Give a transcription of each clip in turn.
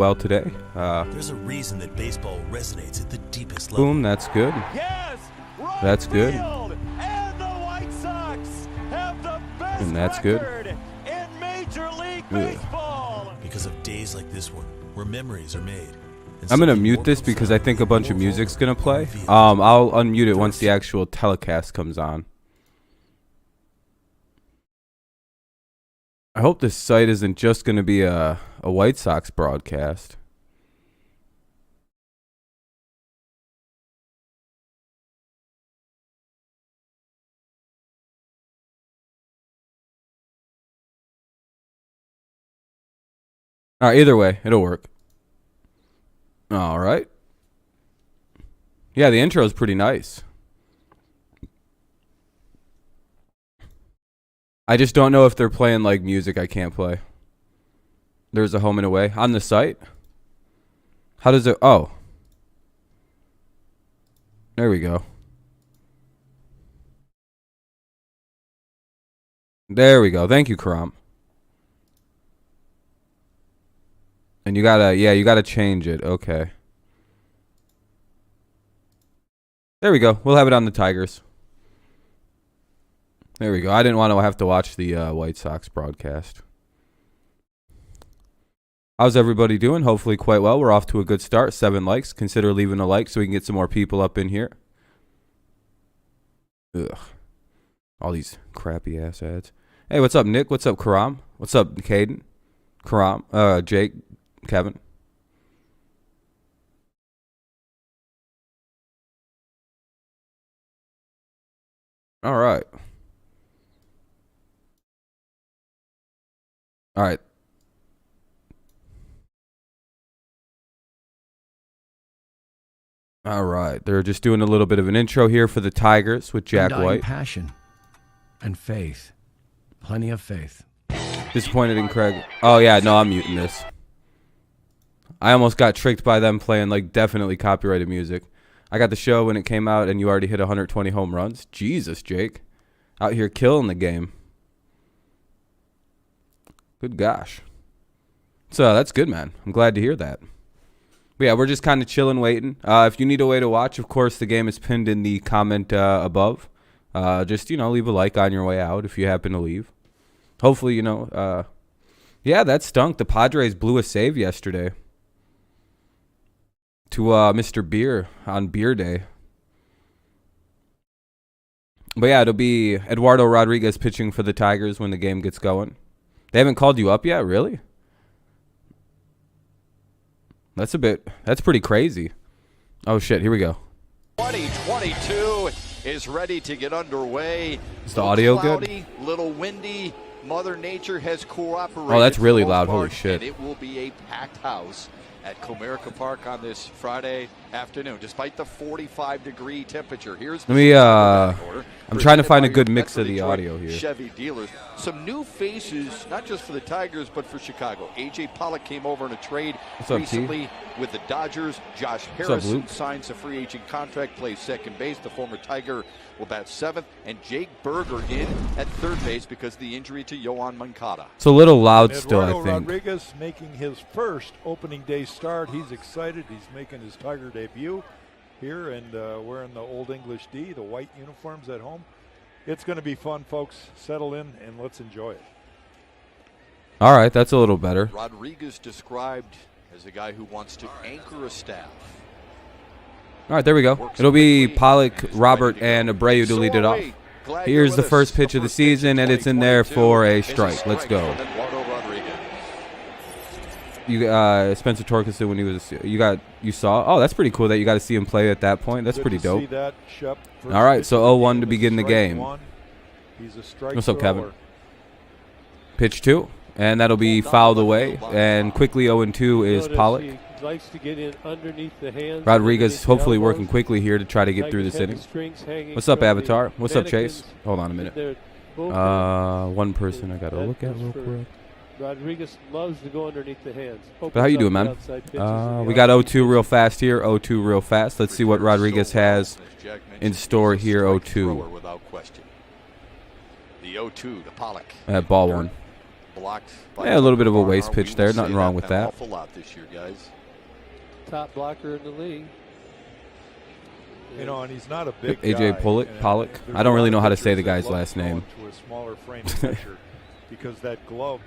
well today. There's a reason that baseball resonates at the deepest level. Boom, that's good. Yes, right That's good. field, and the White Sox have the best And that's good. record in Major League Baseball. Because of days like this one, where memories are made. And I'm gonna something mute more this because I profound, think a bunch of more music's gonna vulnerable play. revealed. I'll unmute it once the actual telecast comes on. I hope this site isn't just gonna be a White Sox broadcast. All right, either way, it'll work. All right. Yeah, the intro is pretty nice. I just don't know if they're playing like music I can't play. There's a home and away on the site. How does it? Oh. There we go. There we go. Thank you, Karam. And you gotta change it. Okay. There we go. We'll have it on the Tigers. There we go. I didn't want to have to watch the White Sox broadcast. How's everybody doing? Hopefully quite well. We're off to a good start. 7 likes. Consider leaving a like so we can get some more people up in here. Ugh. All these crappy ass ads. Hey, what's up, Nick? What's up, Karam? What's up, Caden? Karam, Jake, Kevin. All right. All right. All right. They're just doing a little bit of an intro here for the Tigers with Jack Undying White. passion and faith. Plenty of faith. Disappointed in Craig. Oh, yeah. No, I'm muting this. I almost got tricked by them playing like definitely copyrighted music. I got the show when it came out and you already hit 120 home runs. Jesus, Jake. Out here killing the game. Good gosh. So that's good, man. I'm glad to hear that. But yeah, we're just kind of chilling, waiting. If you need a way to watch, of course, the game is pinned in the comment above. Just, leave a like on your way out if you happen to leave. Hopefully, yeah, that stunk. The Padres blew a save yesterday to Mr. Beer on Beer Day. But yeah, it'll be Eduardo Rodriguez pitching for the Tigers when the game gets going. They haven't called you up yet, really? That's pretty crazy. Oh, shit, here we go. 2022 is ready to get underway. Is the audio cloudy, good? Little windy. Mother Nature has cooperated. Oh, that's really for the most loud. Holy part, shit. And it will be a packed house at Comerica Park on this Friday afternoon, despite the 45-degree temperature. Here's Let me, I'm presented trying to find by a good your mix Metro of the Detroit audio here. Chevy dealers. Some new faces, not just for the Tigers, but for Chicago. A.J. Pollock came over in a trade What's up, T? recently with the Dodgers. Josh up, Harrison Luke? signs a free agent contract, plays second base. The former Tiger will bat 7th. And Jake Berger in at third base because of the injury to Yohan Moncada. It's a little loud still, I Eduardo think. Rodriguez making his first opening day start. He's excited. He's making his Tiger debut here and wearing the Old English D, the white uniforms at home. It's going to be fun, folks. Settle in and let's enjoy it. All right, that's a little better. Rodriguez described as a guy who wants to anchor a staff. All right, there we go. It'll be Pollock, Robert, and Abreu to lead it off. Here's the first pitch of the season, and it's in there for a strike. Let's go. You Spencer Torkelson when he was you saw. Oh, that's pretty cool that you got to see him play at that point. That's Good pretty to dope. see that, Shep. First All right, pitch so of the 0-1 game to was begin the strike game. one. He's a strike What's up, Kevin? thrower. Pitch 2, and that'll be fouled away. And quickly 0-2 is Pollock. He likes to get in underneath the hands. Rodriguez hopefully elbows. working quickly here to try to get through this inning. What's up, Avatar? What's up, Chase? Hold on a minute. One person I got to look at real quick. Rodriguez loves to go underneath the hands. But how you doing, man? We got 0-2 real fast here. 0-2 real fast. Let's see what Rodriguez has in store here. 0-2. Without question. The 0-2 to Pollock. Ball one. blocked by Yeah, a little bit of a Barnhart. waste pitch We there. will Nothing say wrong with an that. awful lot this year, guys. Top blocker in the league. You know, and he's not a big AJ guy, Pollock. and Pollock. there's I don't a really lot know of how to say the pitchers that guy's love last name. throwing to a smaller frame pitcher because that glove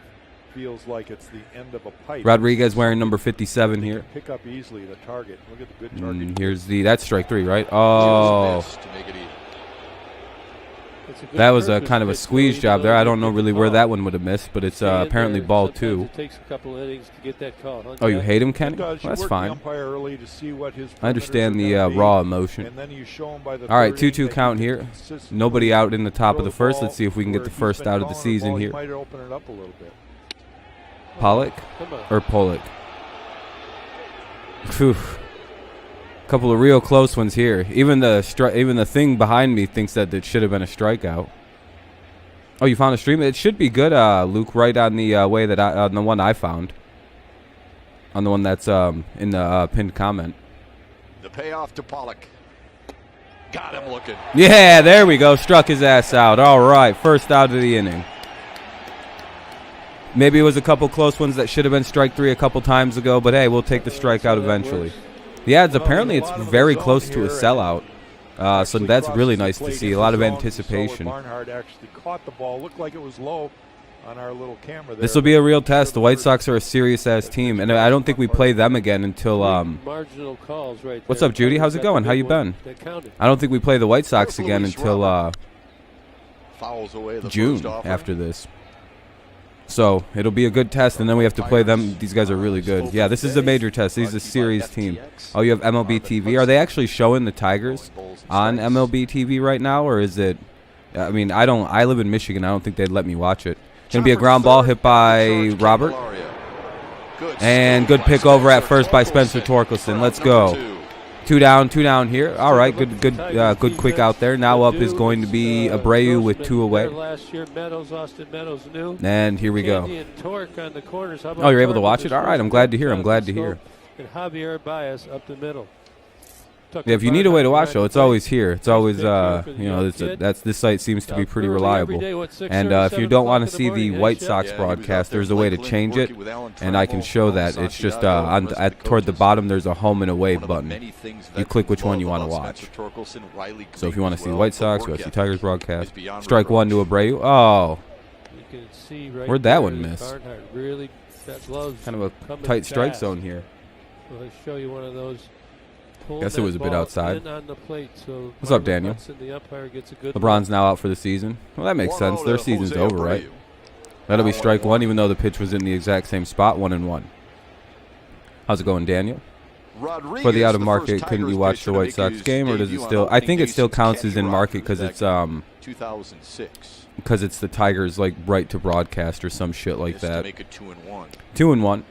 feels like it's the end of a pipe. Rodriguez wearing number 57 They here. can pick up easily the target. Look at the good target. Here's that's strike 3, right? Just Oh, missed to make it even. It's a good that was a purpose kind of a pitch, squeeze though, job even there. though I don't you know get really the where call. that one would have missed, but it's Stay in apparently there. ball Sometimes 2. It takes a couple innings to get that call. Huh, Oh, you Jack? hate him, Kenny? It does. You That's work fine. The umpire early to see what his I understand perimeters the are gonna be, raw emotion. and then you show him by the All right, third inning 2-2 that count you here. can consistently Nobody out in the top of throw the first. ball Let's see if we can get where the he's first been out of the calling season ball, here. He might open it up a little bit. Pollock Come on. or Pollock? Phew. Couple of real close ones here. Even the thing behind me thinks that it should have been a strikeout. Oh, you found a stream? It should be good, Luke. Right on the way that on the one I found. On the one that's in the pinned comment. The payoff to Pollock. Got him looking. Yeah, there we go. Struck his ass out. All right, first out of the inning. Maybe it was a couple close ones that should have been strike 3 a couple times ago, but hey, we'll take the strikeout eventually. Yeah, apparently it's very close to a sellout. So that's really nice to see. A lot of anticipation. Barnhart actually caught the ball. Looked like it was low on our little camera there. This will be a real test. The White Sox are a serious-ass team, and I don't think we play them again until Marginal calls right what's there. up, Judy? How's it going? How you been? That counted. I don't think we play the White Sox again until Fouls away the June first offer. after this. So it'll be a good test, and then we have to play them. These guys are really good. Yeah, this is a major test. These are a serious team. Oh, you have MLB TV. Are they actually showing the Tigers on MLB TV right now, or is it? I mean, I don't. I live in Michigan. I don't think they'd let me watch it. Gonna be a ground ball hit by Robert, and good pick over at first by Spencer Torkelson. Let's go. 2 down here. All right, good quick out there. Now up is going to be Abreu with 2 away. Last year, Austin Meadows knew. And here we go. Candy and Torque on the corners. How about Oh, you're able to Torque watch with it? his All right, I'm first glad to hear. I'm touch? glad to hear. And Javier Baez up the middle. Yeah, if you need a way to watch, though, it's always here. It's always, you know, this site seems to be pretty reliable. And if you don't want to see the White Sox broadcast, there's a way to change it, and I can show that. It's just toward the bottom, there's a home and away button. You click which one you want to watch. So if you want to see the White Sox, you want to see Tigers broadcast, strike 1 to Abreu. Oh, You can see right where'd that there one that miss? Barnhart really, that glove's kind of a coming tight strike fast. zone here. So I'll show you one of those. Pull Guess it that was a bit ball outside. in on the plate, so What's up, Marlon Daniel? Hudson, the umpire, gets a good LeBron's now out for the season. Well, that makes sense. Their season's over, right? That'll be strike 1, even though the pitch was in the exact same spot, 1-1. How's it going, Daniel? For the out of market, couldn't you watch the White Sox game, or does it still? I think it still counts as in market because it's 2006. because it's the Tigers like right to broadcast or some shit like To that. make it 2-1. 2-1.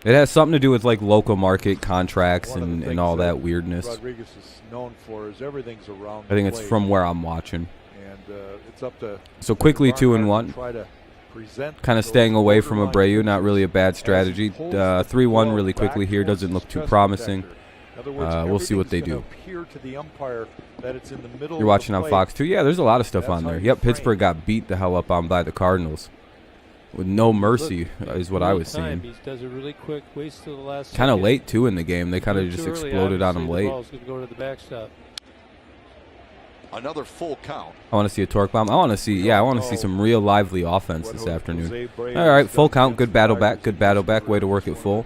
It has something to do with like local market contracts One of the and things all that weirdness. Rodriguez is known for is everything's around. I think the it's plate, from where I'm watching. and it's up to. So quickly Barnhart 2-1. to try to present Kind of those staying away from borderline Abreu, not pitches really a bad as he strategy. pulls the 3-1 ball really quickly back here. towards Doesn't his look too chest promising. protector. In other words, We'll see what they everything's do. gonna appear to the umpire that it's in the middle You're of watching the on plate. Fox 2. Yeah, there's a lot of stuff That's on how there. you Yep, frame. Pittsburgh got beat the hell up on by the Cardinals. With no mercy is what I was seeing. He does it really quick, waits till the last Kind of second. late, too, in the game. They kind of Too just early, exploded on him obviously, the late. ball's gonna go to the backstop. Another full count. I want to see a torque bomb. I want to see some real lively offense this afternoon. All right, full count. Good battle back. Good battle back. Way to work it full.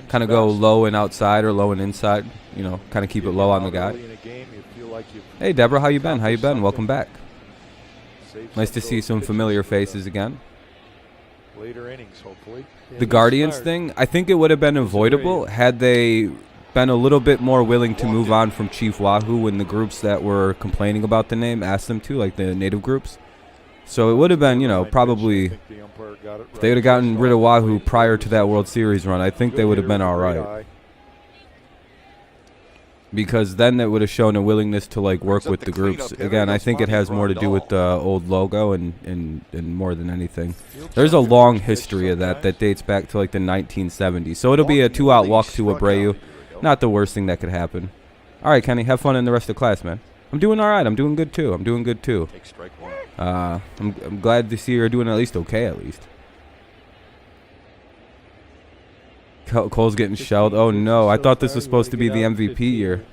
Kind of go low and outside or low and inside. You know, kind of keep it low on the guy. Hey, Deborah, how you been? How you been? Welcome back. Nice to see some familiar faces again. Later innings, hopefully. The Guardians thing, I think it would have been avoidable had they been a little bit more willing to move on from Chief Wahoo when the groups that were complaining about the name asked them to, like the native groups. So it would have been, you know, probably if they would have gotten rid of Wahoo prior to that World Series run, I think they would have been all right. Because then it would have shown a willingness to like work with the groups. Again, I think it has more to do with the old logo and more than anything. There's a long history of that dates back to like the 1970s. So it'll be a 2-out walk to Abreu. Not the worst thing that could happen. All right, Kenny, have fun in the rest of class, man. I'm doing all right. I'm doing good too. Take strike 1. I'm glad to see you're doing at least okay, at least. Cole's getting shelled. Oh, no. I thought this was supposed to be the MVP year.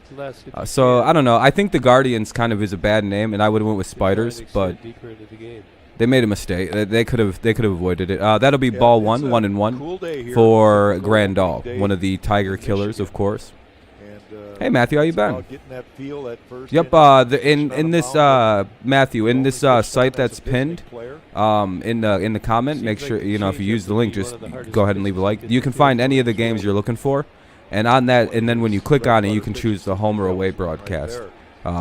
So, I don't know. I think the Guardians kind of is a bad name, and I would have went with Spiders, but they made a mistake. They could have avoided it. That'll be ball 1-1-1 Cool day here. for Grandal, one of the Tiger killers, of course. Hey, Matthew, how you been? Getting that feel at first Yep. In this Matthew, in this site that's pinned, in the comment, make sure if you use the link, just go ahead and leave a like. You can find any of the games you're looking for, and on that, and then when you click on it, you can choose the home or away broadcast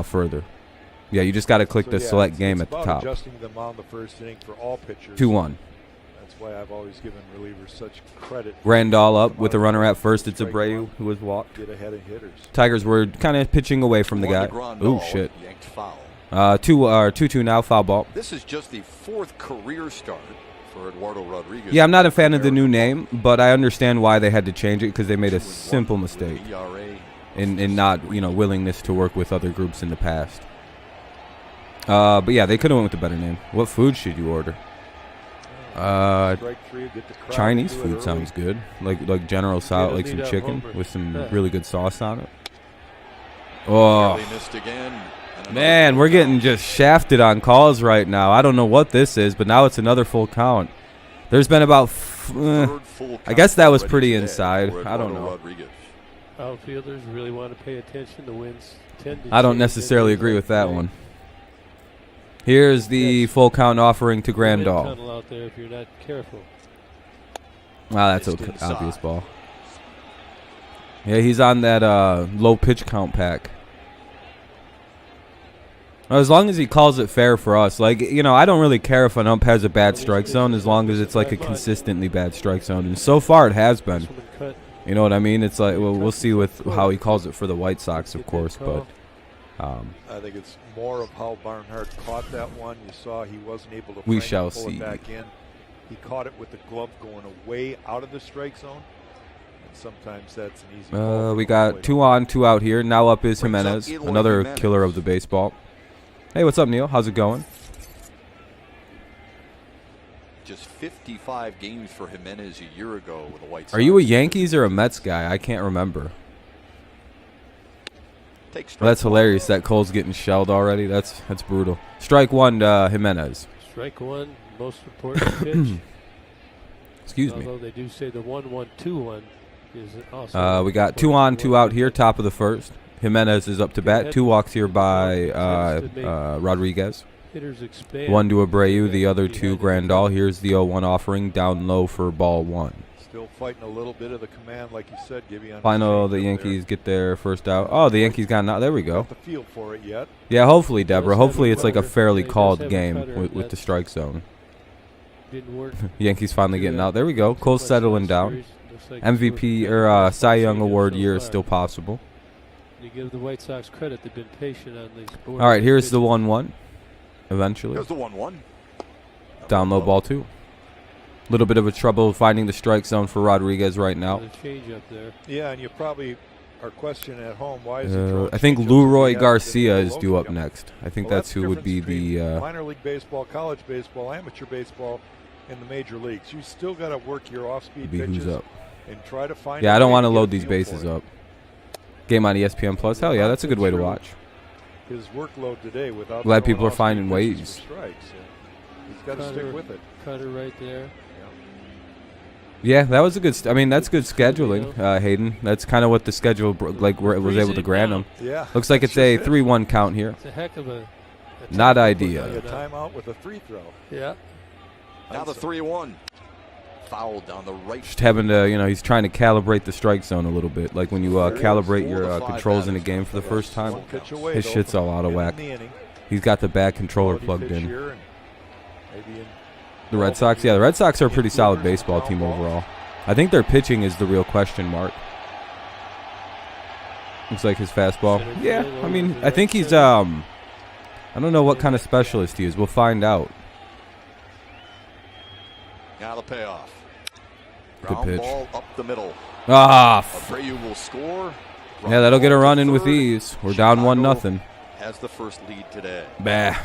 further. Yeah, you just got to click the select game at the top. Adjusting them on the first inning for all pitchers. 2-1. That's why I've always given relievers such credit. Randall up with a runner at first. It's Abreu who was walked. Get ahead of hitters. Tigers were kind of pitching away from the guy. Ooh, shit. 2-2 now, foul ball. This is just the 4th career start for Eduardo Rodriguez. Yeah, I'm not a fan of the new name, but I understand why they had to change it because they made a simple mistake in not, willingness to work with other groups in the past. But yeah, they could have went with a better name. What food should you order? Chinese food sounds good. Like General Tso, like some chicken with some really good sauce on it. Oh, man, we're getting just shafted on calls right now. I don't know what this is, but now it's another full count. There's been about, I guess that was pretty inside. I don't know. Outfielders really want to pay attention. The winds tend to I don't necessarily agree with that one. Here's the full count offering to Grandal. Out there if you're not careful. Wow, that's an obvious ball. Yeah, he's on that low pitch count pack. As long as he calls it fair for us. I don't really care if an ump has a bad strike zone as long as it's like a consistently bad strike zone. And so far it has been. You know what I mean? It's like, well, we'll see with how he calls it for the White Sox, of course, but I think it's more of how Barnhart caught that one. You saw he wasn't able to we pull shall it see. back in. He caught it with the glove going away out of the strike zone. And sometimes that's an easy call. We got 2 on, 2 out here. Now up is Jimenez, another killer of the baseball. Hey, what's up, Neil? How's it going? Just 55 games for Jimenez a year ago with the White Sox. Are you a Yankees or a Mets guy? I can't remember. Well, that's hilarious that Cole's getting shelled already. That's brutal. Strike 1 to Jimenez. Strike 1, most important pitch. Excuse me. Although they do say the 1-1-2-1 is also. We got 2 on, 2 out here, top of the first. Jimenez is up to bat. 2 walks here by Rodriguez. Hitters expand. 1 to Abreu, the other 2 Grandal. Here's the 0-1 offering down low for ball 1. Still fighting a little bit of the command, like you said, Gibby. Final, the Yankees get their first out. Oh, the Yankees got out. There we go. Not the feel for it yet. Yeah, hopefully, Deborah. Hopefully it's like a fairly called game with the strike zone. Didn't work. Yankees finally getting out. There we go. Cole's settling down. MVP or Cy Young Award year is still possible. You give the White Sox credit; they've been patient on these boards. All right, here's the 1-1. Eventually. Here's the 1-1. Down low ball 2. Little bit of a trouble finding the strike zone for Rodriguez right now. Change up there. Yeah, and you probably are questioning at home why is he I think Leroy Garcia is due up next. I think that's who would be the minor league baseball, college baseball, amateur baseball, in the major leagues. You still got to work your off-speed pitches who's up. and try to find. Yeah, I don't want to load these bases up. Game on ESPN Plus. Hell yeah, that's a good way to watch. His workload today without. Glad people are finding ways. He's got to stick with it. Cutter right there. Yeah, that was a good. I mean, that's good scheduling, Hayden. That's kind of what the schedule was able to grant him. Yeah. Looks like it's a 3-1 count here. It's a heck of a not ideal. A timeout with a free throw. Yeah. Now the 3-1. Foul down the right. Just having to, he's trying to calibrate the strike zone a little bit. Like when you calibrate your controls in a game for the first time, his shit's all out of whack. He's got the bad controller plugged in. The Red Sox, yeah, the Red Sox are a pretty solid baseball team overall. I think their pitching is the real question mark. Looks like his fastball. Yeah, I mean, I think he's, I don't know what kind of specialist he is. We'll find out. Now the payoff. Good pitch. Ball up the middle. Abreu will score. Yeah, that'll get a run in with ease. We're down 1-0. Has the first lead today. Bah.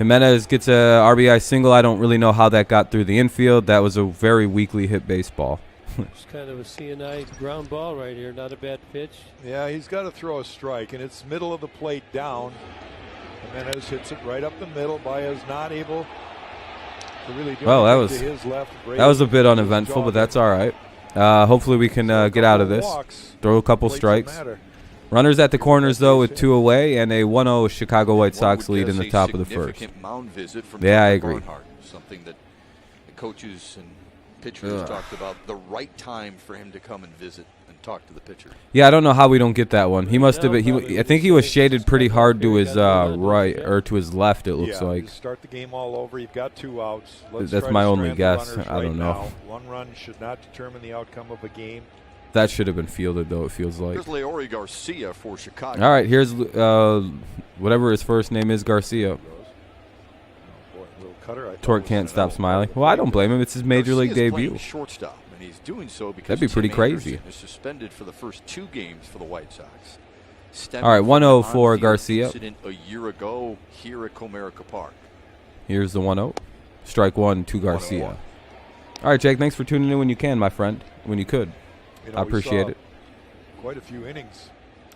Jimenez gets a RBI single. I don't really know how that got through the infield. That was a very weakly hit baseball. It's kind of a CNI ground ball right here. Not a bad pitch. Yeah, he's got to throw a strike, and it's middle of the plate down. Jimenez hits it right up the middle. Baez not able to really do anything to his left. That was a bit uneventful, but that's all right. Hopefully we can get out of this. Throw a couple strikes. Runners at the corners, though, with 2 away and a 1-0 Chicago White Sox lead in the top of the first. Yeah, I agree. Something that the coaches and pitchers talked about, the right time for him to come and visit and talk to the pitcher. Yeah, I don't know how we don't get that one. He must have been. I think he was shaded pretty hard to his right or to his left. It looks like. You start the game all over. You've got 2 outs. That's my only guess. I don't know. 1 run should not determine the outcome of a game. That should have been fielded, though, it feels like. Here's Leori Garcia for Chicago. All right, here's whatever his first name is, Garcia. Torque can't stop smiling. Well, I don't blame him. It's his major league debut. Shortstop, and he's doing so because that'd be pretty crazy. Is suspended for the first 2 games for the White Sox. All right, 1-0 for Garcia. Incident a year ago here at Comerica Park. Here's the 1-0. Strike 1 to Garcia. All right, Jake, thanks for tuning in when you can, my friend, when you could. I appreciate it. Quite a few innings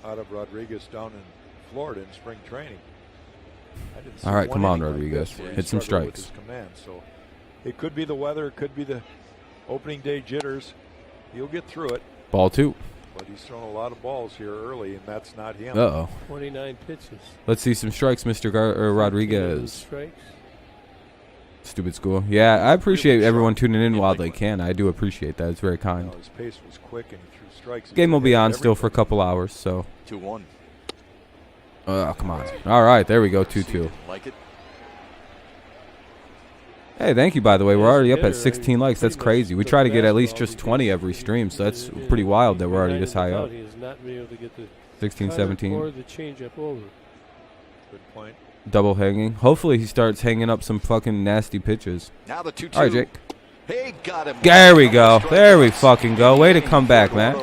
out of Rodriguez down in Florida in spring training. All right, come on, Rodriguez. Hit some strikes. So it could be the weather. It could be the opening day jitters. He'll get through it. Ball 2. But he's thrown a lot of balls here early, and that's not him. Uh-oh. 29 pitches. Let's see some strikes, Mr. Rodriguez. Strikes. Stupid school. Yeah, I appreciate everyone tuning in while they can. I do appreciate that. It's very kind. His pace was quick, and he threw strikes. Game will be on still for a couple hours, so. 2-1. Oh, come on. All right, there we go, 2-2. Like it. Hey, thank you, by the way. We're already up at 16 likes. That's crazy. We try to get at least just 20 every stream, so that's pretty wild that we're already this high up. 16, 17. Or the changeup over. Good point. Double hanging. Hopefully he starts hanging up some fucking nasty pitches. Now the 2-2. All right, Jake. Hey, got him. There we go. There we fucking go. Way to come back, man.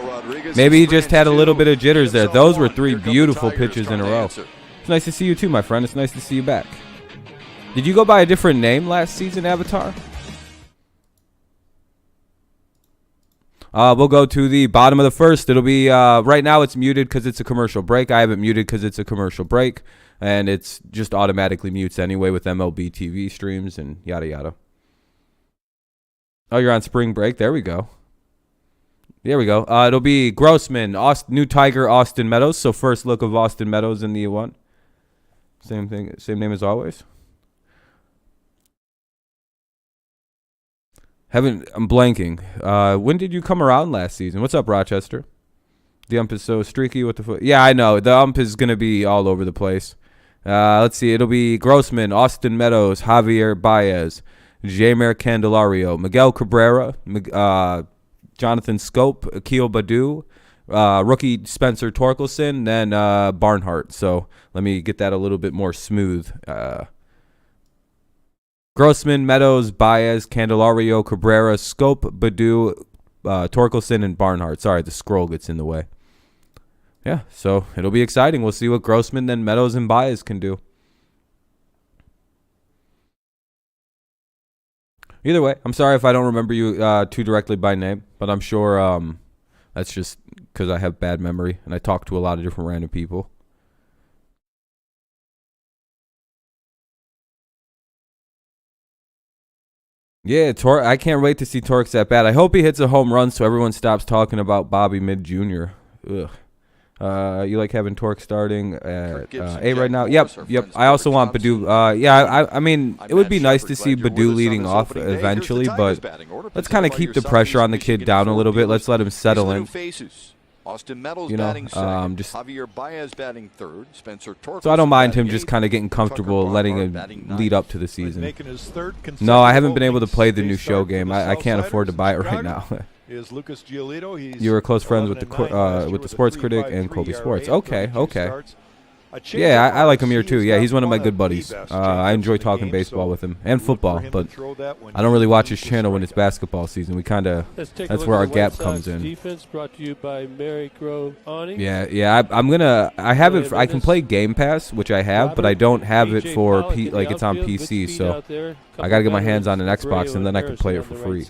Maybe he just had a little bit of jitters there. Those were 3 beautiful pitches in a row. It's nice to see you too, my friend. It's nice to see you back. Did you go by a different name last season, Avatar? We'll go to the bottom of the first. It'll be right now it's muted because it's a commercial break. I have it muted because it's a commercial break. And it's just automatically mutes anyway with MLB TV streams and yada yada. Oh, you're on spring break. There we go. There we go. It'll be Grossman, new Tiger, Austin Meadows. So first look of Austin Meadows in the 1. Same thing, same name as always. I'm blanking. When did you come around last season? What's up, Rochester? The ump is so streaky. What the fuck? Yeah, I know. The ump is going to be all over the place. Let's see. It'll be Grossman, Austin Meadows, Javier Baez, Jeimer Candelario, Miguel Cabrera, Jonathan Scope, Akil Baddoo, rookie Spencer Torkelson, then Barnhart. So let me get that a little bit more smooth. Grossman, Meadows, Baez, Candelario, Cabrera, Scope, Baddoo, Torkelson, and Barnhart. Sorry, the scroll gets in the way. Yeah, so it'll be exciting. We'll see what Grossman, then Meadows, and Baez can do. Either way, I'm sorry if I don't remember you too directly by name, but I'm sure that's just because I have bad memory and I talk to a lot of different random people. Yeah, I can't wait to see Torque's that bad. I hope he hits a home run so everyone stops talking about Bobby Mid Jr. Ugh. You like having Torque starting at A right now? Yep. I also want Baddoo. I mean, it would be nice to see Baddoo leading off eventually, but let's kind of keep the pressure on the kid down a little bit. Let's let him settle in. Austin Meadows batting second, Javier Baez batting third, Spencer Torkelson. So I don't mind him just kind of getting comfortable, letting him lead up to the season. No, I haven't been able to play the new show game. I can't afford to buy it right now. You were close friends with the sports critic and Colby Sports. Okay. Yeah, I like him here too. Yeah, he's one of my good buddies. I enjoy talking baseball with him and football, but I don't really watch his channel when it's basketball season. We kind of that's where our gap comes in. Defense brought to you by Mary Grove Awning. Yeah. I have it. I can play Game Pass, which I have, but I don't have it for like it's on PC. So I gotta get my hands on an Xbox and then I can play it for free.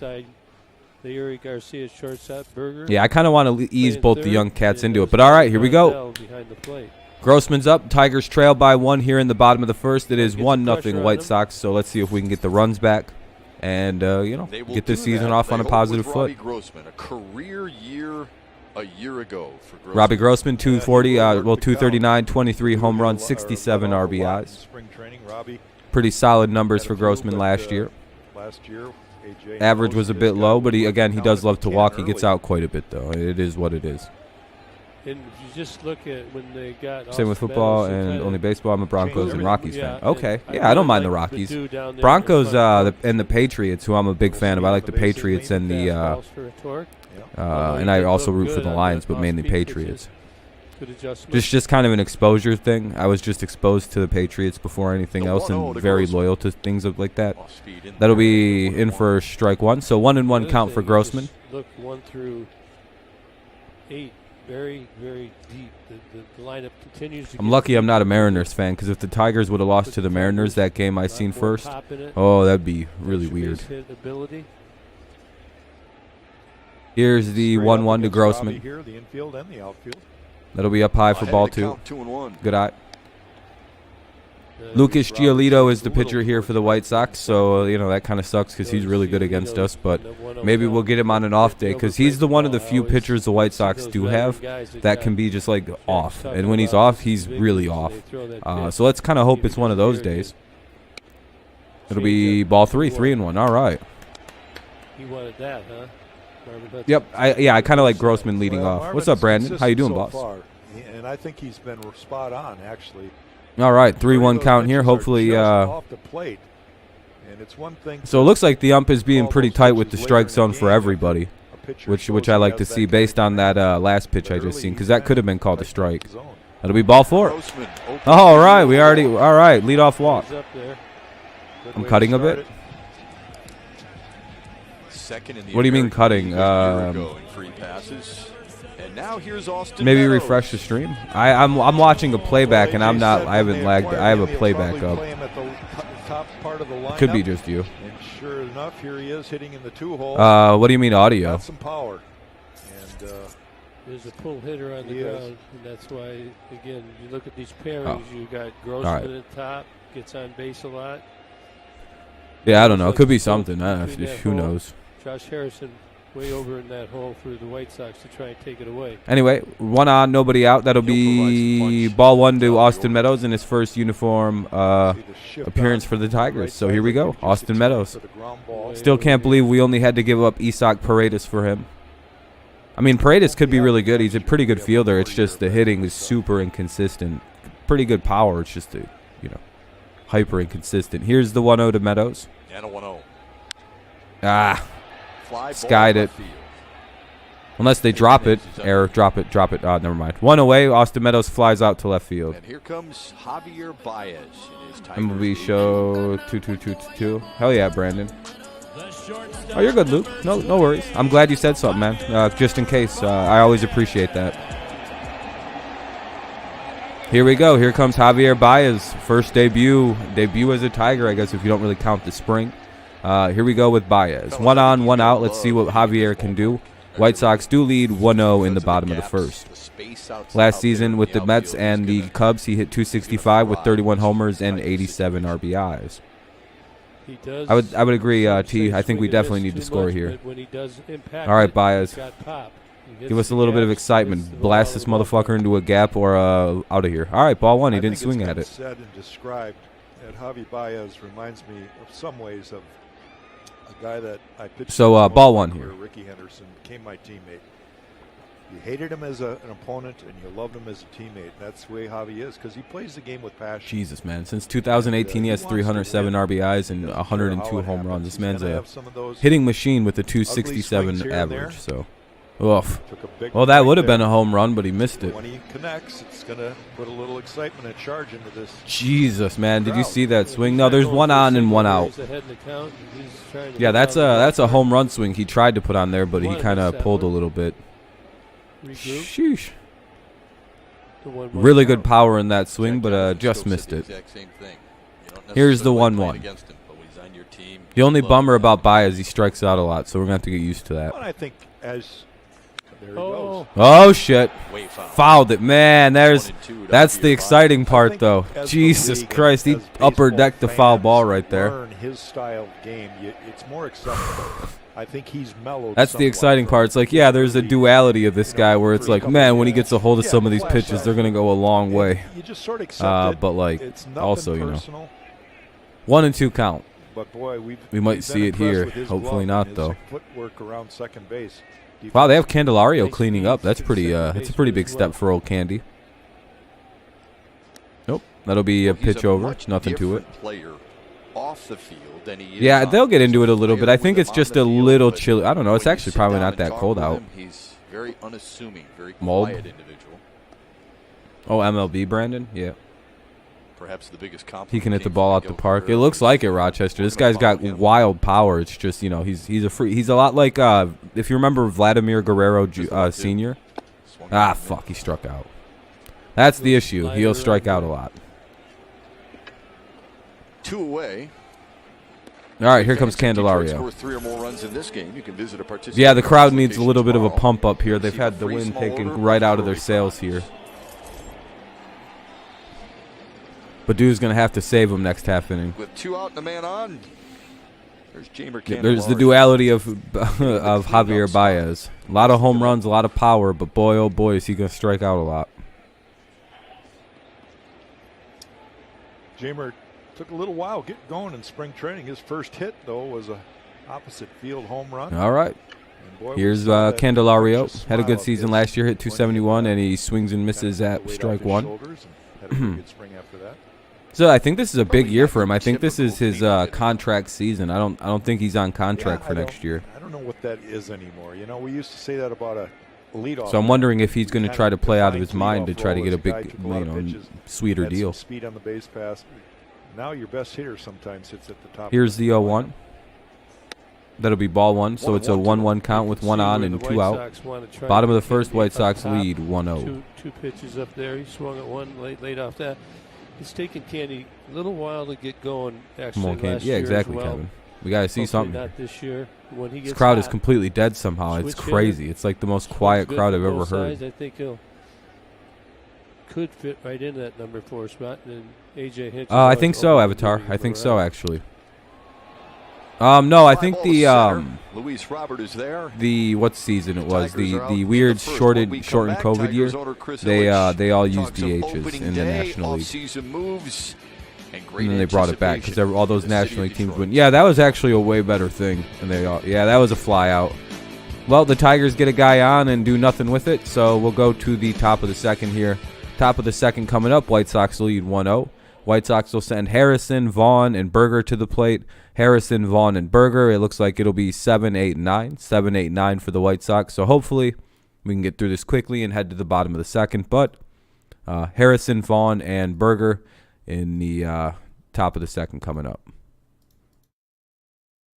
Yeah, I kind of want to ease both the young cats into it. But all right, here we go. Grossman's up. Tigers trail by 1 here in the bottom of the first. It is 1-0 White Sox. So let's see if we can get the runs back and get this season off on a positive foot. Robbie Grossman, a career year a year ago for Grossman. Robbie Grossman, 240, 239, 23 home runs, 67 RBIs. Pretty solid numbers for Grossman last year. Average was a bit low, but he does love to walk. He gets out quite a bit, though. It is what it is. And if you just look at when they got same with football and only baseball. I'm a Broncos and Rockies fan. Okay, yeah, I don't mind the Rockies. Broncos and the Patriots, who I'm a big fan of. I like the Patriots and the and I also root for the Lions, but mainly Patriots. Just kind of an exposure thing. I was just exposed to the Patriots before anything else, and very loyal to things like that. That'll be in for strike 1. So 1-1 count for Grossman. Look 1 through 8. Very, very deep. The lineup continues to. I'm lucky I'm not a Mariners fan, because if the Tigers would have lost to the Mariners that game I seen first, oh, that'd be really weird. Here's the 1-1 to Grossman. That'll be up high for ball 2. Good eye. Lucas Giolito is the pitcher here for the White Sox, so that kind of sucks because he's really good against us, but maybe we'll get him on an off day because he's one of the few pitchers the White Sox do have that can be just like off, and when he's off, he's really off. So let's kind of hope it's one of those days. It'll be ball 3, 3-1. All right. He wanted that, huh? Yep. I kind of like Grossman leading off. What's up, Brandon? How you doing, boss? And I think he's been spot on, actually. All right, 3-1 count here. Hopefully, off the plate. And it's one thing. So it looks like the ump is being pretty tight with the strike zone for everybody, which I like to see based on that last pitch I just seen, because that could have been called a strike. That'll be ball 4. All right, lead off walk. I'm cutting a bit. What do you mean cutting? Maybe refresh the stream. I'm watching a playback and I haven't lagged. I have a playback up. It could be just you. And sure enough, here he is hitting in the 2-hole. What do you mean audio? Got some power. And there's a pull hitter on the ground, and that's why again you look at these pairings. You got Grossman at the top, gets on base a lot. Yeah, I don't know. It could be something. Who knows? Josh Harrison way over in that hole for the White Sox to try and take it away. Anyway, 1 on, nobody out. That'll be ball 1 to Austin Meadows in his first uniform appearance for the Tigers. So here we go, Austin Meadows. Still can't believe we only had to give up Isaac Paredes for him. I mean, Paredes could be really good. He's a pretty good fielder. It's just the hitting is super inconsistent. Pretty good power. It's just hyper inconsistent. Here's the 1-0 to Meadows. And a 1-0. Skied it. Unless they drop it. Error. Drop it. Never mind. 1 away. Austin Meadows flies out to left field. And here comes Javier Baez. MLB show 2222. Hell yeah, Brandon. Oh, you're good, Luke. No worries. I'm glad you said something, man. Just in case. I always appreciate that. Here we go. Here comes Javier Baez. First debut. Debut as a Tiger, I guess, if you don't really count the spring. Here we go with Baez. 1 on, 1 out. Let's see what Javier can do. White Sox do lead 1-0 in the bottom of the first. Last season with the Mets and the Cubs, he hit 265 with 31 homers and 87 RBIs. I would agree, T. I think we definitely need to score here. All right, Baez. Give us a little bit of excitement. Blast this motherfucker into a gap or out of here. All right, ball 1. He didn't swing at it. Said and described that Javi Baez reminds me of some ways of a guy that I pitched. So ball 1 here. Ricky Henderson became my teammate. You hated him as an opponent, and you loved him as a teammate. That's the way Javi is, because he plays the game with passion. Jesus, man. Since 2018, he has 307 RBIs and 102 home runs. This man's a hitting machine with a 267 average. So Oof. Took a big Well, that point would have there. been a home run, but he missed it. When he connects, it's going to put a little excitement and charge into this. Jesus, man, did you see that swing? He's No, not there's going one for a on and single one here. out. He's ahead in the count, and he's trying to Yeah, get that's down the a ballpark. home run swing he tried to put on there, but he One kind of against that pulled a one. little bit. Regroup. Sheesh. The 1-1 Really good count. power in that swing, Jack but Johnson just still missed said it. the exact same thing. You don't Here's the necessarily 1-1. play against him, but when he's on your team, The you only love bummer that. about Baez, he strikes out a lot, so we're going to have to get used to that. Well, I think as there he Oh, goes. Oh, shit. Way foul. Fouled it. Man, One and two, that's that'd the be a exciting I part, think though. as the Jesus league and Christ, he as upper baseball decked the foul fans ball right there. learn his style of game, it's more acceptable. I think he's mellowed. That's the somewhat exciting from part. It's like, yeah, there's a the, duality of this you know, guy where it's first like, couple man, of when he games. gets a hold of Yeah, some of these flash pitches, out. they're going to go a long way. You just sort of accept it. But, like, it's nothing also, you know. personal, 1-2 count. But boy, We might we've see been it impressed here. with his Hopefully glove not, and though. his footwork around second base. Wow, they have Candelario Nice cleaning speed up. That's to pretty. second That's a base pretty as big well. step for old Candy. Nope, that'll be a He's pitch over. much Nothing to it. different player off the field than he is Yeah, on. they'll get into it a little bit. I Player think with it's him just on a the field, little but chilly. I don't know. It's when you actually sit probably down not and that talk cold with out. him, he's very unassuming, very Mold? quiet individual. Oh, MLB Brandon. Yeah, Perhaps the biggest compliment. he can hit the came ball from out the Miguel park. It Cabrera. looks like it, Rochester. This guy's got wild power. It's just, you know, he's a free. He's a lot like if you remember Vladimir Guerrero Sr. Swung Ah, at him. fuck, he struck out. That's the issue. He'll Slider strike right out a there. lot. 2 away. All right, here comes Fans who Detroit Candelario. score 3 or more runs in this game. You can visit a participating Yeah, the crowd location needs a little bit of a tomorrow. pump up here. They've Receive a had the free wind small taken order right out of for their early sails prize. here. Badu's going to have to save him next half inning. With 2 out and a man on. There's Jamer Yeah, there's the Candelario. duality of Javier Baez. A lot of home runs, a lot of power, but boy, oh boy, is he going to strike out a lot. Jamer took a little while getting going in spring training. His first hit, though, was a opposite field home run. All right. And boy, we Here's saw that Candelario. infectious Had a smile good of season his last year, hit when he, 271, and he swings and misses kinda at weight off strike his one. shoulders and had a pretty good spring after that. So I think this is a big year for him. I think this is his contract season. I don't think he's on contract Yeah, for I next don't- year. I don't know what that is anymore. You know, we used to say that about a leadoff. So I'm wondering if he's going to Kind try to of play out of defines his mind to leadoff try to role get as a guy big, took a lot of pitches, sweeter had some deal. speed on the base pass. Now your best hitter sometimes sits at the top. Here's of the 0-1. That'll be ball one. So it's a 1-1 count with one on and 2 out. Bottom of the first, White Sox lead 1-0. Two pitches up there. He swung at one late off that. It's taken Candy a little while to get going. Actually, Come on, last Candy. Yeah, year exactly, as well. Kevin. We got to see Hopefully something. Not this year. When he This gets crowd is hot, completely dead somehow. It's switch hitter, crazy. It's like the most swings quiet good crowd for I've ever both heard. sides. I think he'll could fit right in that number 4 spot. And AJ Hinch. I think so, Avatar. I think so, actually. No, I think Fly ball to center. the Luis Robert is there. what season it was, Tigers are out the in weird the first. When shortened we come back, COVID year. Tigers owner Chris They Ilitch all used talks of DHs opening in the day, National League. off-season moves, and great And then they brought it back because anticipation all those for the city National of League teams Detroit. win. Yeah, that was actually a way better thing. And that was a fly out. Well, the Tigers get a guy on and do nothing with it, so we'll go to the top of the second here. Top of the second coming up, White Sox lead 1-0. White Sox will send Harrison, Vaughn, and Berger to the plate. Harrison, Vaughn, and Berger. It looks like it'll be 7, 8, 9. 7, 8, 9 for the White Sox. So hopefully we can get through this quickly and head to the bottom of the second. But Harrison, Vaughn, and Berger in the top of the second coming up.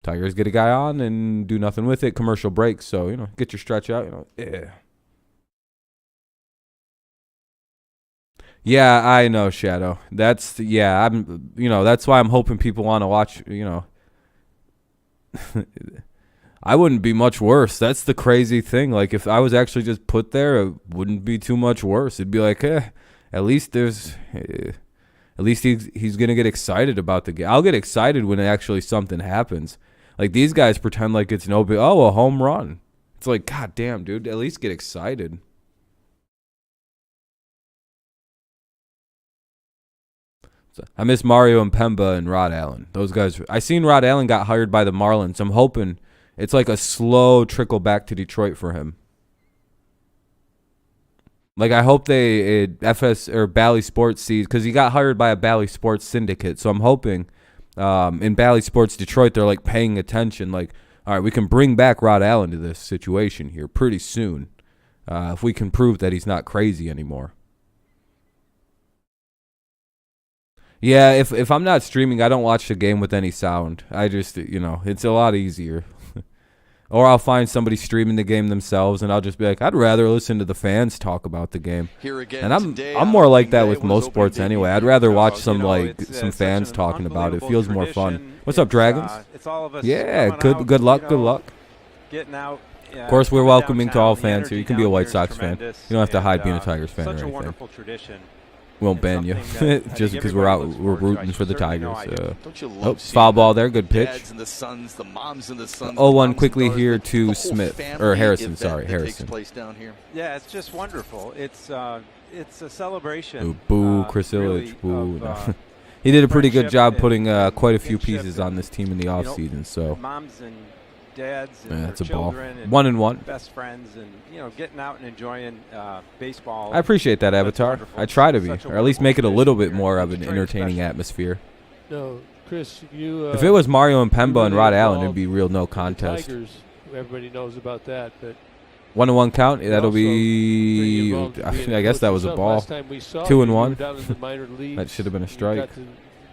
Tigers get a guy on and do nothing with it. Commercial break, so get your stretch out. Yeah. Yeah, I know, Shadow. That's that's why I'm hoping people want to watch. I wouldn't be much worse. That's the crazy thing. Like if I was actually just put there, it wouldn't be too much worse. It'd be like, at least he's gonna get excited about the game. I'll get excited when actually something happens. Like these guys pretend like it's no big. Oh, a home run. It's like, God damn, dude. At least get excited. I miss Mario and Pemba and Rod Allen. Those guys. I seen Rod Allen got hired by the Marlins. I'm hoping it's like a slow trickle back to Detroit for him. Like I hope FS or Bally Sports sees, because he got hired by a Bally Sports syndicate. So I'm hoping in Bally Sports Detroit they're like paying attention. Like, All right, we can bring back Rod Allen to this situation here pretty soon if we can prove that he's not crazy anymore. Yeah, if I'm not streaming, I don't watch the game with any sound. I just, it's a lot easier. Or I'll find somebody streaming the game themselves, and I'll just be like, I'd rather listen to the fans talk about the game. Here again, and I'm more like that with most sports anyway. I'd rather watch some fans talking about it. It feels more fun. What's up, Dragons? It's all of us. Yeah, good luck. Getting out. Of course, we're welcoming to all fans here. You can be a White Sox fan. You don't have to hide being a Tigers fan or anything. Such a wonderful tradition. We won't ban you just because we're rooting for the Tigers. Don't you love foul ball there, good pitch. Dads and the sons, the moms and the sons, 0-1 quickly here to Smith or Harrison. Sorry, Harrison. Place down here. Yeah, it's just wonderful. It's a celebration. Ooh, boo, Chris Illich, boo. No. He did a pretty good job putting quite a few pieces on this team in the offseason. So moms and dads and that's a their ball. children and 1-1. best friends, and getting out and enjoying baseball. I appreciate that, Avatar. I try to be, or at least make it a little bit more of an entertaining atmosphere. No, Chris, you. If it was Mario and Pemba and Rod Allen, it'd be real no contest. Tigers, everybody knows about that, but 1-1 count. That'll be. I guess that was a ball. 2-1. That should have been a strike.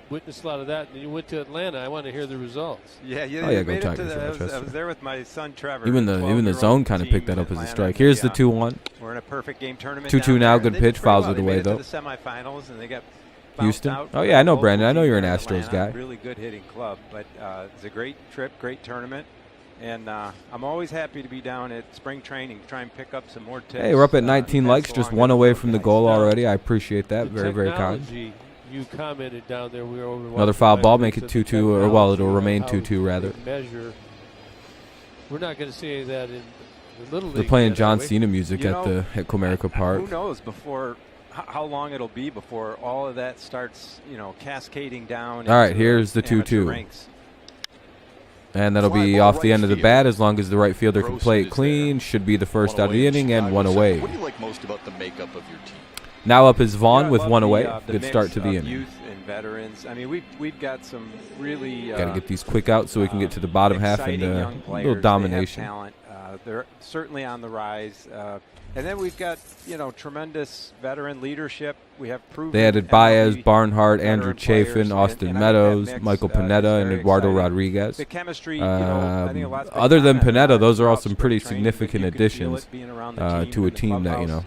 Witnessed a lot of that, and you went to Atlanta. I want to hear the results. Yeah, go Tigers. I was there with my son Trevor. Even the zone kind of picked that up as a strike. Here's the 2-1. We're in a perfect game tournament. 2-2 now. Good pitch. Fouls it away though. The semifinals, and they got Houston. Oh yeah, I know Brandon. I know you're an Astros guy. Really good hitting club, but it's a great trip, great tournament, and I'm always happy to be down at spring training to try and pick up some more tips. Hey, we're up at 19 likes, just one away from the goal already. I appreciate that. Very, very kind. You commented down there. We were over. Another foul ball, make it 2-2, or well, it'll remain 2-2 rather. Measure. We're not going to see that in the Little League. They're playing John Cena music at Comerica Park. Who knows how long it'll be before all of that starts, cascading down. All right, here's the 2-2. And that'll be off the end of the bat as long as the right fielder can play it clean. Should be the first out of the inning and one away. What do you like most about the makeup of your team? Now up is Vaughn with one away. Good start to the inning. Youth and veterans. I mean, we've got some really. Got to get these quick out so we can get to the bottom half and a little domination. They have talent. They're certainly on the rise. And then we've got tremendous veteran leadership. We have proven. They added Baez, Barnhart, Andrew Chafin, Austin Meadows, Michael Panetta, and Eduardo Rodriguez. The chemistry. I think a lot's been other than done. Panetta, those are all some pretty Spring training, significant but you can feel additions it being around the team to a and the team that clubhouse.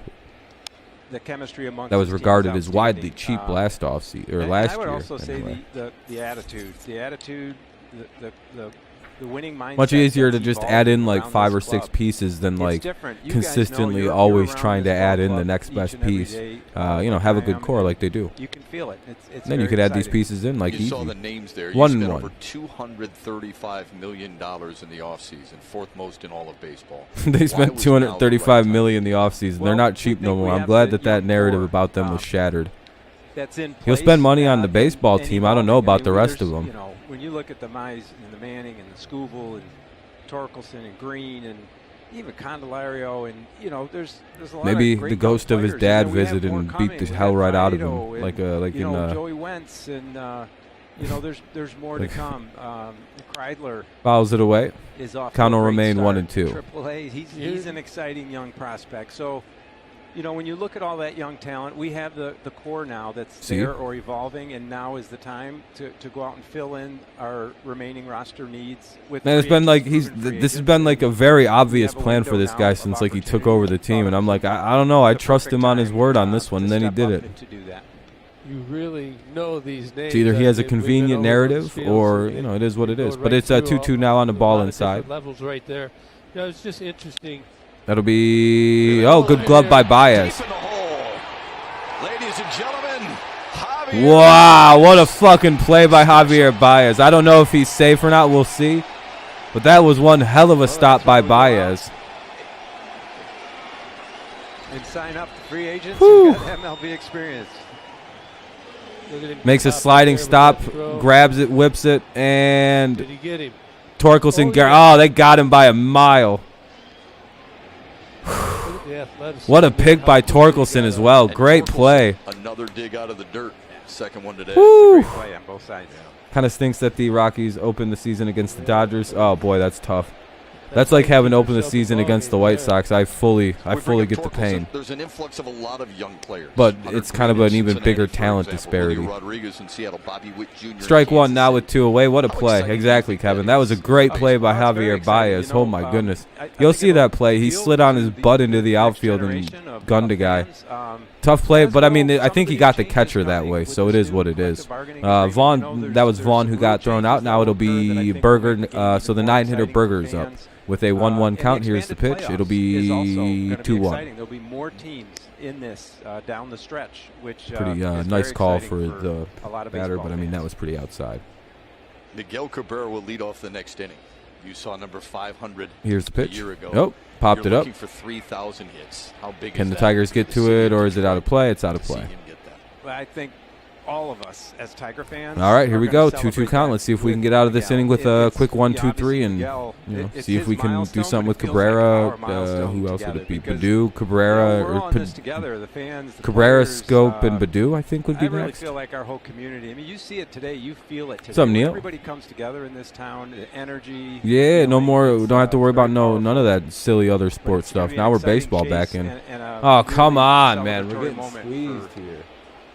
The chemistry amongst that was this team is regarded as widely outstanding. cheap last offseason or And last I would year. also say anyway. the attitude, the winning mindset. Much easier to that's just evolved add in like around 5 or this 6 club. pieces than It's like different. You consistently guys know always you're trying around to this add in club the next each best and every piece. day, Have a good program, core like they do. You can feel it. It's Then you very could add these exciting. pieces in like You easy. saw the names there. You 1-1. spent over $235 million in the offseason, fourth most in all of baseball. They spent Why was now the right $235 time? million in the offseason. Well, They're not we cheap no think we more. I'm have glad the that young narrative core, about them was shattered. That's in He'll place, spend money on the and- baseball and team. I don't know evolving. about the mean, rest of there's, them. When you look at the Mize and the Manning and the Scooble and Torkelson and Green and even Candelario and there's a lot Maybe of great the ghost young of his players. dad We have visited more and beat coming. the We hell got right out of Fido him, like and, in Joey Wentz and there's more to come. Kreidler fouls it away. is off. Count to a will great remain start. 1-2. AAA, he's an exciting young prospect. So, when you look at all that young talent, we have the core now that's See? there or evolving, and now is the time to go out and fill in our remaining roster needs. With Man, it's free been like agents, proven free this has agents, been like a and very we obvious have a plan for window this now guy of since like he took opportunity. over the team, and I'm like, I don't know, I The trust perfect him on his time, word on this one, to and then he step did up it. and to do that. You really know these names. It's either he has a We've been convenient over narrative, those fields or and it is what it go is. But right it's a through 2-2 now on the a ball lot of inside. different levels right there. It's just interesting. That'll be good glove by Baez. Deep in the hole. Ladies and gentlemen, Javier Wow, what a fucking play by Javier Baez. I don't know if he's safe or not. We'll see. But that was one hell of a stop by Baez. And sign up for free agents Whew. who got MLB experience. Look at him Makes a stop sliding there with stop, that throw. grabs it, whips it, and Did he get him? Torkelson. Oh, Oh, they got him by a mile. The athleticism What a there, pick how by quickly he Torkelson got as up. well. And Great Torkelson, play. Another dig out of the dirt. Second one today. Woo! Great play on both sides. Kind of stinks that the Rockies opened the season against the Dodgers. Oh boy, that's tough. That's like having opened the season against the White Sox. I fully get the pain. There's an influx of a lot of young players. But it's kind of an even bigger talent disparity. Rodriguez in Seattle, Bobby Witt Jr. Strike one now with 2 away. What a play. Exactly, Kevin. That was a great play by Javier Baez. Oh, my goodness. You'll see that play. He slid on his butt into the outfield and gunned a guy. Tough play, but I mean, I think he got the catcher that way, so it is what it is. Vaughn, that was Vaughn who got thrown out. Now it'll be Berger. So the 9-hitter Berger is up. With a 1-1 count, here's the pitch. It'll be 2-1. There'll be more teams in this down the stretch, which pretty nice call for the batter, but I mean that was pretty outside. Miguel Cabrera will lead off the next inning. You saw number 500. Here's the pitch. A year ago. Nope, popped it up. Looking for 3,000 hits. How big Can is the that? Tigers get to it, or is it out of play? It's out of play. Well, I think all of us as Tiger fans. All right, here we go. 2-2 count. Let's see if we can get out of this inning with a quick 1-2-3 and see if we can do something with Cabrera. Who else would it be? Badu, Cabrera, or Cabrera, Scope, and Badu. I think would be next. I really next. feel like our whole community. I mean, you see it today. You feel it today. What's up, Neil? Everybody comes together in this town. The energy. Yeah, no more. We don't have to worry about none of that silly other sports stuff. Now we're baseball back in. Oh, come on, man. We're getting squeezed here.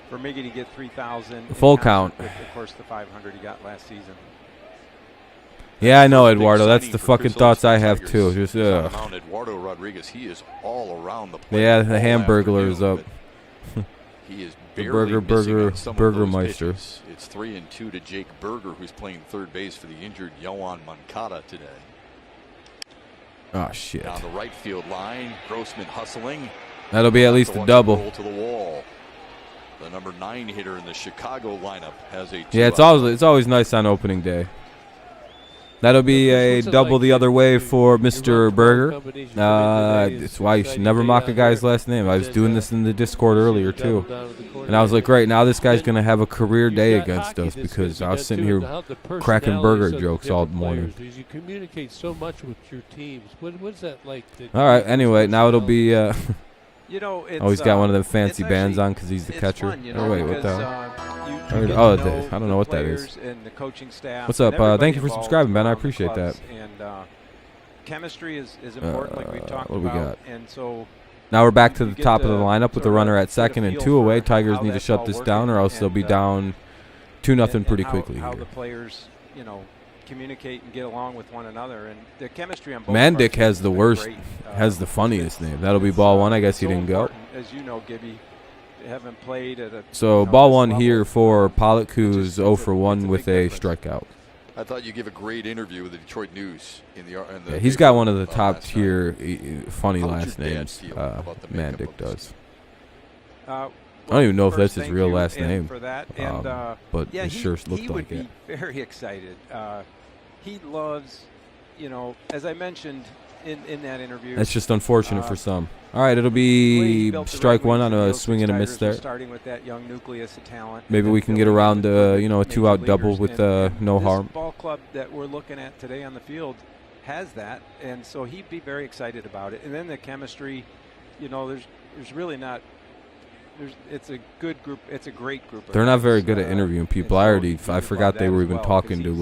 For Miggy to get 3,000. Full count. With, of course, the 500 he got last season. Yeah, I know, Eduardo. That's the fucking thoughts I have too. Just Eduardo Rodriguez, he is all around the plate. Yeah, the Hamburglar is up. He is the Burgermeister. It's 3-2 to Jake Berger, who's playing third base for the injured Yoan Moncada today. Oh shit! Down the right field line, Grossman hustling. That'll be at least a double. Roll to the wall. The number 9 hitter in the Chicago lineup has a. Yeah, it's always nice on opening day. That'll be a double the other way for Mr. Berger. It's why you should never mock a guy's last name. I was doing this in the Discord earlier too, and I was like, great, now this guy's gonna have a career day against us because I was sitting here cracking Burger jokes all morning. You communicate so much with your teams. What's that like? All right. Anyway, now it'll be. You know, he's got one of them fancy bands on because he's the catcher. Fun, oh wait, what the? I don't know what that is. What's up? Thank you for subscribing, Ben. I appreciate that. And chemistry is important, like we talked what do we about. got? And so now we're back to the top of the lineup with the runner at second and 2 away. Tigers need to shut this down, or else they'll be down 2-0 pretty quickly how here. the players, communicate and get along with one another, and the chemistry on both Mandic has parts the worst, has the funniest name. That'll be ball one. I guess he didn't go. As you know, Gibby, they haven't played at a. So ball one here for Pollock, who's 0 for 1 with a strikeout. I thought you gave a great interview with the Detroit News in the. Yeah, he's got one of the top tier funny last names. Mandic does. I don't even know if that's his real last name, but it sure looked like it. He would be very excited. He loves, as I mentioned in that interview. That's just unfortunate for some. All right, it'll be strike one on a swing and a miss there. Starting with that young nucleus of talent. Maybe we can get around a 2-out double with no harm. This ball club that we're looking at today on the field has that, and so he'd be very excited about it. And then the chemistry, there's really not. It's a good group. It's a great group. They're not very good at interviewing people. I forgot they were even talking to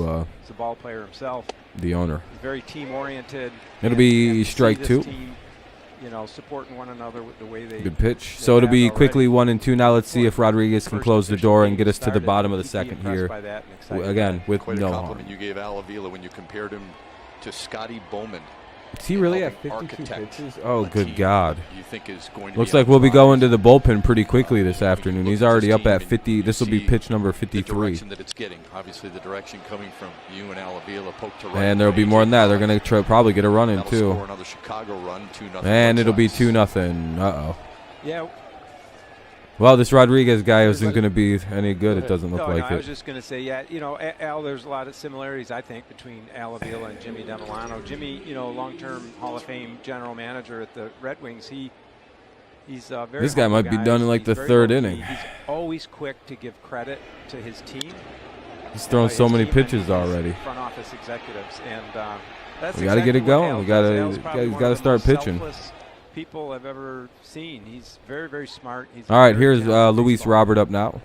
the ball player himself, the owner. He's very team oriented. It'll be strike 2. Team, supporting one another with the way they. Good pitch. So it'll be quickly 1-2. Now let's see if Rodriguez can close the door and get us to the bottom of the second here. Again, with quite no a harm. compliment you gave Al Avila when you compared him to Scotty Bowman. Is he really at 52 pitches? Oh, good God. You think is going to Looks like we'll be going to the bullpen pretty quickly this afternoon. He's already up at 50. This will be pitch number 53. The direction that it's getting. Obviously, the direction coming from you and Al Avila, poke to right. And there'll be more than that. They're going to probably get a run in, too. Score another Chicago run, 2-0. And it'll be 2-0. Uh-oh. Yeah. Well, this Rodriguez guy isn't going to be any good. It doesn't look like it. I was just going to say, Al, there's a lot of similarities, I think, between Al Avila and Jimmy DeMilano. Jimmy, long-term Hall of Fame general manager at the Red Wings. He's very. This guy might be done in like the third inning. He's always quick to give credit to his team. He's thrown so many pitches already. Front office executives, and that's we got to get it going. We got to start pitching. People I've ever seen. He's very, very smart. All right, here's Luis Robert up now.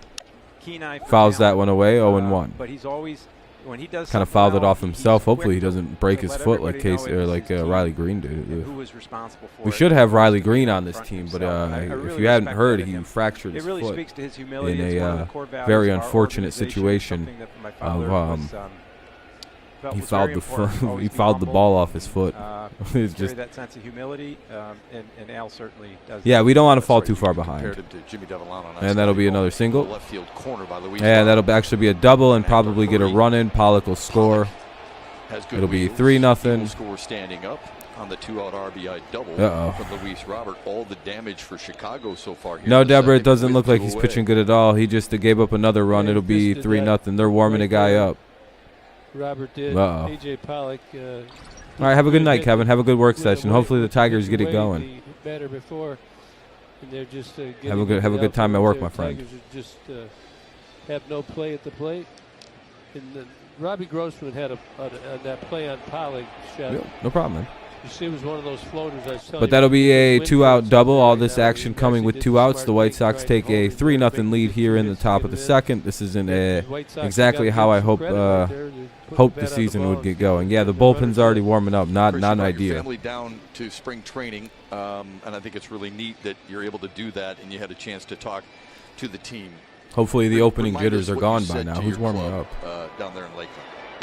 keen eye for fouls that talent, one away, 0-1. But he's always, when he does Kind of something fouled it well, off himself. he's Hopefully he quick doesn't break to his let foot like everybody know Case it or was like his team Riley Green and did. who was responsible for We it. should have He Riley was Green doing on it this front team, but himself. I if really you hadn't respect heard, that in he him. fractured It his really foot speaks to his humility. in It's one of the a core values very of our unfortunate organization. situation Something that my father of was, felt he was fouled very the foot. important. Always He be fouled the humble. ball off his foot. It's Carry just that sense of humility, and Al certainly does. yeah. We don't want to fall That's too right. far You compared behind. him to Jimmy Devellano, And that'll be another the single. left field corner by Luis And Robert. that'll actually be a double and probably get a run in. Pollock will score. Has good It'll be wheels. 3-0. He will score standing up on the 2-out RBI double from Luis Robert. All the damage for Chicago so far here. No, in the Deborah, it second doesn't with look like 2 he's away. pitching good at all. He just gave up another run. Yeah, It'll be just did 3-0. They're warming the right guy there. up. Robert did. Uh-oh. A.J. Pollock. All right, have a good night, Kevin. Have a good work session. Hopefully the Tigers get it going. Better before, and they're just Have a good time at work, my friend. Tigers just have no play at the plate. And Robbie Grossman had that play on Pollock shot. Yeah, no problem, man. You see, it was one of those floaters I was telling you. But that'll be a Win 2-out shots double. All right this now. action He coming actually with did 2 the outs. smart The White thing, Sox tried take to a hold his 3-0 lead big here in the hits, top get of the it in. second. This isn't The White Sox exactly got how I some hope credit right there. They put hope the the bat on season ball would and get going. Yeah, the the runners bullpen's already in. warming up. Not Chris, an you brought idea. your family down to spring training, and I think it's really neat that you're able to do that, and you had a chance to talk to the team. Hopefully the opening Remind jitters us are what gone you by said now. to Who's your warming club, up? down there in Lakeland?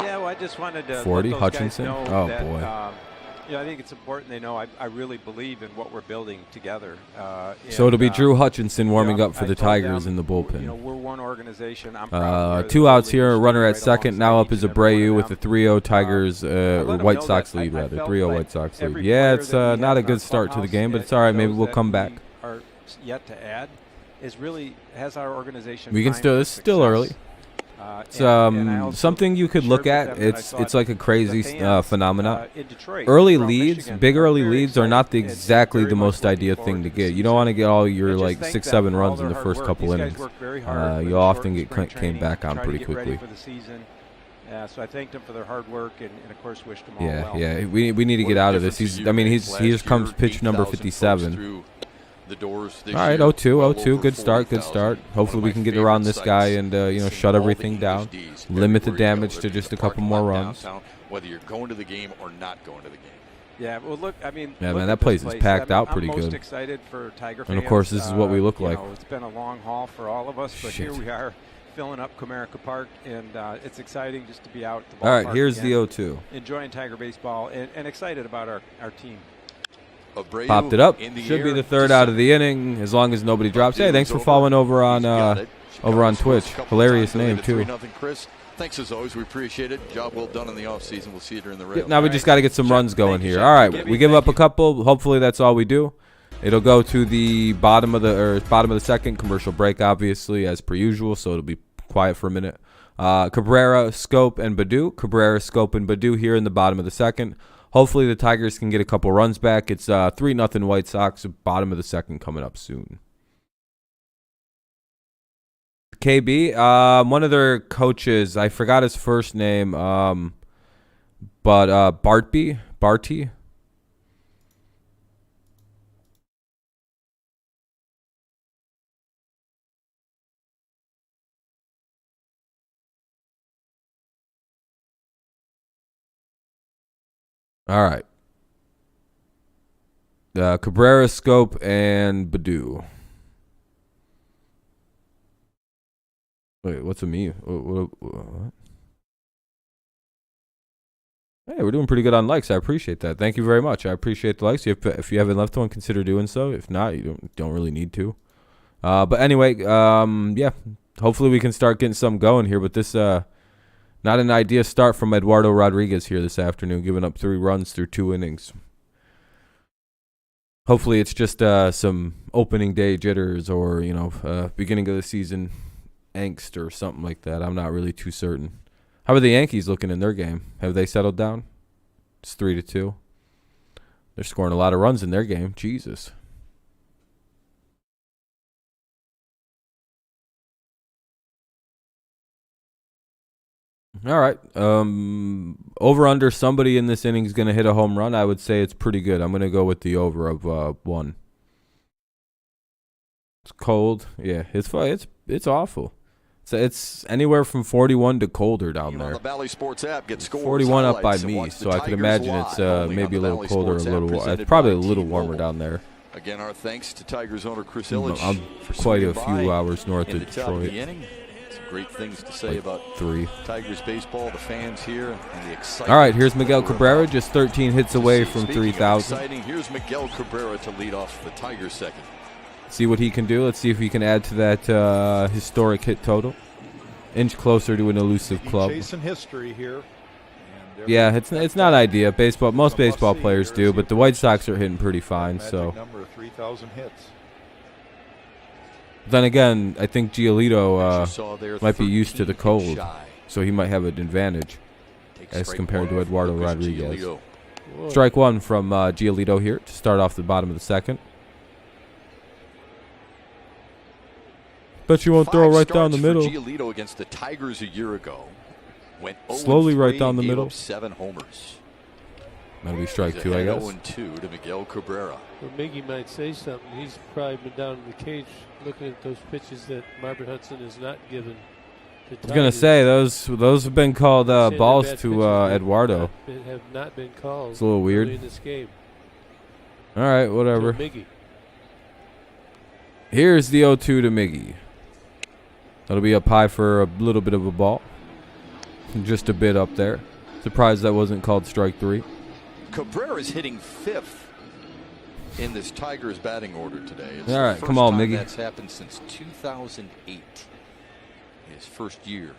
Yeah, well, I just wanted to 40, let those Hutchinson? guys know Oh, that, boy. I think it's important they know I really believe in what we're building together. So it'll be Drew Hutchinson warming you know, up for I the told Tigers them, in the bullpen. we're one organization. I'm proud to be 2 outs the here, a leader runner at right second. Now up alongside is each and every Abreu one with of a them. 3-0 Tigers, I let them White know Sox that lead, I rather. felt 3-0 like White Sox lead. every Yeah, player it's that we not have a in our good start to the clubhouse game, but and it's all right. Maybe those we'll that come we back. Are yet to add is really has our organization. We can primed still. for It's still success. early. It's And I also something you could shared look with at. them that I It's thought like a crazy the fans, phenomenon. in Detroit Early from leads, Michigan big are early very leads are not excited and exactly very the much most looking ideal forward thing to the get. You season. don't want to get all your And just like thank 6, them 7 for all runs in their the hard first work. couple These guys innings. worked very hard for You'll the often short get spring came training back to on try to pretty get ready quickly. for the season. So I thanked them for their hard work and of course wished them all Yeah, well. yeah. We need to get out of this. He's. I mean, he just comes pitch number 57. The doors this All right, year, 0-2, well 0-2. over Good start, good 40,000. start. One Hopefully of we my can get favorite around this guy sights and since shut all the everything down, English Ds, limit the everywhere you go, damage to whether just a you're couple parking more lot runs. downtown, whether you're going to the game or not going to the game. Yeah, well, look, I mean, Yeah, look man, at that this place is packed out pretty I'm good. most excited for Tiger fans. And of course, this is what we look you like. know, it's been a long haul for all of us, but Shit. here we are filling up Comerica Park, and it's exciting just to be out at the All right, ballpark here's again, the 0-2. enjoying Tiger baseball and excited about our team. Abreu Popped it up. in the Should be air the third to out of second. the inning, as long as nobody drops. Hey, Abreu's thanks for over. following over on He's got it. over on Chicago's Twitch. a couple Hilarious times name delayed too. to 3-0. Chris, thanks as always. We appreciate it. Job well done in the offseason. We'll see you during the regular. Now we just got to get some runs going Thank you, here. Jeff. All right, Gibby, we give thank up a you. couple. Hopefully that's all we do. It'll go to the bottom of the second. Commercial break, obviously, as per usual. So it'll be quiet for a minute. Cabrera, Scope, and Badu. Cabrera, Scope, and Badu here in the bottom of the second. Hopefully the Tigers can get a couple runs back. It's 3-0 White Sox. Bottom of the second coming up soon. KB, one of their coaches, I forgot his first name, but Barty. All right. Cabrera, Scope, and Badu. Wait, what's a me? What? Hey, we're doing pretty good on likes. I appreciate that. Thank you very much. I appreciate the likes. If you haven't left one, consider doing so. If not, you don't really need to. But anyway, yeah. Hopefully we can start getting something going here. But this, not an idea start from Eduardo Rodriguez here this afternoon, giving up 3 runs through 2 innings. Hopefully it's just some opening day jitters or, beginning of the season angst or something like that. I'm not really too certain. How are the Yankees looking in their game? Have they settled down? It's 3-2. They're scoring a lot of runs in their game. Jesus. All right. Over under, somebody in this inning is going to hit a home run. I would say it's pretty good. I'm going to go with the over of 1. It's cold. Yeah, it's awful. So it's anywhere from 41 to colder down On there. the Valley Sports app, get scores, 41 up by highlights, and me, watch the so I could Tigers imagine live it's only maybe a on the little Valley colder, Sports a app, little. It's presented probably a by little warmer T-Mobile. down there. Again, our thanks to Tigers owner Chris Ilitch. I'm for quite a swinging few by hours north in of the top of the Detroit. inning. Some great things to say Like about 3. Tigers baseball, the fans here, and the excitement. All right, here's Miguel that we're Cabrera, about just 13 hits to away see. from Speaking of 3,000. exciting, here's Miguel Cabrera to lead off the Tigers second. See what he can do. Let's see if he can add to that historic hit total. Inch closer to an elusive club. Chasing history here. And Yeah, it's not ideal. Most baseball players do, but the White Sox are hitting pretty fine. magic So number of 3,000 hits. then again, I think As you Giolito saw there, might be used to the 13 cold, shy. so he might have an advantage Takes as strike compared to one. Eduardo Lucas Rodriguez. Giolito. Whoa. Strike 1 from Giolito here to start off the bottom of the second. Bet you won't throw 5 right down the starts middle. for Giolito against the Tigers a year ago. Went 0-3 Slowly right down the and gave middle. up 7 homers. That'll be strike He's 2, I ahead guess. 0-2 to Miguel Cabrera. Well, Miggy might say something. He's probably been down in the cage looking at those pitches that Marvin Hudson has not given. I was gonna say those have been called balls to Eduardo. Have not been called. It's a little weird. early in this game. All right, whatever. So Miggy. Here's the 0-2 to Miggy. That'll be up high for a little bit of a ball. Just a bit up there. Surprised that wasn't called strike 3. Cabrera's hitting 5th in this Tigers batting order today. It's All right, the first come on, time Miggy. That's happened since 2008. His first year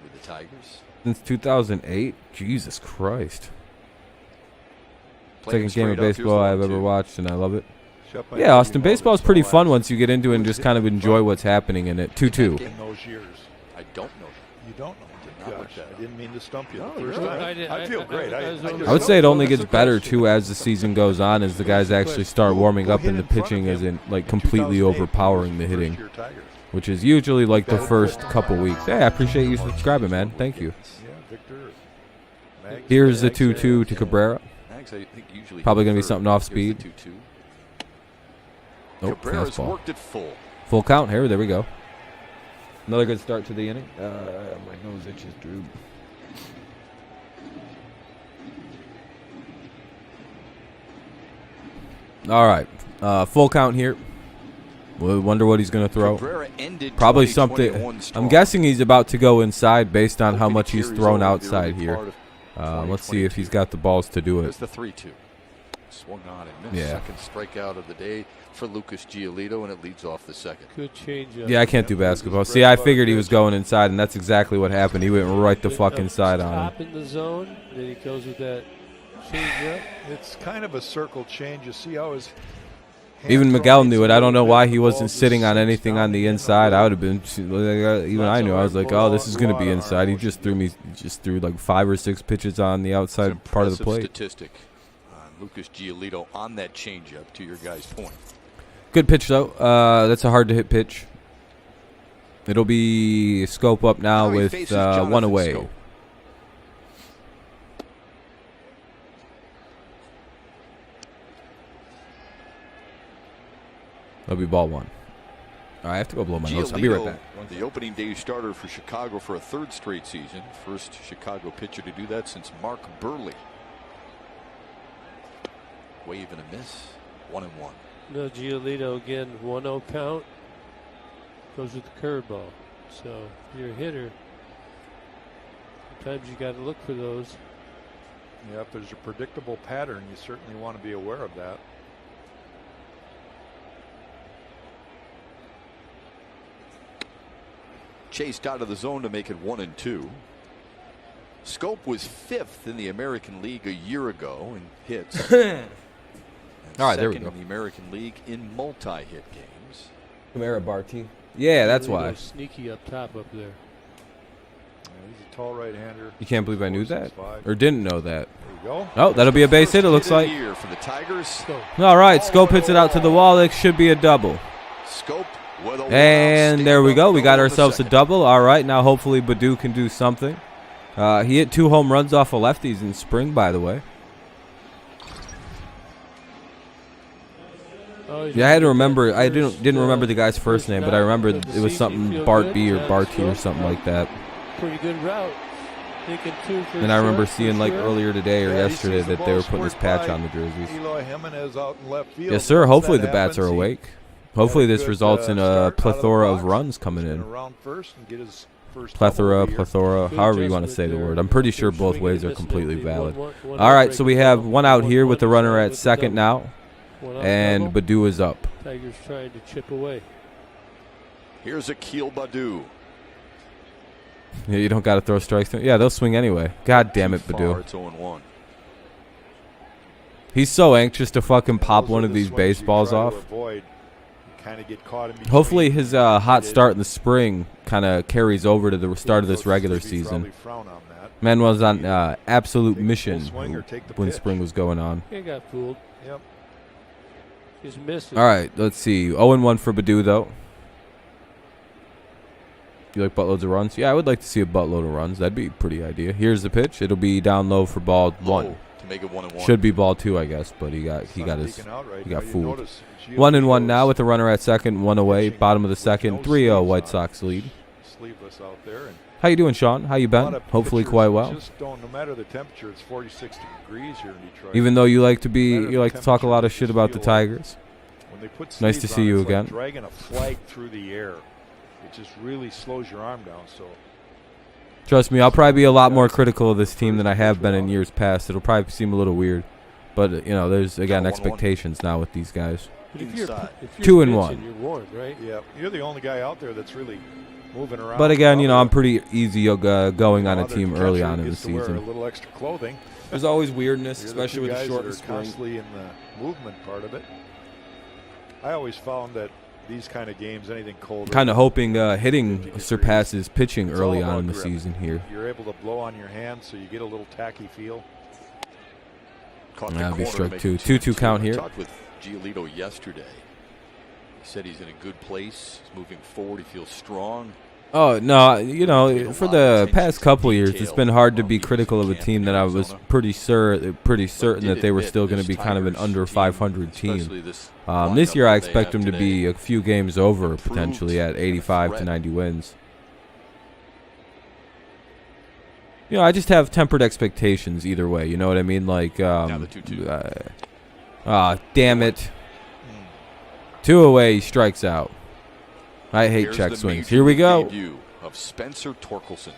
with the Tigers. Since 2008? Jesus Christ. Playing Second game of straight up. Here's baseball the I've ever 1-2. watched, and I love it. Shut my Yeah, Austin, baby baseball is mouth, pretty it's fun all once you get into it and just kind of enjoy what's happening in it. 2-2. in those years. I don't know that. You don't know. Did not look Gosh, that I up. didn't mean to stump you. No, the you're first right. time. I feel great. I would say it only gets better, too, as the season goes on, as the guys actually start warming up and the pitching isn't, like, completely overpowering the hitting, which is usually, like, the first couple weeks. Hey, I appreciate you subscribing, man. Thank you. Yeah, Victor. Mags, Here's the Mags, 2-2 to Cabrera. Mags, I think usually Probably gonna be third. something off Here's the speed. 2-2. Nope, Cabrera's fastball. worked it full. Full count here. There we go. Another good start to the inning. My nose itches, Drew. All right. Full count here. We'll wonder what he's going to throw. Cabrera ended Probably 2021 something. strong. I'm guessing he's about to go inside based on how Hoping much to he's carry thrown over the outside early here. part of Let's see if he's got the balls to do There's it. the 3-2. Swung on and missed. Yeah. Second strikeout of the day for Lucas Giolito, and it leads off the second. Good change up. Yeah, I can't do basketball. See, I figured he was going inside, and that's exactly what happened. He went right the fuck inside on him. Top in the zone. Then he goes with that change up. It's kind of a circle change. You see how his Even Miguel knew it. I don't know why he wasn't sitting on anything on the inside. I would have been. Even I knew. I was like, oh, this is going to be inside. He just threw like 5 or 6 pitches on the outside It's an part of the impressive plate. statistic on Lucas Giolito on that changeup, to your guy's point. Good pitch though. That's a hard to hit pitch. It'll be scope up now Now he with faces 1 Jonathan away. Scope. That'll be ball 1. All right, I have to go blow my nose. I'll be right Giolito, back. the opening day starter for Chicago for a 3rd straight season. First Chicago pitcher to do that since Mark Burley. Wave and a miss. 1-1. No, Giolito again, 1-0 count. Goes with the curveball. So if you're a hitter, sometimes you got to look for those. Yeah, if there's a predictable pattern, you certainly want to be aware of that. Chased out of the zone to make it 1-2. Scope was 5th in the American League a year ago in hits. All right, there we second go. in the American League in multi-hit games. Kamara Barty. Yeah, that's why. Giolito's sneaky up top up there. Yeah, he's a tall right-hander. You can't believe I knew that 4.65. or didn't know that. There you go. Oh, that'll be a base hit. It looks like. Here for the Tigers. All right, Scope hits it out to the wall. It should be a double. Scope with a And there we go. We got double in the ourselves a second. double. All right, now hopefully Badu can do something. He hit 2 home runs off of lefties in spring, by the way. Yeah, I had to remember. I didn't remember the guy's first name, but I remember it was something Bart B or Bart T or something like that. Pretty good route. And I remember seeing like earlier today or yesterday that they were putting this patch on the jerseys. Yes, sir. Hopefully the bats are awake. Hopefully this results in a plethora of runs coming in. Plethora, however you want to say the word. I'm pretty sure both ways are completely valid. All right, so we have one out here with the runner at second now, and Baddoo is up. Tigers trying to chip away. Here's Akil Baddoo. Yeah, you don't got to throw strikes to him. Yeah, they'll swing anyway. God damn it, Baddoo. It's 0-1. He's so anxious to fucking pop one of these baseballs off. Hopefully his hot start in the spring kind of carries over to the start of this regular season. Man was on absolute mission when spring was going on. He got fooled. Yep. He's missing. All right, let's see. 0-1 for Baddoo, though. You like buttloads of runs? Yeah, I would like to see a buttload of runs. That'd be a pretty idea. Here's the pitch. It'll be down low for ball 1. To make it 1-1. Should be ball 2, I guess, but he got fooled. 1-1 now with the runner at second, 1 away. Bottom of the second, 3-0 White Sox lead. How you doing, Sean? How you been? Hopefully quite well. No matter the temperature, it's 46 degrees here in Detroit. Even though you like to talk a lot of shit about the Tigers. Nice to see you again. Dragging a flag through the air. It just really slows your arm down. So trust me, I'll probably be a lot more critical of this team than I have been in years past. It'll probably seem a little weird, but you know, there's again expectations now with these guys. If you're 2-1. You're warm, right? Yeah, you're the only guy out there that's really moving around. But again, you know, I'm pretty easy going on a team early on in the season. A little extra clothing. There's always weirdness, especially with the shorter spring. Constantly in the movement part of it. I always found that these kind of games, anything colder. Kind of hoping hitting surpasses pitching early on in the season here. You're able to blow on your hands, so you get a little tacky feel. That'll be strike 2. 2-2 count here. I talked with Giolito yesterday. He said he's in a good place. He's moving forward. He feels strong. Oh, no, you know, for the past couple of years, it's been hard to be critical of a team that I was pretty certain that they were still going to be kind of an under 500 team. This year, I expect them to be a few games over, potentially at 85 to 90 wins. You know, I just have tempered expectations either way. You know what I mean? Like, damn it. 2 away, he strikes out. I hate check swings. Here we go. Of Spencer Torkelson.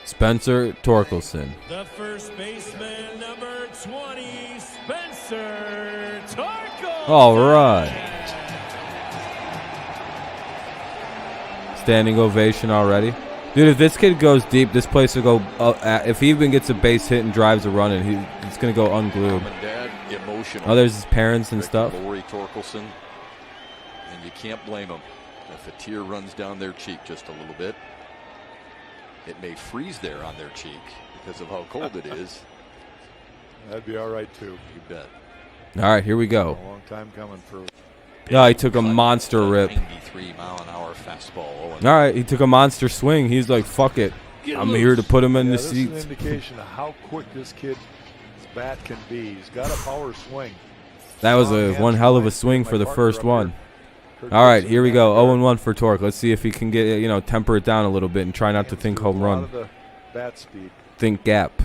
Spencer Torkelson. The first baseman, number 20, Spencer Torkelson. All right. Standing ovation already. Dude, if this kid goes deep, this place will go. If he even gets a base hit and drives a run in, he's going to go unglued. Oh, there's his parents and stuff. Lori Torkelson. And you can't blame them if a tear runs down their cheek just a little bit. It may freeze there on their cheek because of how cold it is. That'd be all right too. You bet. All right, here we go. A long time coming for. Yeah, he took a monster rip. 93-mile-an-hour fastball. All right, he took a monster swing. He's like, "Fuck it, I'm here to put him in the seats." This is an indication of how quick this kid's bat can be. He's got a power swing. That was one hell of a swing for the first one. All right, here we go. 0-1 for Torque. Let's see if he can get, temper it down a little bit and try not to think home run. Bat speed. Think gap.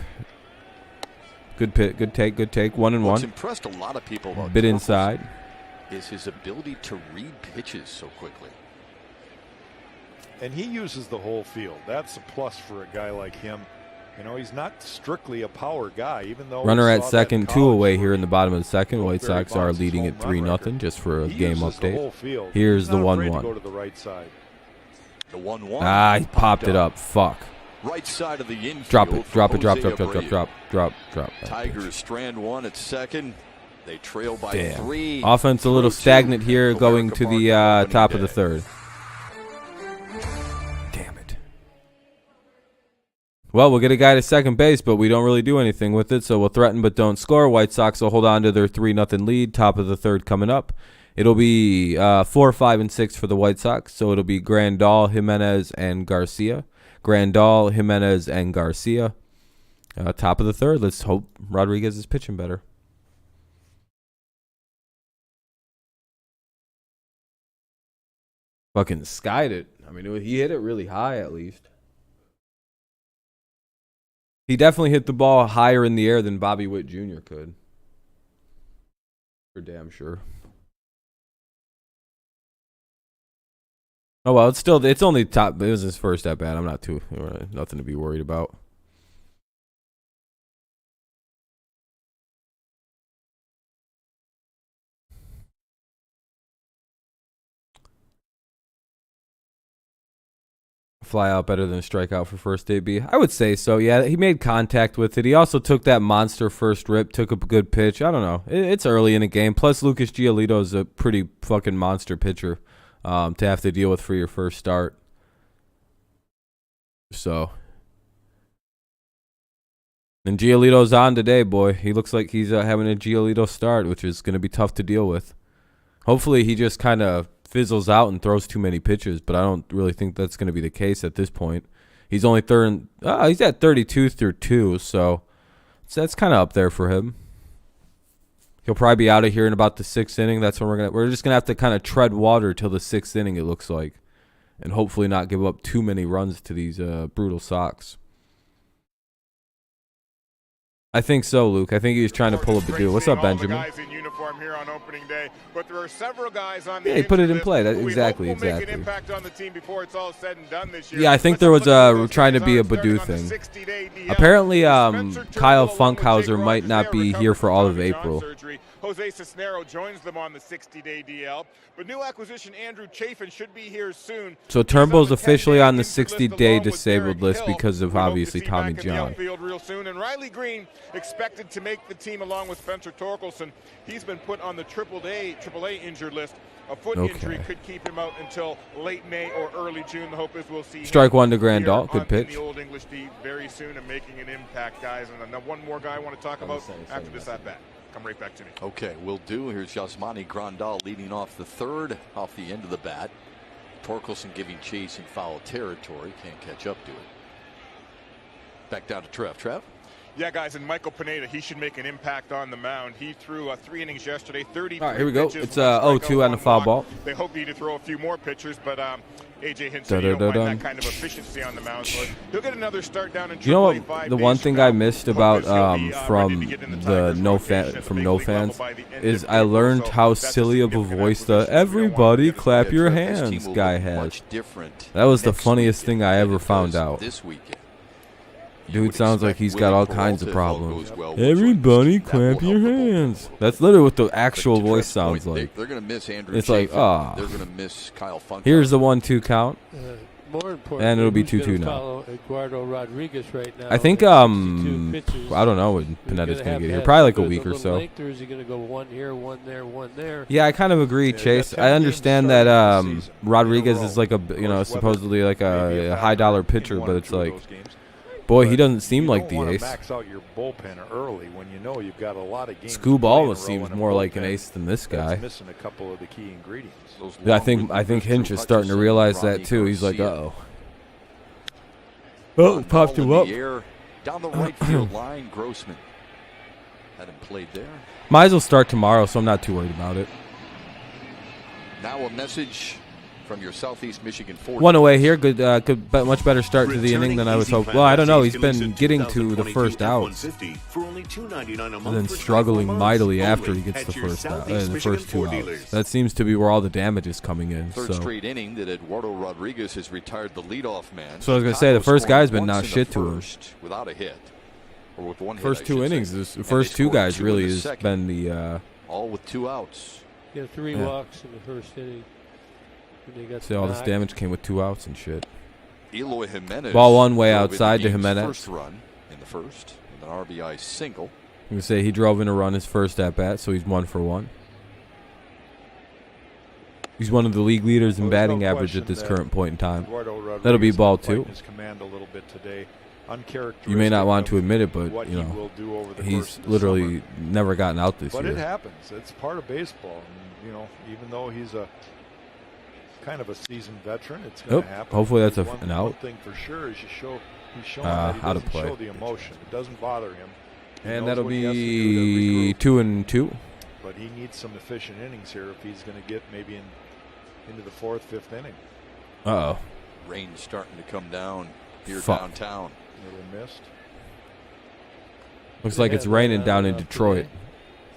Good pit, good take, good take. 1-1. What's impressed a lot of people about bit inside is his ability to read pitches so quickly. And he uses the whole field. That's a plus for a guy like him. You know, he's not strictly a power guy, even though. Runner at second, 2 away here in the bottom of the second. White Sox are leading at 3-0 just for a game update. Here's the 1-1. Go to the right side. The 1-1. He popped it up. Fuck. Right side of the infield. Drop it. Drop. Tigers strand 1 at second. They trail by 3. Offense a little stagnant here, going to the top of the third. Well, we'll get a guy to second base, but we don't really do anything with it, so we'll threaten but don't score. White Sox will hold on to their 3-0 lead. Top of the third coming up. It'll be 4, 5, and 6 for the White Sox, so it'll be Grandal, Jimenez, and Garcia. Grandal, Jimenez, and Garcia. Top of the third. Let's hope Rodriguez is pitching better. fucking skied it. I mean, he hit it really high at least. He definitely hit the ball higher in the air than Bobby Witt Jr. could. For damn sure. Oh, well, it's only top. It was his first at bat. I'm not nothing to be worried about. Fly out better than strike out for first AB? I would say so, yeah. He made contact with it. He also took that monster first rip, took a good pitch. I don't know. It's early in the game. Plus, Lucas Giolito is a pretty fucking monster pitcher to have to deal with for your first start. So. And Giolito's on today, boy. He looks like he's having a Giolito start, which is going to be tough to deal with. Hopefully, he just kind of fizzles out and throws too many pitches, but I don't really think that's going to be the case at this point. He's only he's at 32 through 2, so that's kind of up there for him. He'll probably be out of here in about the 6th inning. That's when we're just going to have to kind of tread water till the 6th inning, it looks like, and hopefully not give up too many runs to these brutal Sox. I think so, Luke. I think he was trying to pull up a deal. What's up, Benjamin? Guys in uniform here on opening day, but there are several guys on he put it in play. Exactly. Make an impact on the team before it's all said and done this year. Yeah, I think there was trying to be a Badu thing. Apparently, Kyle Funkhauser might not be here for all of April. Jose Cisnero joins them on the 60-day DL. But new acquisition Andrew Chafin should be here soon. So Turnbull's officially on the 60-day disabled list because of obviously Tommy John. Real soon. And Riley Green expected to make the team along with Spencer Torkelson. He's been put on the AAA injured list. A foot injury could keep him out until late May or early June. The hope is we'll see strike one to Grandal. Good pitch. In the Old English D very soon and making an impact, guys. And then one more guy I want to talk about after this at bat. Come right back to me. Okay, will do. Here's Yasmani Grandal leading off the third, off the end of the bat. Torkelson giving chase in foul territory. Can't catch up to it. Back down to Trev. Trev? Yeah, guys, and Michael Pineda, he should make an impact on the mound. He threw 3 innings yesterday, 30. All right, here we go. It's 0-2 on the foul ball. They hope he to throw a few more pitchers, but AJ Hinton, you don't find that kind of efficiency on the mound. So he'll get another start down in AAA. You know what? The one thing I missed about from No Fans is I learned how silly of a voice the "everybody clap your hands" guy has. That was the funniest thing I ever found out. This weekend. Dude sounds like he's got all kinds of problems. Everybody clap your hands. That's literally what the actual voice sounds like. They're going to miss Andrew. It's like, they're going to miss Kyle Funkhauser. Here's the 1-2 count. More important, and it'll be 2-2 now. Eduardo Rodriguez right now. I think I don't know when Pineda's going to get here. Probably like a week or so. Or is he going to go one here, one there, one there? Yeah, I kind of agree, Chase. I understand that Rodriguez is like supposedly like a high dollar pitcher, but it's like, boy, he doesn't seem like the ace. Max out your bullpen early when you know you've got a lot of games. Scoob almost seems more like an ace than this guy. Missing a couple of the key ingredients. Yeah, I think Hinch is starting to realize that too. He's like, uh-oh. Oh, popped him up. Down the right field line, Grossman had him played there. Might as well start tomorrow, so I'm not too worried about it. Now a message from your Southeast Michigan 40. One away here. Good, much better start to the inning than I was hoping. Well, I don't know. He's been getting to the first outs, and then struggling mightily after he gets the first out, the first 2 outs. That seems to be where all the damage is coming in. Third straight inning that Eduardo Rodriguez has retired the leadoff man. So I was gonna say the first guy's been not shit to him. Without a hit, or with one first hit, 2 innings. The first 2 guys really has been the all with 2 outs. Yeah, 3 walks in the first inning. See, all this damage came with 2 outs and shit. Eloy Jimenez. Ball one way outside to Jimenez. First run in the first, and an RBI single. I'm going to say he drove in a run his first at bat, so he's 1 for 1. He's one of the league leaders in batting average at this current point in time. That'll be ball 2. You may not want to admit it, but you know he's literally never gotten out this year. But it happens. It's part of baseball. And, you know, even though he's a kind of a seasoned veteran, it's going to happen. Hopefully that's an out. One thing for sure is he's shown that he doesn't show the emotion. It doesn't bother him. And that'll be 2-2. But he needs some efficient innings here if he's going to get maybe in into the fourth, fifth inning. Uh-oh. Rain starting to come down here Fuck. downtown. Little mist. Looks like it's raining down in Detroit.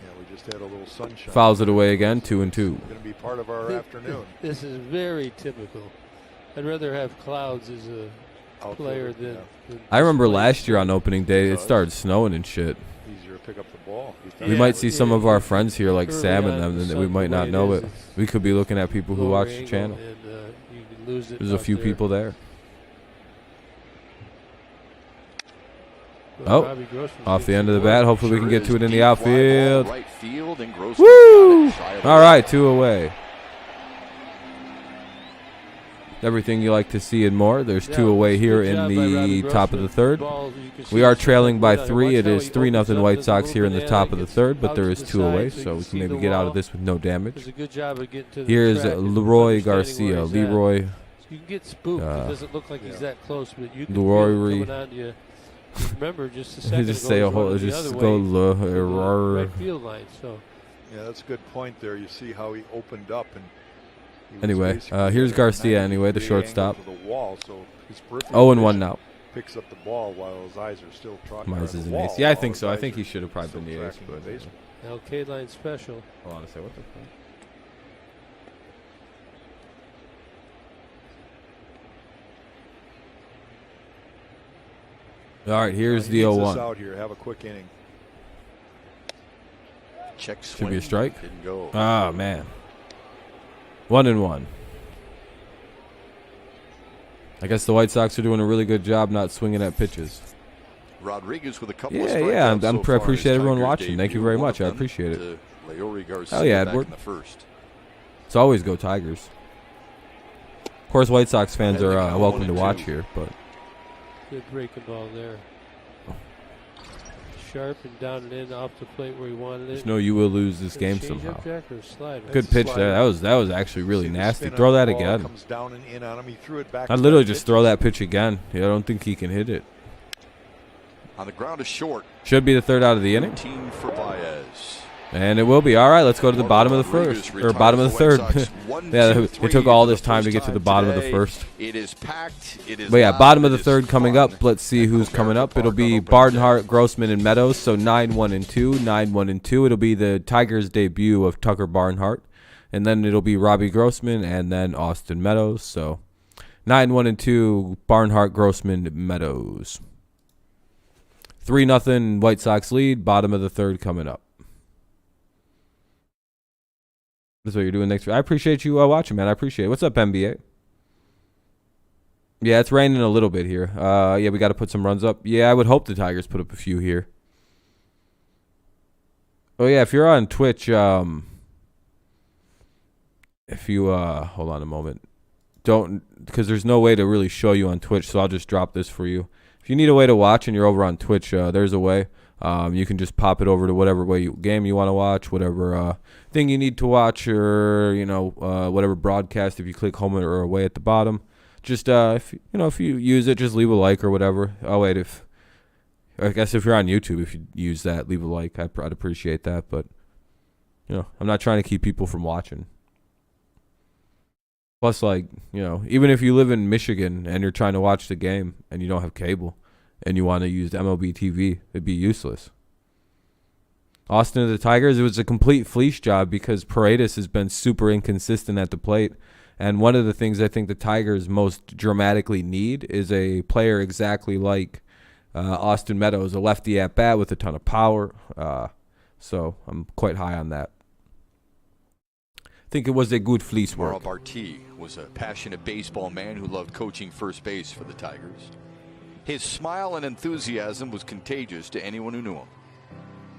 Yeah, we just had a little sunshine. Fouls it away again, 2-2. Going to be part of our afternoon. This is very typical. I'd rather have clouds as a player than I remember last year on opening day, it started snowing and shit. Easier to pick up the ball. We might see some of our friends here, like Sam and them, that we might not know it. We could be looking at people who watch the channel. There's a few people there. Oh, off the end of the bat. Hopefully we can get to it in the outfield. Woo! All right, 2 away. Everything you like to see and more. There's 2 away here in the top of the third. We are trailing by 3. It is 3-0 White Sox here in the top of the third, but there is 2 away, so we can maybe get out of this with no damage. Here's Leroy Garcia. Leroy. You can get spooked. It doesn't look like he's that close, but you can Leroy. coming on you. Remember, just a second just ago, say a he was whole. running the Just other go way, right field line. So. Yeah, that's a good point there. You see how he opened up and. Anyway, here's Garcia. Anyway, the shortstop. The wall, so 0-1 now. Picks up the ball while his eyes are still trotting. Myers is an ace. Yeah, I think so. I think he should have probably been the ace. But LK line special. Hold on a second. What the fuck? All right, here's the 0-1. Out here, have a quick inning. Check Should be a strike. Didn't go. Oh man. 1-1. I guess the White Sox are doing a really good job not swinging at pitches. Rodriguez with a couple Yeah, of yeah. I so appreciate everyone Tigers watching. Thank you debut. very One much. I of them appreciate it. to Leori Garcia Oh yeah, back Edward. in the first. It's always go Tigers. Of course, White Sox fans are welcome to watch here, but Good breaking ball there. Sharp and down and in off the plate where he wanted it. just know you will lose this game somehow. Jack or slider? Good pitch there. That was actually really nasty. Throw that again. Comes down and in on him. He threw it back. I'd literally just throw that pitch again. Yeah, I don't think he can hit it. On the ground is short. Should be the third out of the inning. Routine for Baez. And it will be. All right, let's go to the bottom of the first. Or bottom of the third. Yeah, it took all this time to get to the bottom of the first. It is packed. It is But yeah, loud, bottom of the it is third coming fun. up. Let's see who's coming up. It'll be Barnhart, Grossman, and Meadows. So 9-1-2, 9-1-2. It'll be the Tigers' debut of Tucker Barnhart. And then it'll be Robbie Grossman and then Austin Meadows. So 9-1-2, Barnhart, Grossman, Meadows. 3-0 White Sox lead. Bottom of the third coming up. That's what you're doing next week. I appreciate you watching, man. I appreciate it. What's up, NBA? Yeah, it's raining a little bit here. Yeah, we got to put some runs up. Yeah, I would hope the Tigers put up a few here. Oh, yeah, if you're on Twitch, if you, hold on a moment. Because there's no way to really show you on Twitch, so I'll just drop this for you. If you need a way to watch and you're over on Twitch, there's a way. You can just pop it over to whatever game you want to watch, whatever thing you need to watch, or whatever broadcast. If you click home or away at the bottom, just if you use it, just leave a like or whatever. Oh wait, I guess if you're on YouTube, if you use that, leave a like. I'd appreciate that, but I'm not trying to keep people from watching. Plus, even if you live in Michigan and you're trying to watch the game and you don't have cable, and you want to use MLB TV, it'd be useless. Austin of the Tigers, it was a complete fleece job because Paredes has been super inconsistent at the plate. And one of the things I think the Tigers most dramatically need is a player exactly like Austin Meadows, a lefty at bat with a ton of power. So I'm quite high on that. I think it was a good fleece work. Mauro Barti was a passionate baseball man who loved coaching first base for the Tigers. His smile and enthusiasm was contagious to anyone who knew him.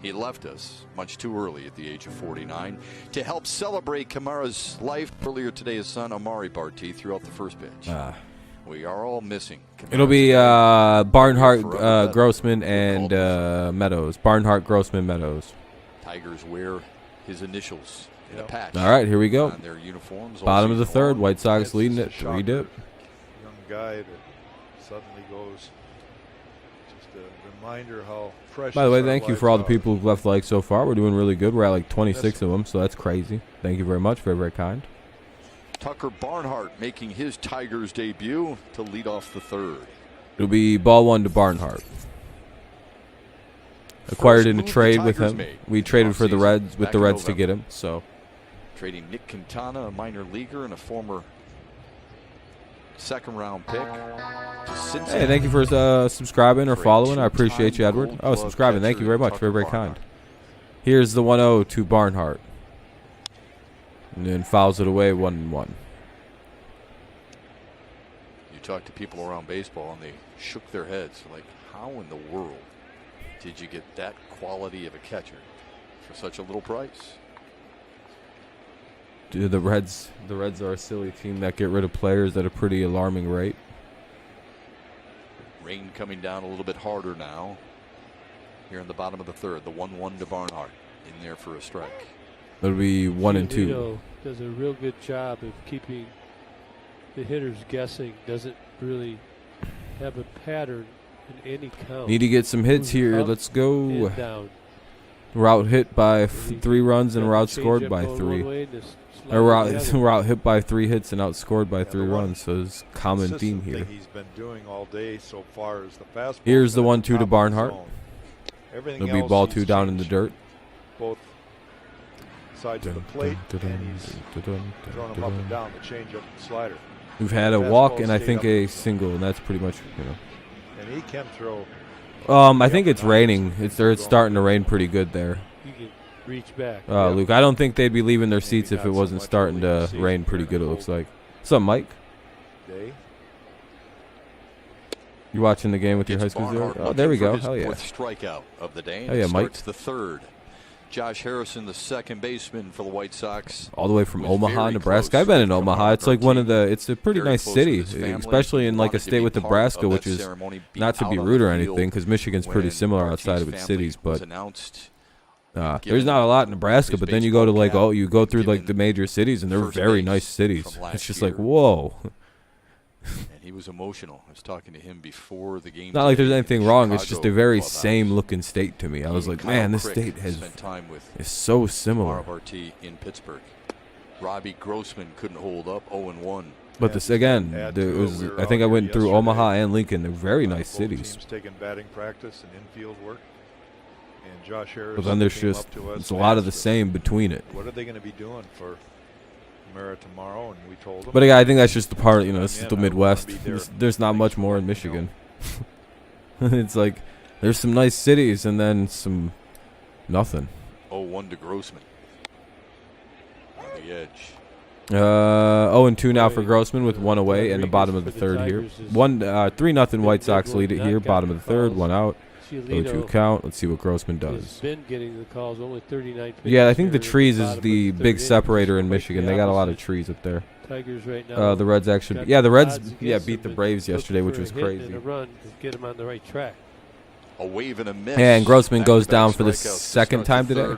He left us much too early at the age of 49 to help celebrate Kamara's life. Earlier today, his son, Amari Barti, threw out the first pitch. We are all missing Kamara's. It'll be Barnhart, Grossman, and Meadows. Barnhart, Grossman, Meadows. Tigers wear his initials in a patch. All right, here we go. On their uniforms. Bottom of the third, White Sox leading it 3-dip. Young guy that suddenly goes. Just a reminder how fresh. By the way, thank you for all the people who've left likes so far. We're doing really good. We're at like 26 of them, so that's crazy. Thank you very much. Very, very kind. Tucker Barnhart making his Tigers debut to lead off the third. It'll be ball 1 to Barnhart. Acquired in a trade with him. We traded for the Reds with the Reds to get him. So trading Nick Quintana, a minor leaguer and a former second-round pick. Hey, thank you for subscribing or following. I appreciate you, Edward. Oh, subscribing. Thank you very much. Very, very kind. Here's the 1-0 to Barnhart. And then fouls it away 1-1. You talk to people around baseball and they shook their heads like, how in the world did you get that quality of a catcher for such a little price? Dude, the Reds are a silly team that get rid of players at a pretty alarming rate. Rain coming down a little bit harder now. Here in the bottom of the third, the 1-1 to Barnhart in there for a strike. It'll be 1 and 2. Does a real good job of keeping the hitters guessing. Doesn't really have a pattern in any count. Need to get some hits here. Let's go. We're out hit by 3 runs and we're outscored by 3. We're out hit by 3 hits and outscored by 3 runs. So it's a common theme here. He's been doing all day so far is the fastball. Here's the 1-2 to Barnhart. Everything It'll be ball 2 down in the dirt. Both sides of the plate, and he's throwing them up and down, the changeup and slider. We've had a walk and I think a single, and that's pretty much, you know. And he can throw. I think it's raining. It's starting to rain pretty good there. You can reach back. Luke, I don't think they'd be leaving their seats if it wasn't starting to rain pretty good, it looks like. What's up, Mike? You watching the game with your high school zero? Oh, there we go. Hell yeah. Strikeout of the day. Hell yeah, Mike. Starts the third. Josh Harrison, the second baseman for the White Sox. All the way from Omaha, Nebraska. I've been in Omaha. It's like it's a pretty nice city, especially in like a state with Nebraska, which is not to be rude or anything, because Michigan's pretty similar outside of its cities, but there's not a lot in Nebraska. But then you go to you go through like the major cities, and they're very nice cities. It's just like, whoa. And he was emotional. I was talking to him before the game. Not like there's anything wrong. It's just a very same-looking state to me. I was like, man, this state is so similar. RT in Pittsburgh. Robbie Grossman couldn't hold up, 0-1. But this again, I think I went through Omaha and Lincoln. They're very nice cities. Taking batting practice and infield work. And Josh Harris. But then there's it's a lot of the same between it. What are they going to be doing for Mara tomorrow? And we told them. But again, I think that's just the part. This is the Midwest. There's not much more in Michigan. It's like there's some nice cities and then some nothing. 0-1 to Grossman on the edge. 0-2 now for Grossman with 1 away in the bottom of the third here. 3-0 White Sox lead it here. Bottom of the third, 1 out. 0-2 count. Let's see what Grossman does. Been getting the calls, only 39. Yeah, I think the trees is the big separator in Michigan. They got a lot of trees up there. Tigers right now. The Reds actually, the Reds beat the Braves yesterday, which was crazy. Get them on the right track. A wave and a miss. And Grossman goes down for the second time today.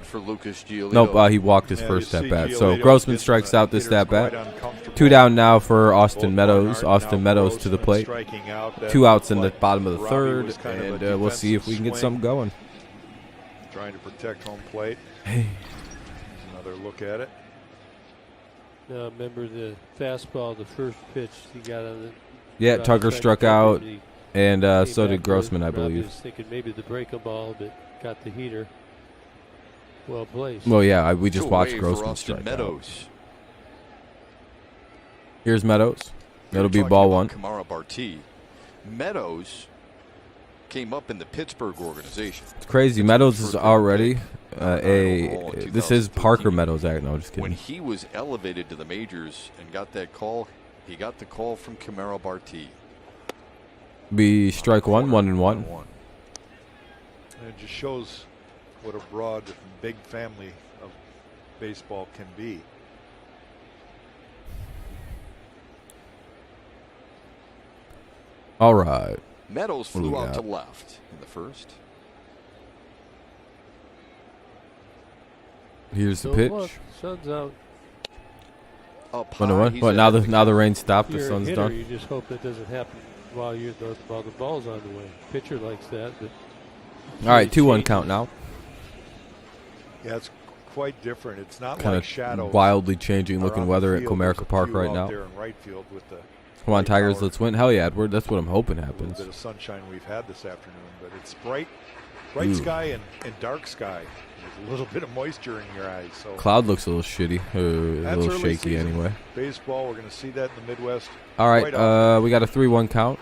Nope, he walked his first at bat. So Grossman strikes out this at bat. 2 down now for Austin Meadows. Austin Meadows to the plate. 2 outs in the bottom of the third, and we'll see if we can get something going. Trying to protect home plate. Hey. Another look at it. Now remember the fastball, the first pitch he got on the. Yeah, Tucker struck out. And so did Grossman, I believe. Was thinking maybe the breaking ball, but got the heater well placed. Well, yeah, we just watched Grossman strike out. Here's Meadows. That'll be ball 1. Kamara Barti. Meadows came up in the Pittsburgh organization. It's crazy. Meadows is already this is Parker Meadows. No, just kidding. When he was elevated to the majors and got that call, he got the call from Kamara Barti. Be strike 1, 1-1. And it just shows what a broad, big family of baseball can be. All right. Meadows flew out to left in the first. Here's the pitch. Sun's out. Up high. What? Now the rain stopped. The sun's done. You just hope that doesn't happen while the ball's on the way. Pitcher likes that. But all right, 2-1 count now. Yeah, it's quite different. It's not Kind like of shadows. wildly changing are looking on the weather at field. There's Comerica a Park few right out now. there in right field with the Come on, light Tigers, power. let's win. Hell yeah, Edward. That's what I'm hoping A happens. little bit of sunshine we've had this afternoon, but it's bright Ooh. sky and dark sky. There's a little bit of moisture in your eyes. So Cloud looks a little shitty, a that's little early shaky season anyway. baseball. We're going to see that in the Midwest. All right, quite often. we got a 3-1 count.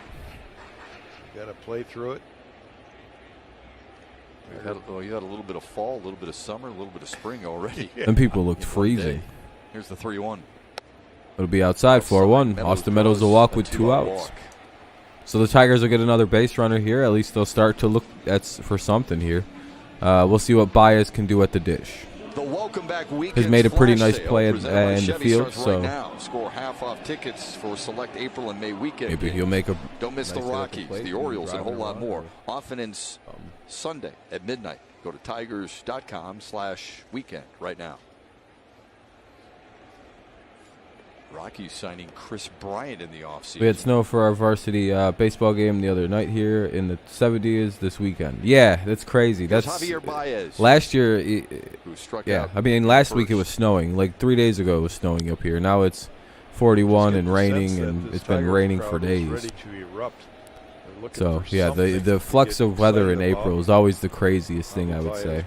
Got to play through it. You had a little bit of fall, a little bit of summer, a little bit of spring already. And people looked In one freezing. day. Here's the 3-1. It'll be outside 4-1. Austin Meadows will walk with 2 outs. So the Tigers will get another base runner here. At least they'll start to look for something here. We'll see what Baez can do at the dish. The welcome back weekend Has made a pretty flash nice sale play presented by in the Chevy field, starts so right now. Score half off tickets for select April and May weekend. maybe games. he'll make a Don't miss the nice hit at the Rockies, plate the and Orioles, and a drive whole it lot around, more. or- Often in Sunday at midnight. Go to tigers.com/weekend right now. Rockies signing Chris Bryant in the offseason. We had snow for our varsity baseball game the other night here in the 70s this weekend. Yeah, that's crazy. Here's That's Javier Baez, last year. who struck Yeah, out I mean in last the week it was first. snowing. Like 3 days ago it was snowing up here. Now it's 41 and raining, and it's been raining for days. So yeah, the flux of weather in April is always the craziest thing, I would say.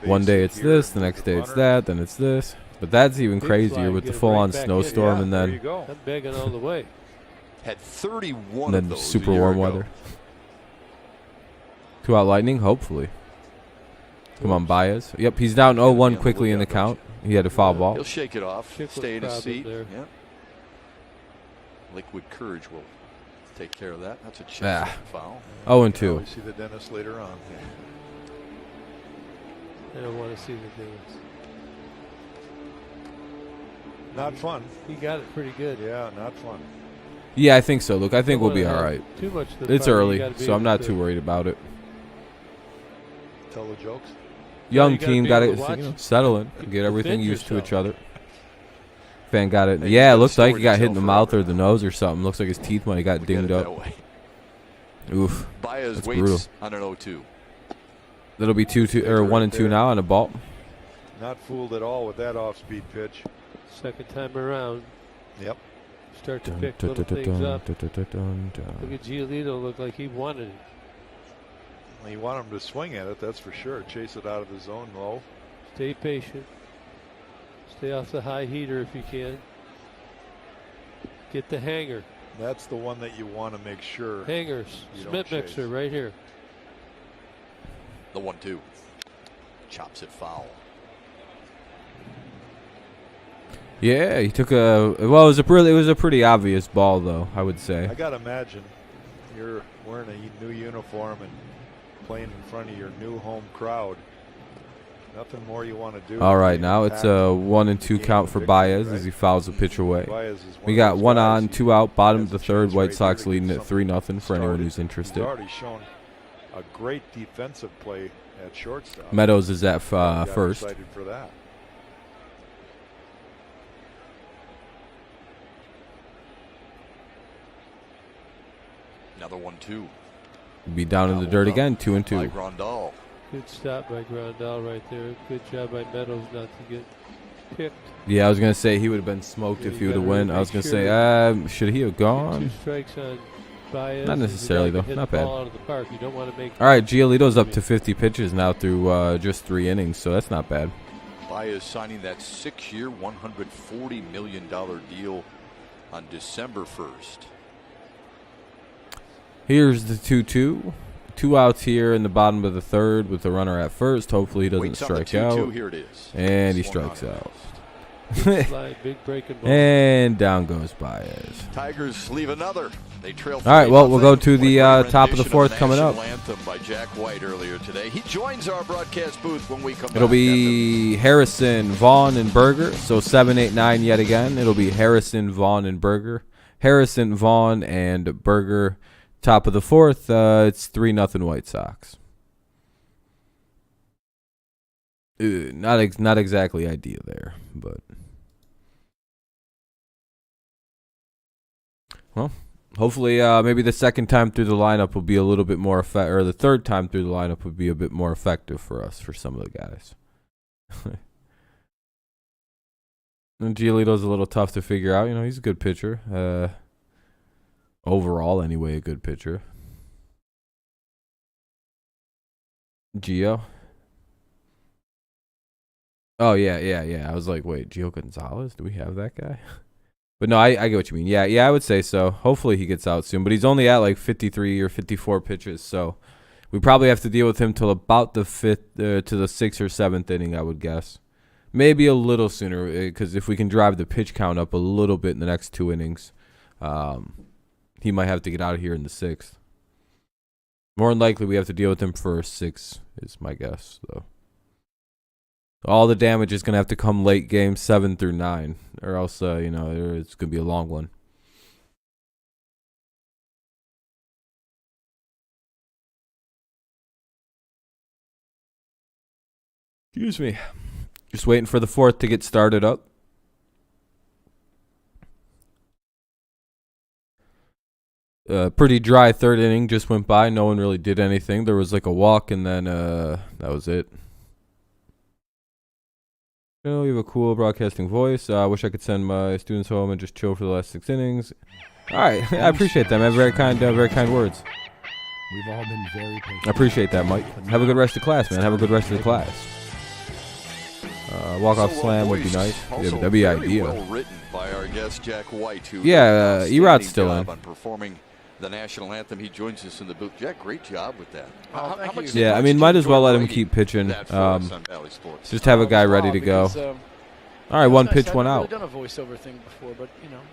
One day it's this, the next day it's that, then it's this. But that's even Big crazier fly, with get the it full-on right back in. snowstorm, and there then you go. I'm begging all the way. Had 31 and of then those super a year warm ago. weather. 2-out lightning, hopefully. Come on, Baez. Yep, he's down 0-1 quickly in the count. He had a foul ball. He'll shake it off, Kick was stay in his problem seat. there. Yeah. Liquid courage will take care of that. That's a chip foul. 0-2. We see the dentist later on. I don't want to see the difference. Not fun. He got it pretty good. Yeah, not fun. Yeah, I think so. Look, I think Don't we'll be wanna all have right. Too much of the It's party. You early, gotta be so I'm able not to- too worried about it. Tell the jokes. Young you gotta team be got able to to watch. settle in, get everything Defend used to each yourself. other. Fan got it. Hey, Yeah, it you got a looks like story he got to hit in tell the mouth forever or the now. nose or something. Looks like his teeth might have got Look at dinged it up. that way. Oof. Baez That's waits brutal. on an 0-2. That'll be 2-2 or 1-2 now on a ball. Not fooled at all with that off-speed pitch. Second time around, Yep. start to pick little things up. Look at Giolito, look like he wanted it. Well, you want him to swing at it, that's for sure. Chase it out of the zone low. Stay patient. Stay off the high heater if you can. Get the hanger. That's the one that you want to make sure. Hangers. You don't Smith mixer chase. right here. The 1-2. Chops it foul. Yeah, he took a. Well, it was a pretty obvious ball, though. I would say. I got to imagine you're wearing a new uniform and playing in front of your new home crowd. Nothing more you want to do. All right, now it's a 1-2 count for Baez as he fouls the pitch away. Baez is one We of got those 1 guys on, who 2 out, bottom of has the a third. chance White right Sox here to leading get at 3-0 for anyone started. who's interested. He's already shown a great defensive play at shortstop. Meadows is at Got first. excited for that. Another 1-2. Be down in the dirt again, 2-2. By Grandal. Good stop by Grandal right there. Good job by Meadows not to get picked. Yeah, I was gonna say he would have been smoked Yeah, if you he would have gotta won. really I was make gonna say, sure should he have Get gone? 2 strikes on Baez. Not and the necessarily, guy can though. hit Not the bad. ball out of the park. You don't want to make. All right, Giolito's up to 50 pitches now through just 3 innings, so that's not bad. Baez signing that 6-year, $140 million deal on December 1st. Here's the 2-2. 2 outs here in the bottom of the third with the runner at first. Hopefully he doesn't Waits on the strike 2-2. out. Here it is. And he Swung strikes on out. Big fly, big breaking ball. And down goes Baez. Tigers leave another. They trail. All right, well, we'll go 3-0. to the What a great top of the rendition fourth coming up. national anthem by Jack White earlier today. He joins our broadcast booth when we come back. It'll be Harrison, Vaughn, and Berger. So 7, 8, 9 yet again. It'll be Harrison, Vaughn, and Berger. Harrison, Vaughn, and Berger. Top of the fourth. It's 3-0 White Sox. Not exactly ideal there, but well, hopefully, maybe the second time through the lineup will be a little bit more effective, or the third time through the lineup would be a bit more effective for us, for some of the guys. And Giolito's a little tough to figure out. You know, he's a good pitcher. Overall, anyway, a good pitcher. Gio. Oh, yeah. I was like, wait, Gio Gonzalez? Do we have that guy? But no, I get what you mean. Yeah, I would say so. Hopefully he gets out soon. But he's only at like 53 or 54 pitches, so we probably have to deal with him till about the 6th or 7th inning, I would guess. Maybe a little sooner, because if we can drive the pitch count up a little bit in the next 2 innings, he might have to get out of here in the 6th. More than likely, we have to deal with him for 6, is my guess, though. All the damage is going to have to come late game 7 through 9, or else, it's going to be a long one. Excuse me. Just waiting for the 4th to get started up. Pretty dry 3rd inning just went by. No one really did anything. There was like a walk, and then that was it. You have a cool broadcasting voice. I wish I could send my students home and just chill for the last 6 innings. All right, I appreciate that, man. Very kind words. We've all been very patient. I appreciate that, Mike. Have a good rest of class, man. Have a good rest of the class. Walk-off slam would be nice. Yeah, that'd be ideal. Well written by our guest Jack White, who Erod's still in. On performing the national anthem. He joins us in the booth. Jack, great job with that. Yeah, I mean, might as well let him keep pitching. Just have a guy ready to go. All right, one pitch, one out. I've done a voiceover thing before, but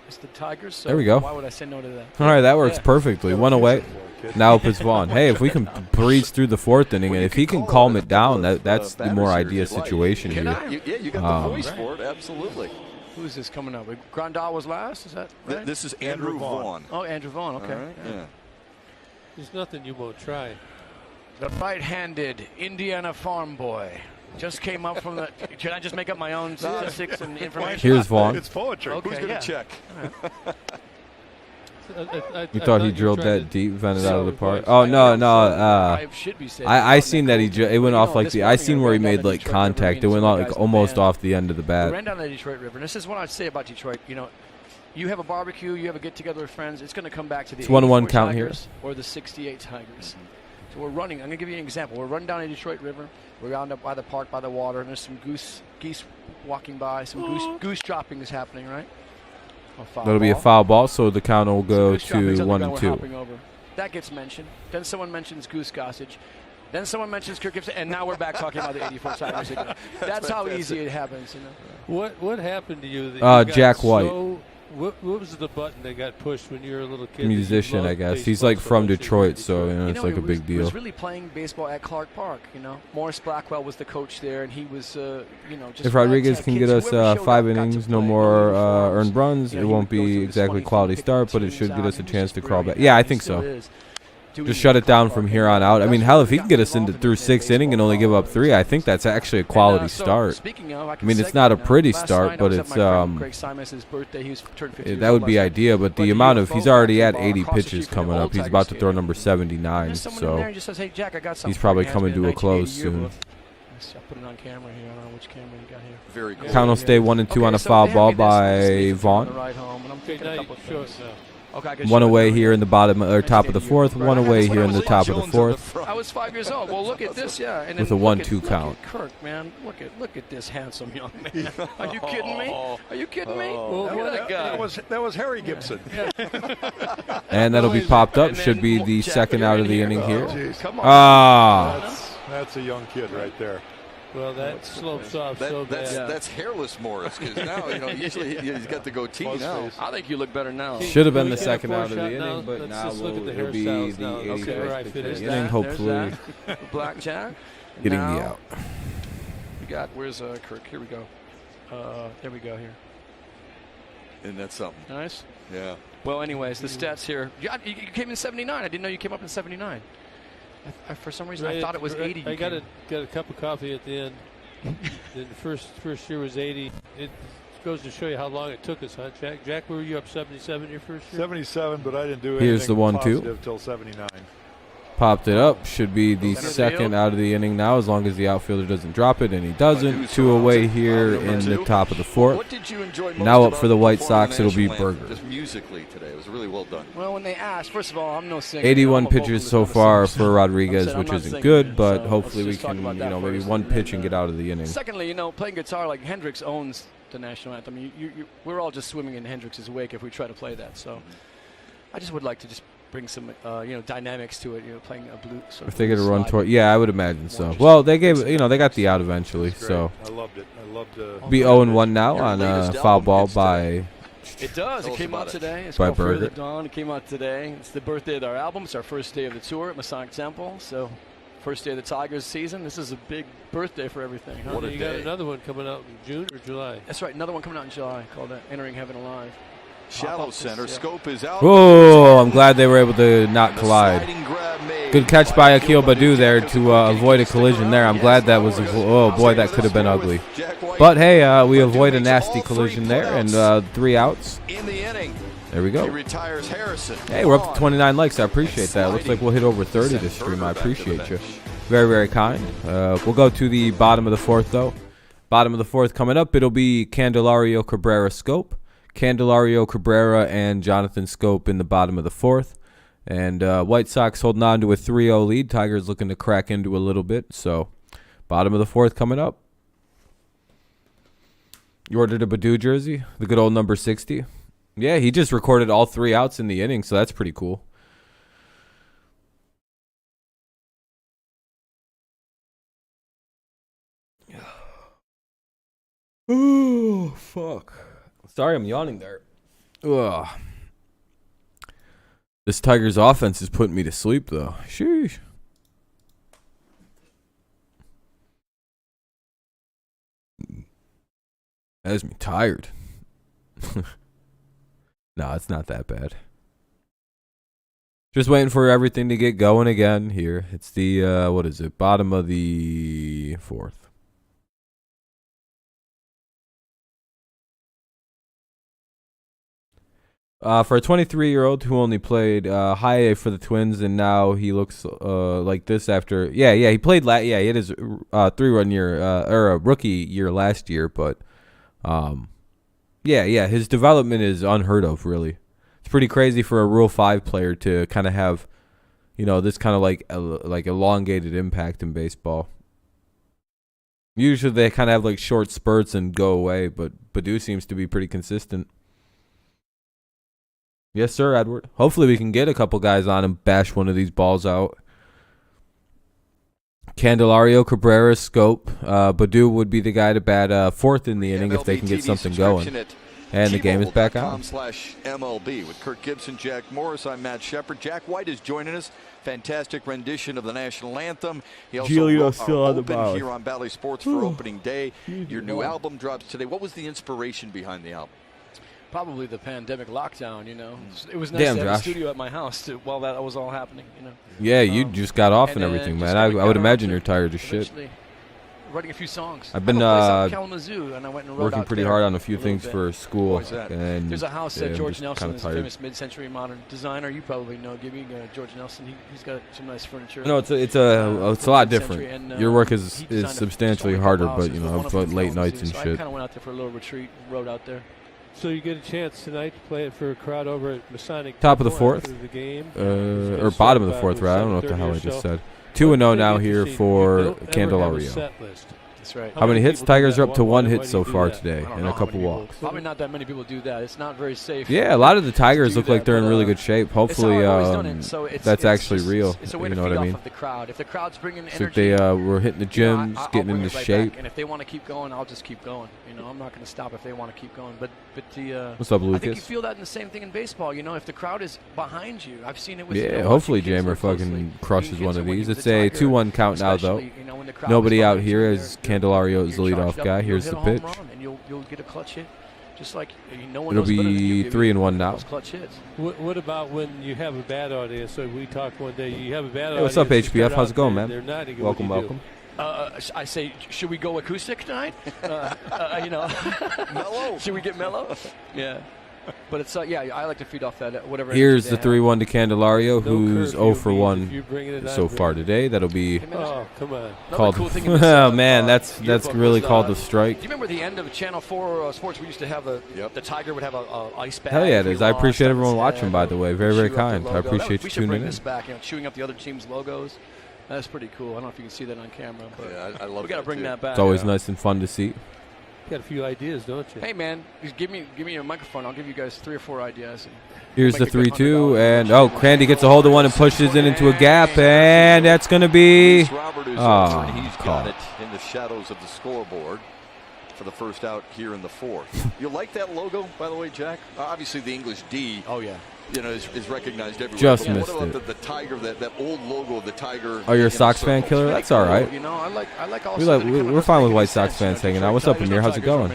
it's the Tigers. So there we go. Why would I say no to that? All right, that works perfectly. One away. Now it's Vaughn. Hey, if we can breeze through the 4th inning, and if he can calm it down, that's the more ideal situation here. Yeah, you got the voice for it. Absolutely. Who's this coming up? Grandal was last. Is that right? This is Andrew Vaughn. Oh, Andrew Vaughn. Okay. Right. Yeah. There's nothing you won't try. The right-handed Indiana farm boy just came up from the. Can I just make up my own statistics and information? Here's Vaughn. It's poetry. Okay, Who's going to check? You thought he drilled that deep, vented out of the park? Oh no. I seen that it went off like I seen where he made like contact. It went like almost off the end of the bat. We ran down the Detroit River. And this is what I'd say about Detroit. You have a barbecue, you have a get-together with friends. It's going to come back to the 1-1 count here, or the 68 Tigers. So we're running. I'm going to give you an example. We're running down the Detroit River. We're down up by the park, by the water, and there's some geese walking by. Some goose dropping is happening, right? That'll be a foul ball, so the count will go to 1-2. That gets mentioned. Then someone mentions Goose Gossage. Then someone mentions Kirk Gibson, and now we're back talking about the 84 Tigers again. That's how easy it happens, What happened to you? That you Jack White. What was the button that got pushed when you were a little kid? Musician, I guess. He's like from Detroit, so it's like a big deal. He was really playing baseball at Clark Park. Morris Blackwell was the coach there, and he was, just. If Rodriguez can get us 5 innings, no more earned runs, it won't be exactly quality start, but it should get us a chance to crawl back. Yeah, I think so. Just shut it down from here on out. I mean, hell, if he can get us through 6th inning and only give up 3, I think that's actually a quality start. I mean, it's not a pretty start, but it's that would be ideal. But the amount of he's already at 80 pitches coming up. He's about to throw number 79, so he's probably coming to a close soon. I'll put it on camera here. I don't know which camera you got here. Very cool. Count will stay 1-2 on a foul ball by Vaughn. One away here in the bottom or top of the 4th. One away here in the top of the 4th. I was 5 years old. Well, look at this, yeah. And with a 1-2 count. Kirk, man, look at this handsome young man. Are you kidding me? Are you kidding me? Look at that guy. That was Harry Gibson. And that'll be popped up. Should be the second out of the inning here. Come on. That's a young kid right there. Well, that slopes off so bad. That's hairless Morris, because now usually he's got the goatee now. I think you look better now. Should have been the second out of the inning, but now it'll be the 81st inning, hopefully. Blackjack. Getting the out. We got, where's Kirk? Here we go. There we go here. Isn't that something? Nice. Yeah. Well, anyways, the stats here. You came in 79. I didn't know you came up in 79. For some reason, I thought it was 80. I got a cup of coffee at the end. The first year was 80. It goes to show you how long it took us, huh, Jack? Jack, were you up 77 your first year? 77, but I didn't do anything Here's the 1-2 until 79. Popped it up. Should be the Center second field. out of the inning now, as long as the outfielder doesn't drop it, and he doesn't. 2 away here in the top of the fourth. What did you enjoy most Now up about for the White performing Sox, the it'll be national anthem? Burger. Just musically today, it was really well done. Well, when they asked, first of all, I'm no singer. 81 I'm a vocalist, pitches so not a far singer. for Rodriguez, I'm which not isn't singing, good, but so hopefully we let's just can, talk about that maybe first, one and then, pitch and get out of the inning. Secondly, playing guitar like Hendrix owns the national anthem. We're all just swimming in Hendrix's wake if we try to play that. So I just would like to just bring some, dynamics to it. Playing a blue. Sort If of they get a run slide. toward, yeah, I would imagine so. Well, they gave, they got the out eventually, It's great. so I loved it. I loved be 0-1 now Your on latest foul album ball hits by. It does. Tell It us came about out it. today. It's By called Further Burger. Dawn. It came out today. It's the birthday of our album. It's our first day of the tour at Masonic Temple. So, first day of the Tigers season. This is a big birthday for everything. Huh? What a You got day. another one coming out in June or July. That's right. Another one coming out in July called Entering Heaven Alive. Shallow Pop-up center, is, yeah. scope is out. Oh, I'm glad they were able to not The collide. sliding grab made Good catch by Akil Badu there Jack to is quick, avoid a and he can collision stick there. around. I'm glad that was, oh boy, that could have been ugly. But hey, we avoid a nasty collision there, and 3 outs. In the inning, There we he go. retires Harrison. Hey, we're up to 29 likes. I appreciate that. Looks like we'll hit over 30 this stream. I appreciate you. Very, very kind. We'll go to the bottom of the fourth, though. Bottom of the fourth coming up, it'll be Candelario Cabrera Scope. Candelario Cabrera and Jonathan Scope in the bottom of the fourth. And White Sox holding on to a 3-0 lead. Tigers looking to crack into a little bit. So, bottom of the fourth coming up. You ordered a Badu jersey, the good old number 60. Yeah, he just recorded all 3 outs in the inning, so that's pretty cool. Oh, fuck. Sorry, I'm yawning there. Ugh. This Tigers offense is putting me to sleep, though. Sheesh. Has me tired. No, it's not that bad. Just waiting for everything to get going again here. It's the, what is it? Bottom of the fourth. For a 23-year-old who only played high A for the Twins, and now he looks like this after. Yeah, he played. He had his 3-run year or a rookie year last year, but his development is unheard of. Really, it's pretty crazy for a Rule 5 player to kind of have, this kind of like elongated impact in baseball. Usually they kind of have like short spurts and go away, but Badu seems to be pretty consistent. Yes, sir, Edward. Hopefully we can get a couple guys on and bash one of these balls out. Candelario Cabrera Scope. Badu would be the guy to bat fourth in the inning if they can get something going. And the game is back on. MLB with Kirk Gibson, Jack Morris. I'm Matt Shepard. Jack White is joining us. Fantastic rendition of the national anthem. He also Julio's wrote still our on the open mound. here on Bally Sports for opening day. Your new album drops today. What was the inspiration behind the album? Probably the pandemic lockdown, It was nice Damn, to have a Josh. studio at my house while that was all happening, Yeah, you just got off and then everything, just man. I kinda would got imagine around you're to tired as shit. eventually writing a few songs. I've been, I have a place out in Kalamazoo, and I went and wrote working out pretty there hard on a few little things bit. for school. Why's that? And There's a house yeah, that I'm George just Nelson kinda is a tired. famous mid-century modern designer. You probably know Gibby, George Nelson. He's got some nice furniture. No, it's a lot different. And, Your work he is designed a substantially historical harder, house. but It was I've wonderful put in late nights Kalamazoo, and so I shit. kind of went out there for a little retreat and wrote out there. So you get a chance tonight to play it for a crowd over at Masonic. Top of the Temple fourth, after the game. or bottom of the fourth, right? I don't know what the hell I just said. 2-0 now here for Candelario. That's right. How many hits? people do Tigers that? are up to Why- one why hit do so you do far that? today, I don't and know a how couple many walks. Probably not that many people do that. It's not very safe. Yeah, a lot of the Tigers do look like that, they're in but, really good shape. It's how Hopefully, I've always done it. So that's actually just- real. It's a way You to know feed what I mean? off of the crowd. If the crowd's bringing So energy, if they were hitting the gyms, I'll getting bring into it right shape. back. And if they want to keep going, I'll just keep going. I'm not going to stop if they want to keep going. But the What's up, I think you Lucas? feel that in the same thing in baseball. If the crowd is behind you, I've seen it with Yeah, watching hopefully kids Jamer real closely. fucking crushes Kids one are of when these. he's It's a a Tiger, 2-1 count now, though. especially, when the crowd Nobody is out behind here you, as they're- Candelario is the you're leadoff charged up, guy. you'll Here's hit the a home pitch. run and you'll get a clutch hit. Just like no one It'll knows better than be you, 3-1 now. those clutch hits. What about when you have a bad audience? So we talked one day. You have a bad Hey, what's up, audience. you HBF? start How's it out going, there, man? they're nodding. Welcome, What do you welcome. I say, should we go acoustic tonight? Mellow. Should we get mellow? Yeah. But it's yeah, I like to feed off that whatever. Here's the energy they 3-1 to Candelario, who's 0 for 1 it so far today. That'll be Oh, come on. called. Cool thing in this, Oh man, that's yearbook really was, called the strike. Do you remember the end of Channel 4 Sports? We used to have the Tiger would have a ice bag. Hell yeah, it if is. he I lost appreciate on everyone his watching, head, by the way. Very, chew very up the kind. I logo. appreciate We you should tuning bring in. this back, chewing up the other team's logos. That's pretty cool. I don't know if you can see that on camera, but I love we got to bring that back. It's always nice and fun to see. Got a few ideas, don't you? Hey man, just give me a microphone. I'll give you guys 3 or 4 ideas. Here's the Make a good 3-2, $100 and Crandy gets a hold of one and pushes it into a gap, and that's going to be Robert is oh, over, and he's call. got it in the shadows of the scoreboard for the first out here in the 4th. You like that logo, by the way, Jack? Obviously, the English D. Oh yeah. Is recognized everywhere. Just But missed what about it. the Tiger, that old logo of the Tiger? Oh, you're a in Sox the fan, circles? Killer? That's all right. You know, I like all. We're fine with White Sox fans hanging out. What's up, Amir? How's it going?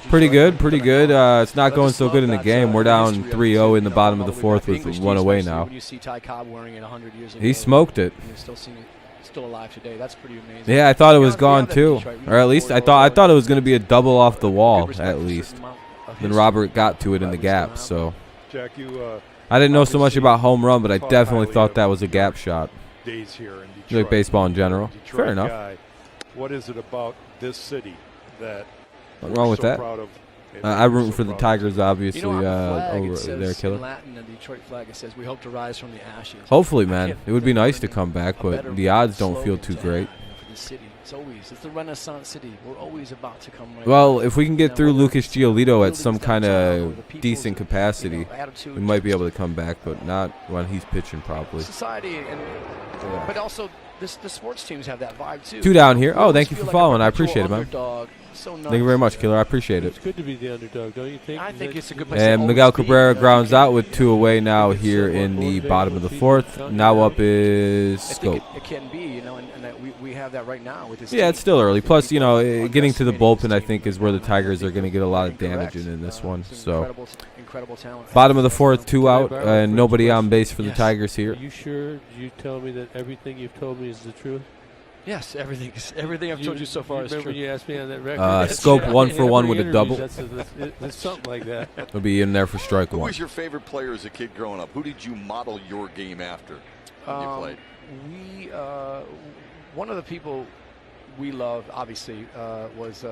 Pretty good, pretty good. It's not going so good in the game. We're down 3-0 in the bottom of the 4th with 1 away now. When you see Ty Cobb wearing it 100 years ago, He smoked it. and you're still alive today. That's pretty amazing. Yeah, I thought it was We gone have that too, Detroit. We or at can least I afford thought it was going to be a double off the wall Good respect at for a least. certain amount of Then history. Robert got to it in the That we gap, still so Jack, you I didn't know so much obviously about home run, but I thought definitely highly thought of that was a your gap shot. days here in Detroit. You like baseball in general? Detroit Fair enough. guy. What is it about this city that Nothing we're wrong with so that. proud of? I'm rooting so for the proud of? Tigers, obviously, You know, on the flag, over it says there, Killer. in Latin, on the Detroit flag, it says, "We hope to rise from the ashes." Hopefully, I man. can't It would be think nice of to come back, a but better the odds don't feel slogan too to great. have for this city. It's the Renaissance city. We're always about to come right. Well, back. if we can get You know, through whether Lucas it's the Giolito at buildings some kind downtown or of the people's, decent capacity, attitude, we might be able to come back, but not when he's pitching properly. society, and but also the sports teams have that vibe too. 2 down here. We Oh, always thank you feel for like a following. I perpetual appreciate it, man. underdog. So nice. Thank you very much, Killer. I appreciate it. It's good to be the underdog, don't you think? I Is think that- it's a good place to And always Miguel be, Cabrera you know, grounds you out can't- with 2 away now here in the bottom of the 4th. Now up is I think Scope. it can be, you know, and that we have that right now with this. Yeah, team. it's still early. Plus, you know, getting to the Underestimating bullpen, this I team. think, is where the Tigers are going to get a lot of Correct. damage in this one. Some So, incredible talent. bottom of the 4th, 2 out, Can I borrow and Fred's nobody on question? base for the Yes. Tigers Are here. you sure you tell me that everything you've told me is the truth? Yes, everything I've told you so far is remember true. you asked me on that record? Scope Yeah. 1 for In 1 every with a interview, double. It's something like that. He'll be in there for strike Who 1. was your favorite player as a kid growing up? Who did you model your game after when you played? We one of the people we loved, obviously, was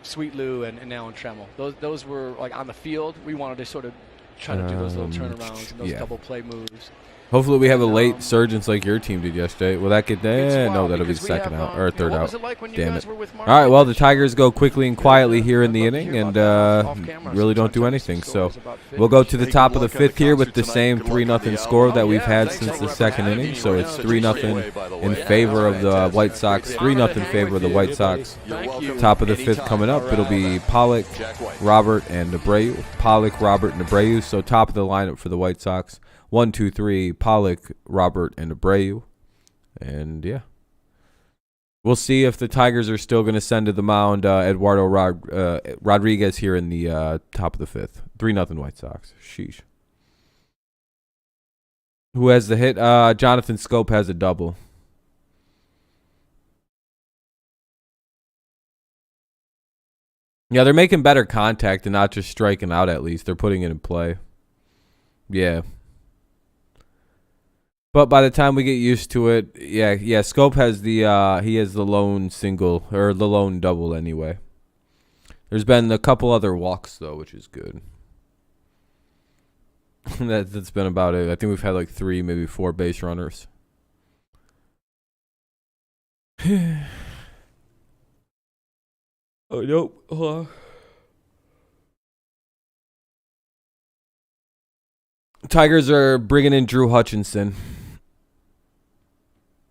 Sweet Lou and Alan Trammell. Those were like on the field. We wanted to sort of try to do those little turnarounds and those yeah. double play moves. Hopefully, we have a late surgence like your team did yesterday. Will that get It's there? No, wild that'll be the because we second have, out or third what out. was it like when you Damn guys it. were with Mark All right, well, the Davis? Tigers go quickly and quietly here in the I'd love to inning hear and about that off camera. really don't Talk do to us anything. some So stories about we'll go to fitness. the top of the Hey, good luck 5th here on the with the concert same tonight. Good luck on 3-0 the score album. that Oh, we've yeah, had thanks since for the second having inning. me. So Yeah, it's it's a 3-0 by the way. in Yeah, favor that's of the fantastic. White Sox. Great. 3-0 in Honor to favor of the hang White with you, Sox. You're Thank welcome. you. Top of the 5th Anytime. coming up. All It'll right. be Pollock, Jack White. Robert, and Abreu. Pollock, Robert, and Abreu. So top of the lineup for the White Sox. 1, 2, 3. Pollock, Robert, and Abreu. And yeah. We'll see if the Tigers are still going to send to the mound Eduardo Rodriguez here in the top of the 5th. 3-0 White Sox. Sheesh. Who has the hit? Jonathan Scope has a double. Yeah, they're making better contact and not just striking out at least. They're putting it in play. Yeah. But by the time we get used to it, yeah, Scope has he has the lone single or the lone double anyway. There's been a couple other walks though, which is good. That's been about it. I think we've had like 3, maybe 4 base runners. Oh nope. Hold on. Tigers are bringing in Drew Hutchinson.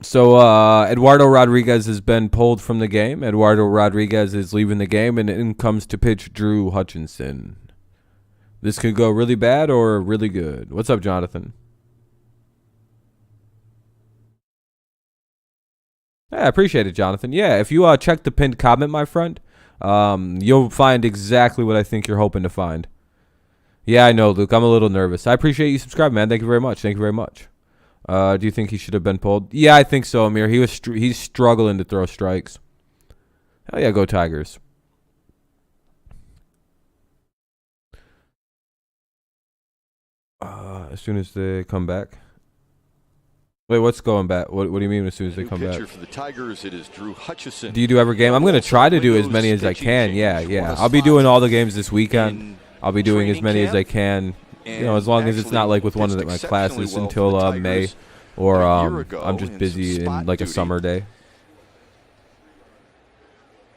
So Eduardo Rodriguez has been pulled from the game. Eduardo Rodriguez is leaving the game, and in comes to pitch Drew Hutchinson. This could go really bad or really good. What's up, Jonathan? Yeah, I appreciate it, Jonathan. Yeah, if you check the pinned comment, my friend, you'll find exactly what I think you're hoping to find. Yeah, I know, Luke. I'm a little nervous. I appreciate you subscribing, man. Thank you very much. Thank you very much. Do you think he should have been pulled? Yeah, I think so, Amir. He's struggling to throw strikes. Hell yeah, go Tigers. as soon as they come back. Wait, what's going back? What do you mean as soon as they come back? For the Tigers, it is Drew Hutchison. Do you do every game? I'm going to try to do as many as I can. Yeah. I'll be doing all the games this weekend. I'll be doing as many as I can. You know, as long as it's not like with one of my classes until May, or I'm just busy in like a summer day.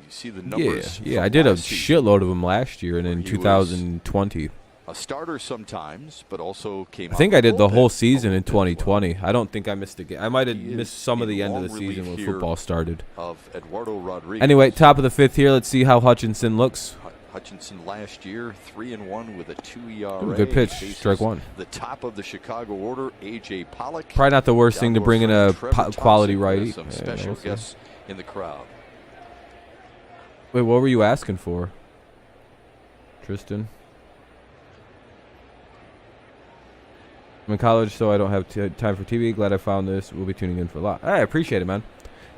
You see the numbers. Yeah. I did a shitload of them last year and in 2020. A starter sometimes, but also came. I think I did the whole season in 2020. I don't think I missed a game. I might have missed some of the end of the season when football started. Of Eduardo Rodriguez. Anyway, top of the 5th here. Let's see how Hutchinson looks. Hutchinson last year 3-1 with a 2 ERA. Ooh, good pitch, strike one. The top of the Chicago order, A.J. Pollock. Probably not the worst thing to bring in a quality righty. Some special guests in the crowd. Wait, what were you asking for, Tristan? I'm in college, so I don't have time for TV. Glad I found this. We'll be tuning in for a lot. I appreciate it, man.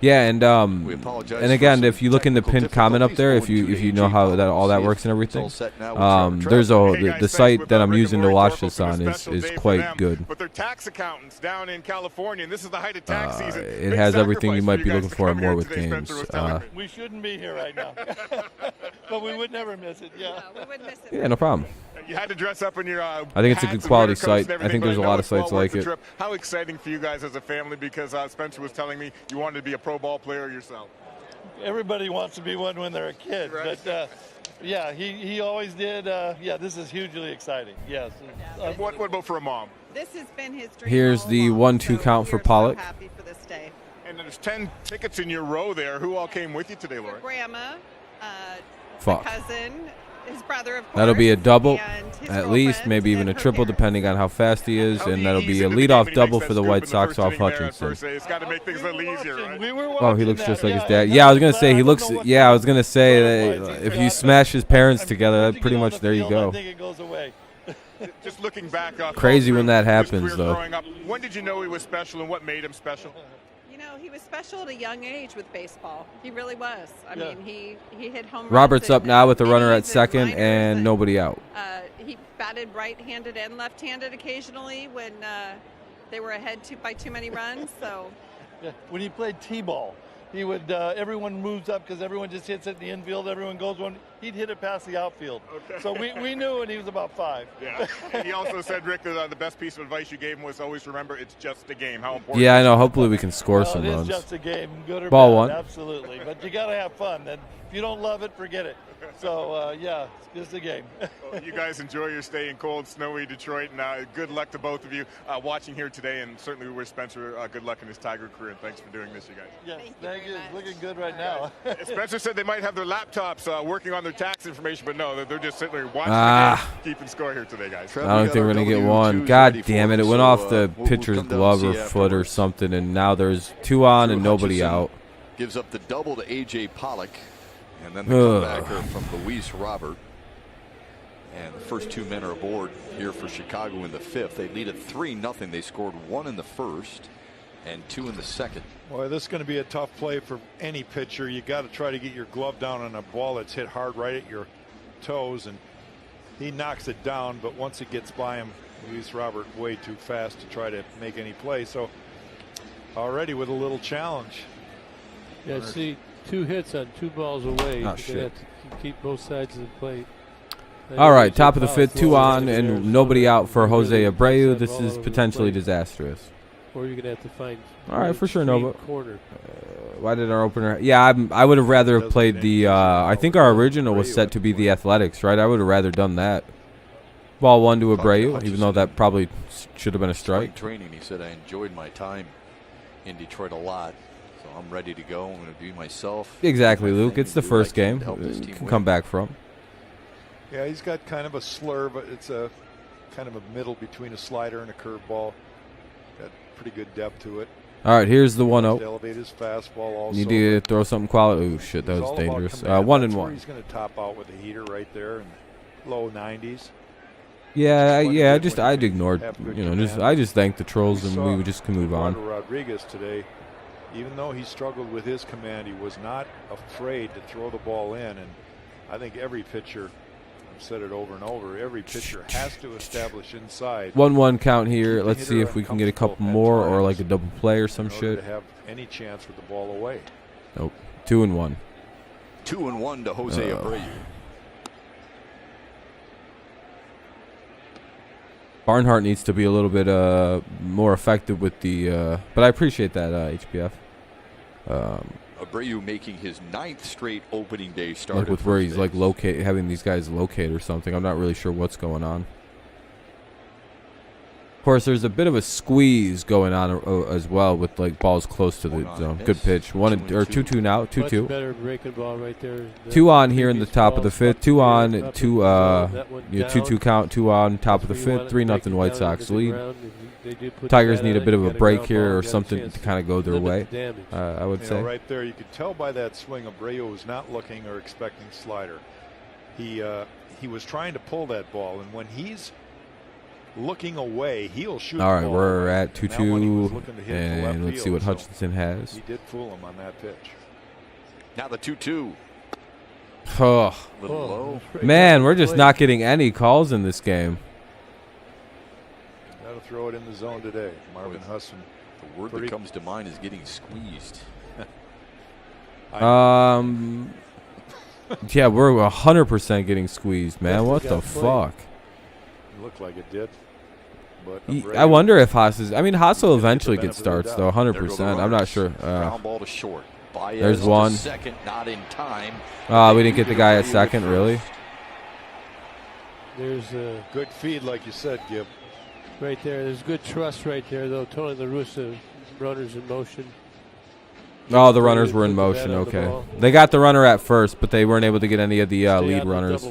Yeah, and again, if you look in the pinned comment up there, if you know how all that works and everything, there's the site that I'm using to watch this on is quite good. But they're tax accountants down in California, and this is the height of tax season. It has everything you might be looking for and more with games. We shouldn't be here right now, but we would never miss it. Yeah, we would miss it. Yeah, no problem. You had to dress up in your. I think it's a good quality site. I think there's a lot of sites like it. How exciting for you guys as a family? Because Spencer was telling me you wanted to be a pro ball player yourself. Everybody wants to be one when they're a kid, right. But yeah, he always did. Yeah, this is hugely exciting. Yes. What about for a mom? This has been his dream. Here's the 1-2 count for Pollock. So happy for this day. And there's 10 tickets in your row there. Who all came with you today, Laura? Grandma, Fuck. cousin, his brother, of course. That'll be a double, at least, maybe even a triple, depending on how fast he is, and that'll be a leadoff double for the White Sox off Hutchinson. It's got to make things a little easier, right? Oh, he looks just like his dad. Yeah, I was gonna say he looks. Yeah, I was gonna say that if you smash his parents together, that pretty much there you go. Just looking back, crazy when that happens, though. When did you know he was special, and what made him special? You know, he was special at a young age with baseball. He really was. I mean, he hit home runs. Roberts up now with a runner at second and nobody out. He batted right-handed and left-handed occasionally when they were ahead by too many runs. So, yeah, when he played t-ball, he would. Everyone moves up because everyone just hits it in the infield. Everyone goes one. He'd hit it past the outfield. Okay. So we knew when he was about 5. Yeah. And he also said, Rick, that the best piece of advice you gave him was always remember it's just a game. How important? Yeah, I know. Hopefully we can score some runs. It is just a game, good or Ball bad. one. Absolutely. But you got to have fun. And if you don't love it, forget it. So yeah, it's just a game. Well, you guys enjoy your stay in cold, snowy Detroit, and good luck to both of you watching here today. And certainly we wish Spencer good luck in his Tiger career. And thanks for doing this, you guys. Yes, thank you. It's looking good right now. Spencer said they might have their laptops working on their tax information, but no, they're just sitting there watching the game, keeping score here today, guys. I don't think we're going to get one. God damn it. It went off the pitcher's glove or foot or something, and now there's 2 on and nobody out. Gives up the double to A.J. Pollock, and then the comebacker from Luis Robert. And the first 2 men are aboard here for Chicago in the 5th. They lead at 3-0. They scored 1 in the first and 2 in the second. Boy, this is going to be a tough play for any pitcher. You got to try to get your glove down on a ball that's hit hard right at your toes, and he knocks it down, but once it gets by him, Luis Robert way too fast to try to make any play. So already with a little challenge. Yeah, see, 2 hits on 2 balls away. Oh, shit. Have to keep both sides of the plate. All right, top of the 5th, 2 on and nobody out for Jose Abreu. This is potentially disastrous. Or you're going to have to find. All right, for sure, Nova. Corner. Why did our opener? Yeah, I would have rather played the. I think our original was set to be the Athletics, right? I would have rather done that. Ball 1 to Abreu, even though that probably should have been a strike. Training, he said, I enjoyed my time in Detroit a lot, so I'm ready to go. I'm going to be myself. Exactly, Luke. It's the first game. You can come back from. Yeah, he's got kind of a slur, but it's a kind of a middle between a slider and a curveball. Got pretty good depth to it. All right, here's the 1-0. Elevate his fastball also. Need to throw something quality. Oh shit, that was dangerous. 1-1. He's going to top out with a heater right there in low 90s. Yeah. I'd ignored. I just thanked the trolls and we just can move on. Rodriguez today, even though he struggled with his command, he was not afraid to throw the ball in, and I think every pitcher I've said it over and over. Every pitcher has to establish inside. 1-1 count here. Let's see if we can get a couple more or like a double play or some shit. To have any chance with the ball away. Nope. 2-1. 2-1 to Jose Abreu. Barnhart needs to be a little bit more effective with the. But I appreciate that HPF. Abreu making his 9th straight opening day start. Like with where he's like having these guys locate or something. I'm not really sure what's going on. Of course, there's a bit of a squeeze going on as well with like balls close to the zone. Good pitch. 2-2 now. 2-2. Better breaking ball right there. 2 on here in the top of the 5th. 2 on. 2-2 count. 2 on top of the 5th. 3-0 White Sox lead. Tigers need a bit of a break here or something to kind of go their way. I would say. Right there, you could tell by that swing, Abreu was not looking or expecting slider. He was trying to pull that ball, and when he's looking away, he'll shoot. All right, we're at 2-2, and let's see what Hutchinson has. He did fool him on that pitch. Now the 2-2. Oh, little low. Man, we're just not getting any calls in this game. Got to throw it in the zone today. Marvin Husson. The word that comes to mind is getting squeezed. Yeah, we're 100% getting squeezed, man. What the fuck? It looked like it did. But I wonder if Haas is. I mean, Haas will eventually get starts, though. 100%. I'm not sure. Ground ball to short. There's one. Second, not in time. We didn't get the guy at second, really. There's a good feed, like you said, Gib. Right there. There's good trust right there, though. Tony La Russa, runners in motion. Oh, the runners were in motion. Okay. They got the runner at first, but they weren't able to get any of the lead runners.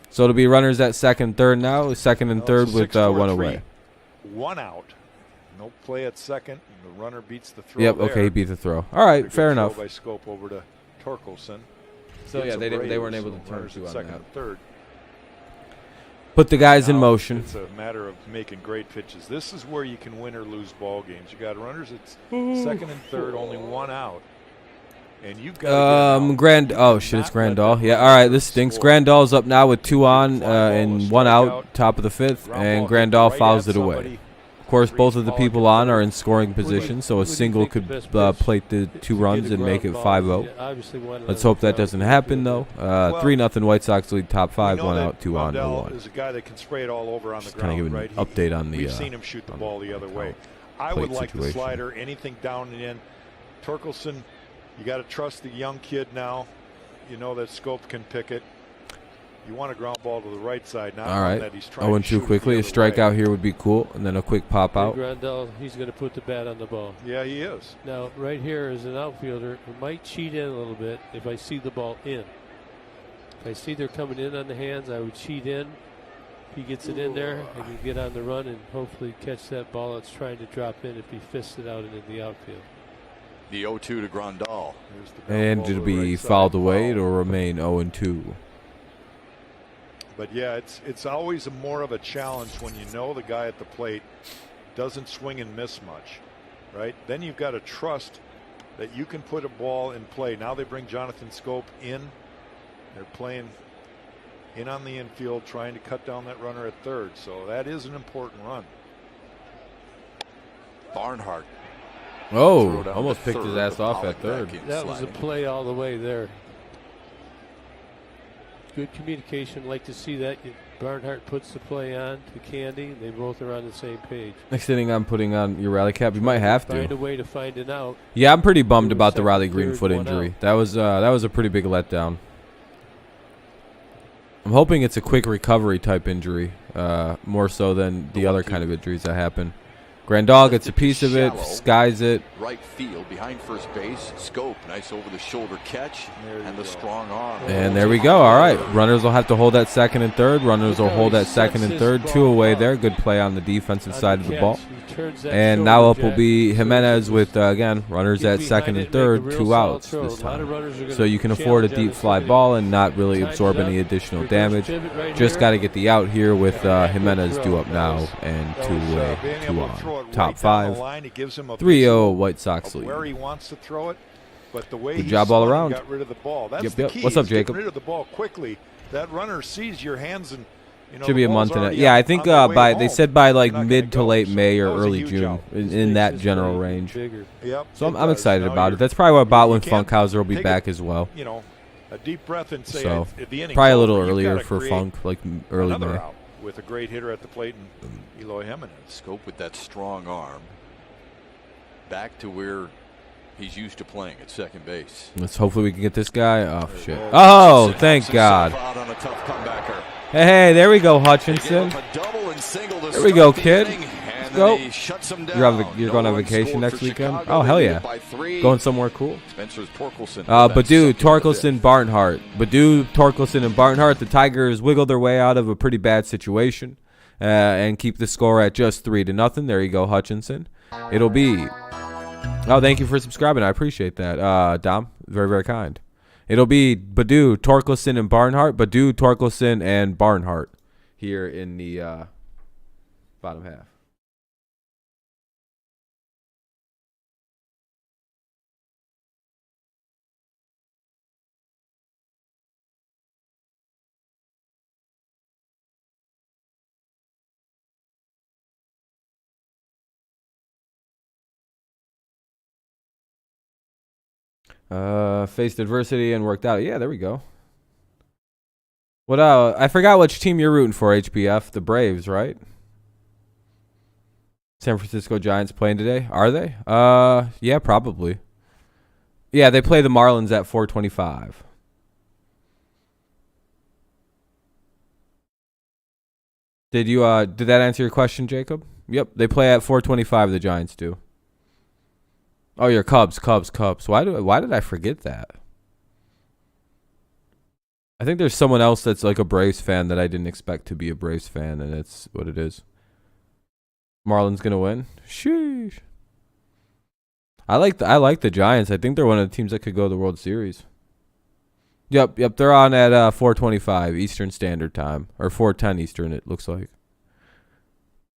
So it'll be runners at second, third now. Second and third with 1 away. 1 out. No play at second. The runner beats the throw. Yep. Okay, he beat the throw. All right, fair enough. By Scope over to Torkelson. So yeah, they weren't able to turn two on second that. And third. Put the guys in motion. It's a matter of making great pitches. This is where you can win or lose ball games. You got runners at second and third, only 1 out. And you've got oh shit, it's Grandal. Yeah, all right, this stinks. Grandal's up now with 2 on and 1 out, top of the 5th, and Grandal fouls it away. Of course, both of the people on are in scoring position, so a single could plate the 2 runs and make it 5-0. Let's hope that doesn't happen, though. 3-0 White Sox lead, top 5, 1 out, 2 on, 1. Is a guy that can spray it all over on the ground. Kind of give an update on the. We've seen him shoot the ball the other way. I would like the slider, anything down and in. Torkelson, you got to trust the young kid now. You know that Scope can pick it. You want a ground ball to the right side, not all right. that he's trying to 0-2 quickly. A strikeout here would be cool, and then a quick pop out. Grandal, he's going to put the bat on the ball. Yeah, he is. Now, right here as an outfielder, I might cheat in a little bit if I see the ball in. If I see they're coming in on the hands, I would cheat in. If he gets it in there, I can get on the run and hopefully catch that ball that's trying to drop in if he fists it out into the outfield. The 0-2 to Grandal. And it'll be fouled away. It'll remain 0-2. But yeah, it's always more of a challenge when you know the guy at the plate doesn't swing and miss much, right? Then you've got to trust that you can put a ball in play. Now they bring Jonathan Scope in. They're playing in on the infield, trying to cut down that runner at third. So that is an important run. Barnhart. Oh, almost picked his ass off at third. That was a play all the way there. Good communication. Like to see that. Barnhart puts the play on to Candy. They both are on the same page. Next inning, I'm putting on your rally cap. You might have to find a way to find it out. Yeah, I'm pretty bummed about the Riley Green foot injury. That was a pretty big letdown. I'm hoping it's a quick recovery type injury, more so than the other kind of injuries that happen. Grandal gets a piece of it, skies it. Right field, behind first base. Scope, nice over-the-shoulder catch, and the strong arm. And there we go. All right, runners will have to hold that second and third. Runners will hold that second and third. 2 away there. Good play on the defensive side of the ball. And now up will be Jimenez with, again, runners at second and third, 2 outs this time. So you can afford a deep fly ball and not really absorb any additional damage. Just got to get the out here with Jimenez due up now and 2 on. Top 5, 3-0 White Sox lead. Where he wants to throw it, but the way good job all around. Got rid of the ball. That's yep. the key. What's up, Jacob? Rid of the ball quickly that runner sees your hands and should be a month and yeah, I think they said by like mid to late May or early June in that general range. Yep, so I'm excited about it. That's probably about when Funkhauser will be back as well. A deep breath and say so at the inning probably a little over, earlier for Funk, like early May. Out with a great hitter at the plate and Eloy Jimenez. Scope with that strong arm. Back to where he's used to playing at second base. Let's hopefully we can get this guy. Oh shit! Oh, thank God! Hey, there we go, Hutchinson. There we go, kid. Let's go. You're going on vacation next weekend? Oh, hell yeah. Going somewhere cool. Badu, Torkelson, Barnhart. Badu, Torkelson, and Barnhart. The Tigers wiggled their way out of a pretty bad situation and keep the score at just 3-0. There you go, Hutchinson. It'll be... Oh, thank you for subscribing. I appreciate that, Dom. Very, very kind. It'll be Badu, Torkelson, and Barnhart. Badu, Torkelson, and Barnhart here in the bottom half. Faced adversity and worked out. Yeah, there we go. What I forgot which team you're rooting for, HBF. The Braves, right? San Francisco Giants playing today. Are they? Yeah, probably. Yeah, they play the Marlins at 4:25. Did that answer your question, Jacob? Yep, they play at 4:25, the Giants do. Oh, your Cubs. Why did I forget that? I think there's someone else that's like a Braves fan that I didn't expect to be a Braves fan, and it's what it is. Marlins gonna win. Sheesh. I like the Giants. I think they're one of the teams that could go to the World Series. Yep. They're on at 4:25 Eastern Standard Time, or 4:10 Eastern. It looks like.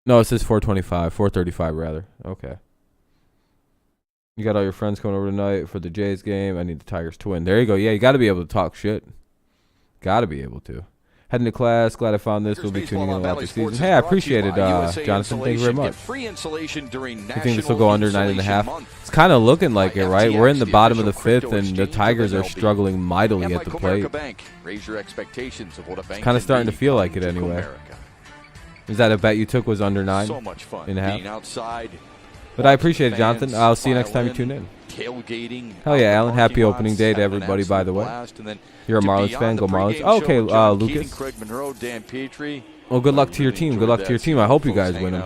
No, it says 4:25, 4:35 rather. Okay. You got all your friends coming over tonight for the Jays game. I need the Tigers to win. There you go. Yeah, you got to be able to talk shit. Got to be able to. Heading to class. Glad I found this. We'll be tuning in a lot this season. Hey, I appreciate it, Jonathan. Thank you very much. You think this will go under 9.5? It's kind of looking like it, right? We're in the bottom of the fifth, and the Tigers are struggling mightily at the plate. It's kind of starting to feel like it anyway. Is that a bet you took was under 9.5? But I appreciate it, Jonathan. I'll see you next time you tune in. Hell yeah, Alan. Happy opening day to everybody, by the way. You're a Marlins fan. Go Marlins. Oh, okay, Lucas. Well, good luck to your team. Good luck to your team. I hope you guys win them.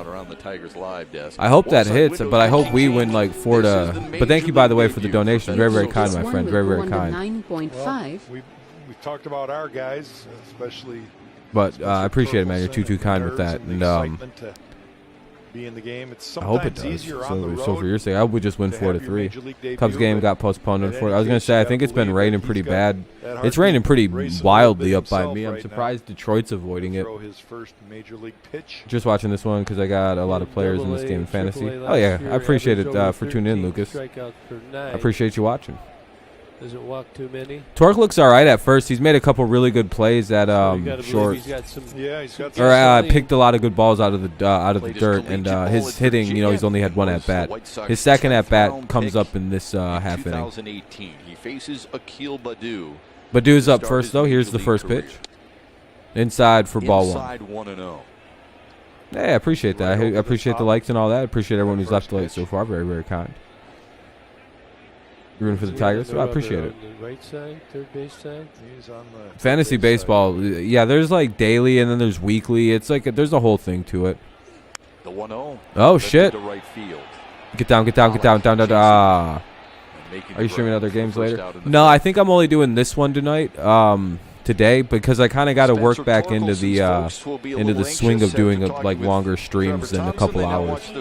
I hope that hits, but I hope we win like 4-. But thank you, by the way, for the donation. Very, very kind, my friend. Very, very kind. Well, we talked about our guys, especially. But I appreciate it, man. You're too kind with that. And be in the game. It's I hope it does. So for your sake, I hope we just win 4-3. Cubs game got postponed. I was going to say, I think it's been raining pretty bad. It's raining pretty wildly up by me. I'm surprised Detroit's avoiding it. Just watching this one because I got a lot of players in this game in fantasy. Oh yeah, I appreciate it for tuning in, Lucas. I appreciate you watching. Doesn't walk too many. Torque looks all right at first. He's made a couple really good plays at short. Picked a lot of good balls out of the dirt, and his hitting, he's only had one at bat. His second at bat comes up in this half inning. He faces Akil Badu. Badu's up first though. Here's the first pitch. Inside for ball one. Hey, I appreciate that. I appreciate the likes and all that. I appreciate everyone who's left the like so far. Very, very kind. You're rooting for the Tigers? Well, I appreciate it. Right side, third base side. Fantasy baseball, yeah, there's like daily and then there's weekly. It's like there's a whole thing to it. The 1-0. Oh, shit. Get down. Are you streaming other games later? No, I think I'm only doing this one tonight, today, because I kind of got to work back into the swing of doing like longer streams in a couple hours.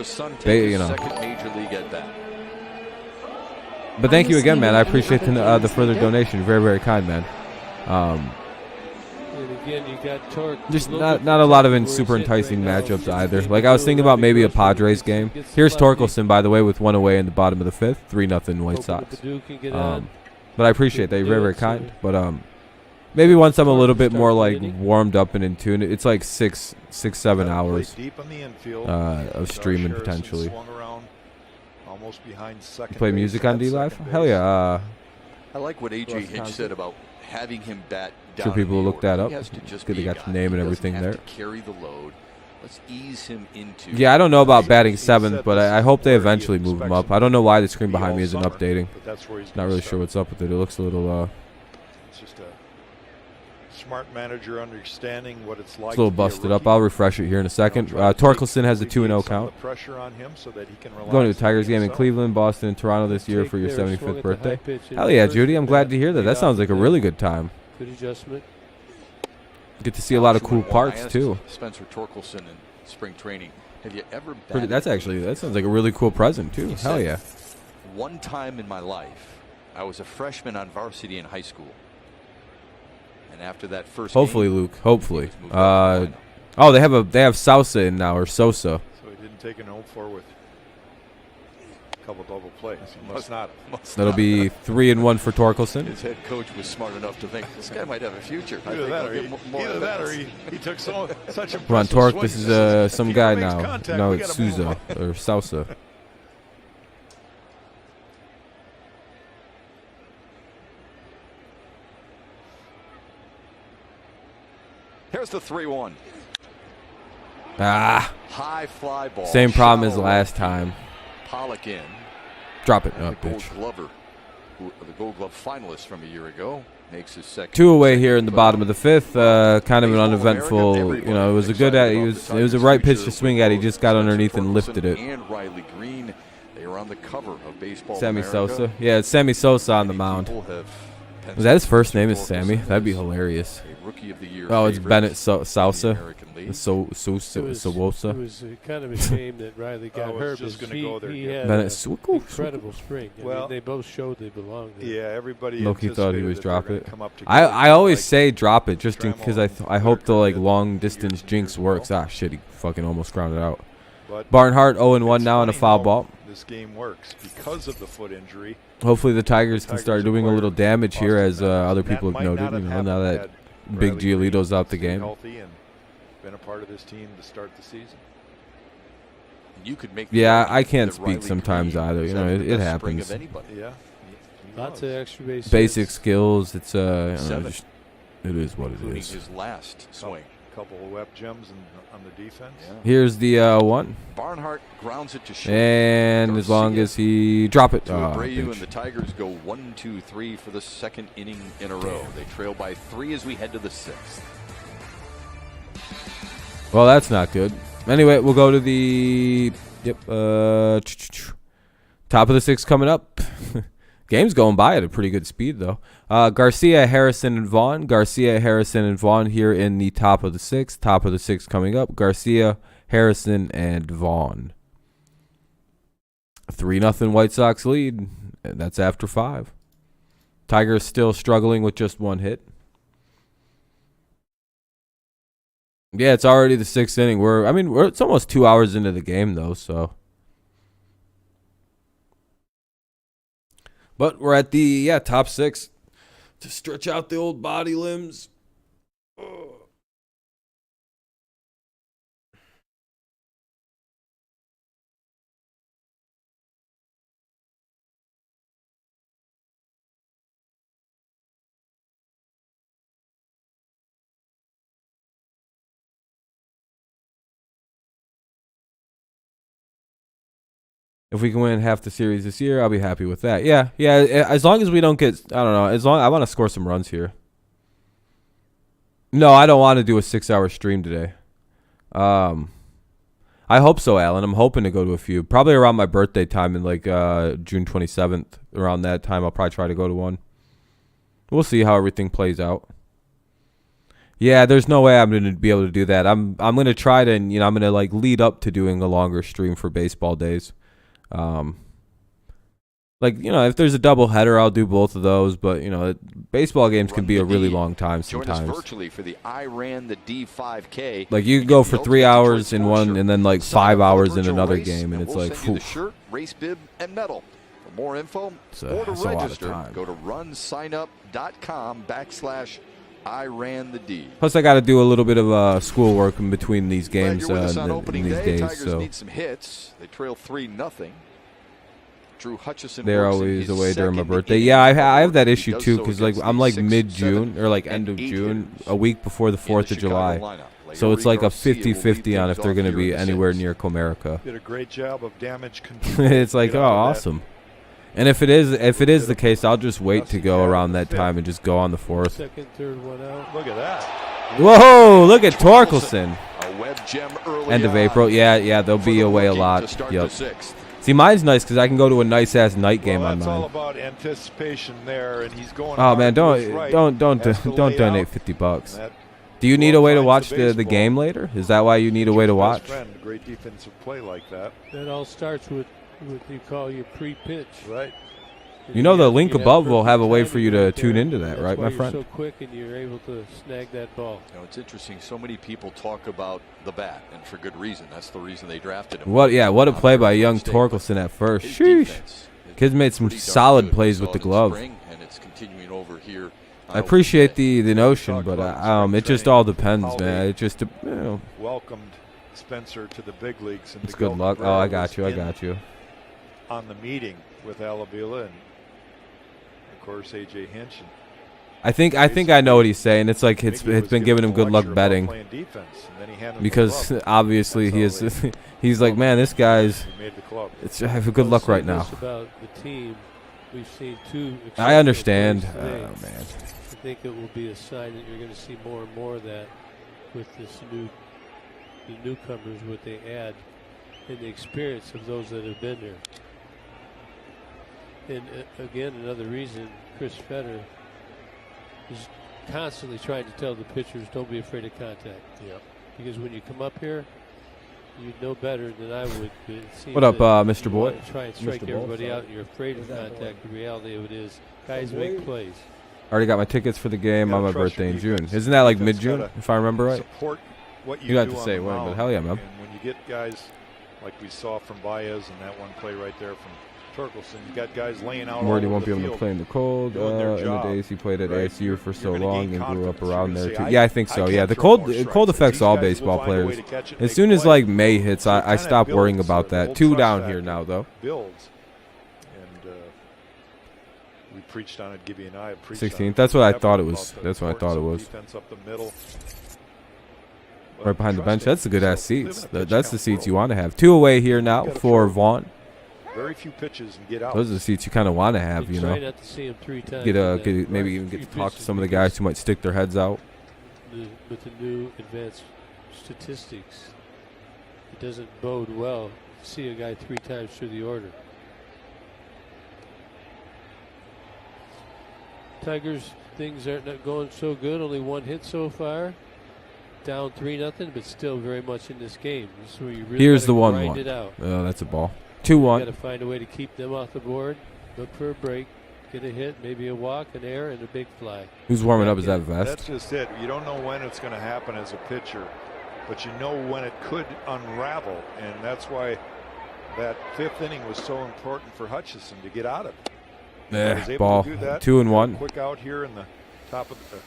But thank you again, man. I appreciate the further donation. Very, very kind, man. And again, you got Torque. Just not a lot of super enticing matchups either. Like I was thinking about maybe a Padres game. Here's Torkelson, by the way, with one away in the bottom of the fifth, 3-0 White Sox. But I appreciate that. You're very, very kind. But Maybe once I'm a little bit more like warmed up and in tune. It's like 7 hours of streaming potentially. You play music on D Live? Hell yeah. I like what AJ Hinch said about having him bat down. Sure, people will look that up. Good they got the name and everything there. Carry the load. Let's ease him into. Yeah, I don't know about batting 7th, but I hope they eventually move him up. I don't know why the screen behind me isn't updating. Not really sure what's up with it. It looks a little. It's just a smart manager understanding what it's like. It's a little busted up. I'll refresh it here in a second. Torkelson has a 2-0 count. Going to the Tigers game in Cleveland, Boston, and Toronto this year for your 75th birthday. Hell yeah, Judy! I'm glad to hear that. That sounds like a really good time. Good adjustment. Get to see a lot of cool parts too. Spencer Torkelson in spring training. Have you ever? That sounds like a really cool present too. Hell yeah! One time in my life, I was a freshman on varsity in high school, and after that first. Hopefully, game, Luke. Hopefully. They have Sosa in now or Sosa. So he didn't take an 0-4 with a couple double plays. Must not. That'll be 3-1 for Torkelson. His head coach was smart enough to think this guy might have a future. Either that or he took such a. Ron Torque. This is some guy now. No, it's Souza or Sosa. Here's the 3-1. High fly ball. Same problem as last time. Pollock in. Drop it. The Gold Glover, the Gold Glove finalist from a year ago, makes his second. 2 away here in the bottom of the 5th. Kind of an uneventful. It was a good. It was a right pitch to swing at. He just got underneath and lifted it. And Riley Green, they are on the cover of Baseball Sammy America. Sosa. Yeah, it's Sammy Sosa on the mound. Was that his first name? Is Sammy? That'd be hilarious. Rookie of the year. Oh, it's Bennett Sousa. It was kind of a shame that Riley got hurt. He had incredible spring. They both showed they belonged there. Yeah, everybody. Loki thought he was drop it. I always say drop it just because I hope the long distance jinx works. Ah shit, he fucking almost grounded out. Barnhart 0-1 now on a foul ball. This game works because of the foot injury. Hopefully the Tigers can start doing a little damage here, as other people have noted. Now that Big Giolito's out the game. Healthy and been a part of this team to start the season. You could make. Yeah, I can't speak sometimes either. It happens. Yeah. Lots of extra base. Basic skills. It's it is what it is. His last swing. Couple of web gems on the defense. Yeah. Here's the 1. Barnhart grounds it to short. And as long as he drop it. Abreu and the Tigers go 1-2-3 for the second inning in a row. They trail by 3 as we head to the 6th. Well, that's not good. Anyway, we'll go to the top of the 6th coming up. Game's going by at a pretty good speed, though. Garcia, Harrison, and Vaughn. Garcia, Harrison, and Vaughn here in the top of the 6th. Top of the 6th coming up. Garcia, Harrison, and Vaughn. 3-0 White Sox lead. That's after 5. Tigers still struggling with just 1 hit. Yeah, it's already the 6th inning. It's almost 2 hours into the game, though, so. But we're at the top 6 to stretch out the old body limbs. If we can win half the series this year, I'll be happy with that. Yeah. As long as we don't get, I don't know. I want to score some runs here. No, I don't want to do a 6-hour stream today. I hope so, Alan. I'm hoping to go to a few. Probably around my birthday time in June 27th. Around that time, I'll probably try to go to one. We'll see how everything plays out. Yeah, there's no way I'm going to be able to do that. I'm going to try to, I'm going to lead up to doing a longer stream for baseball days. If there's a double header, I'll do both of those. But baseball games can be a really long time sometimes. Join us virtually for the I Ran the D5K. You can go for 3 hours in one, and then 5 hours in another game, and it's we'll send you the shirt, race bib, and medal. For more info or to register, go to runsignup.com/ I ran the D. Plus, I got to do a little bit of schoolwork in between these games Glad you're with us on in opening these day. days. Tigers So need some hits. They trail 3-0. Drew Hutchison. they're works in always his away during my second birthday. inning Yeah, of I have work. that He issue does too, so because like against I'm the like 6, mid-June 7, or like and end of 8 June, hitters a week before the in 4th of Chicago July. lineup. So it's like a Garcia will lead 50-50 on things if they're off going to here be in the anywhere 6th. near Comerica. Did a great job of damage control. It's like, Get oh, out of that. awesome. And if it is the case, I'll just wait to go around that time and just go on the 4th. Second, third, one out. Look at that. Whoa, look at Torkelson. A web gem early End of on April. Yeah, they'll for be the away a rookie lot. to start Yep. the 6th. See, mine's nice because I can go to a nice-ass night game Well, on that's all mine. about anticipation there, and he's going. Oh, hard man, to his right. don't Has to lay donate out. $50. That Do you need a way to finds watch the the baseball. game later? Is that why you need a way to Best watch? friend, great defensive play like that. That all starts with what you call your pre-pitch. Right. You know the link You above will have a way perfect for you to timing tune right into there. that, That's right, why my you're friend? so quick and you're able to snag that ball. You know, it's interesting. So many people talk about the bat, and for good reason. That's the reason they drafted him. What a play by young State, Torkelson at first. his Sheesh. defense is Kid's made some pretty darn solid good. plays We with the saw it in glove. spring, and it's continuing over here. I appreciate the notion, Talk but about spring it just training, all depends, how man. they It just welcomed Spencer to the big leagues. And it's good luck. Oh, I got you. On the meeting with Alavila and of course AJ Hinch. And I think I know what he's saying. It's like it's been giving him good luck betting because obviously he is. He's like, man, this guy's. I have good luck right now. About the team, we've seen two. I understand. exceptional Oh, plays today. man. I think it will be a sign that you're going to see more and more of that with the newcomers, what they add, and the experience of those that have been there. And again, another reason Chris Fetter is constantly trying to tell the pitchers, don't be afraid of contact. Yeah. Because when you come up here, you know better than I would. But it seems What up, that Mr. you Boy? want to try and strike Mr. Boy, everybody sorry. out, and you're afraid of contact. The reality of it is, guys make plays. Already got my tickets for the game You on gotta my trust birthday your in June. defense. Isn't that like Defense mid-June, gotta if I remember right? Support what you You got do to on say the when, but mound. hell yeah, man. And when you get guys like we saw from Baez and that one play right there from Torkelson, you got guys laying out. Morty all won't over be the able to field play in the cold doing their in the job, days he played at right? ASU for so You're gonna long gain and grew up confidence. around You're there gonna too. say, Yeah, I think I so. can Yeah, the throw cold more the cold strikes. affects These all guys will baseball find a way players. to catch it and As make soon as plays. like May hits, So it I kinda stop worrying builds, about the that. whole 2 trust down factor here now though. builds, and we preached on it. Gibby and I preached 16th. on it. That's what I About thought it the was. That's what I thought it importance was. of defense up the middle. Right behind the bench. Trusting. That's the good ass So, live in seats. a pitch That's the count seats you world. want to have. 2 away here now gotta for throw. Vaughn. Very few pitches and get out. Those are the seats you kind of want to have, you try know. not to see him 3 times. Get maybe even get to talk to some of the guys who might stick their heads out. With the new advanced statistics, it doesn't bode well to see a guy 3 times through the order. Tigers, things aren't not going so good. Only 1 hit so far. Down 3-0, but still very much in this game. This is where you really Here's gotta the 1-1. grind it out. Oh, that's a ball. You 2-1. got to find a way to keep them off the board. Look for a break, get a hit, maybe a walk, an error, and a big fly. Who's warming up? Is that That's Vest? just it. You don't know when it's going to happen as a pitcher, but you know when it could unravel, and that's why that 5th inning was so important for Hutchison to get out of it. He was Yeah, able ball. to do that. 2-1. Quick out here in the top of the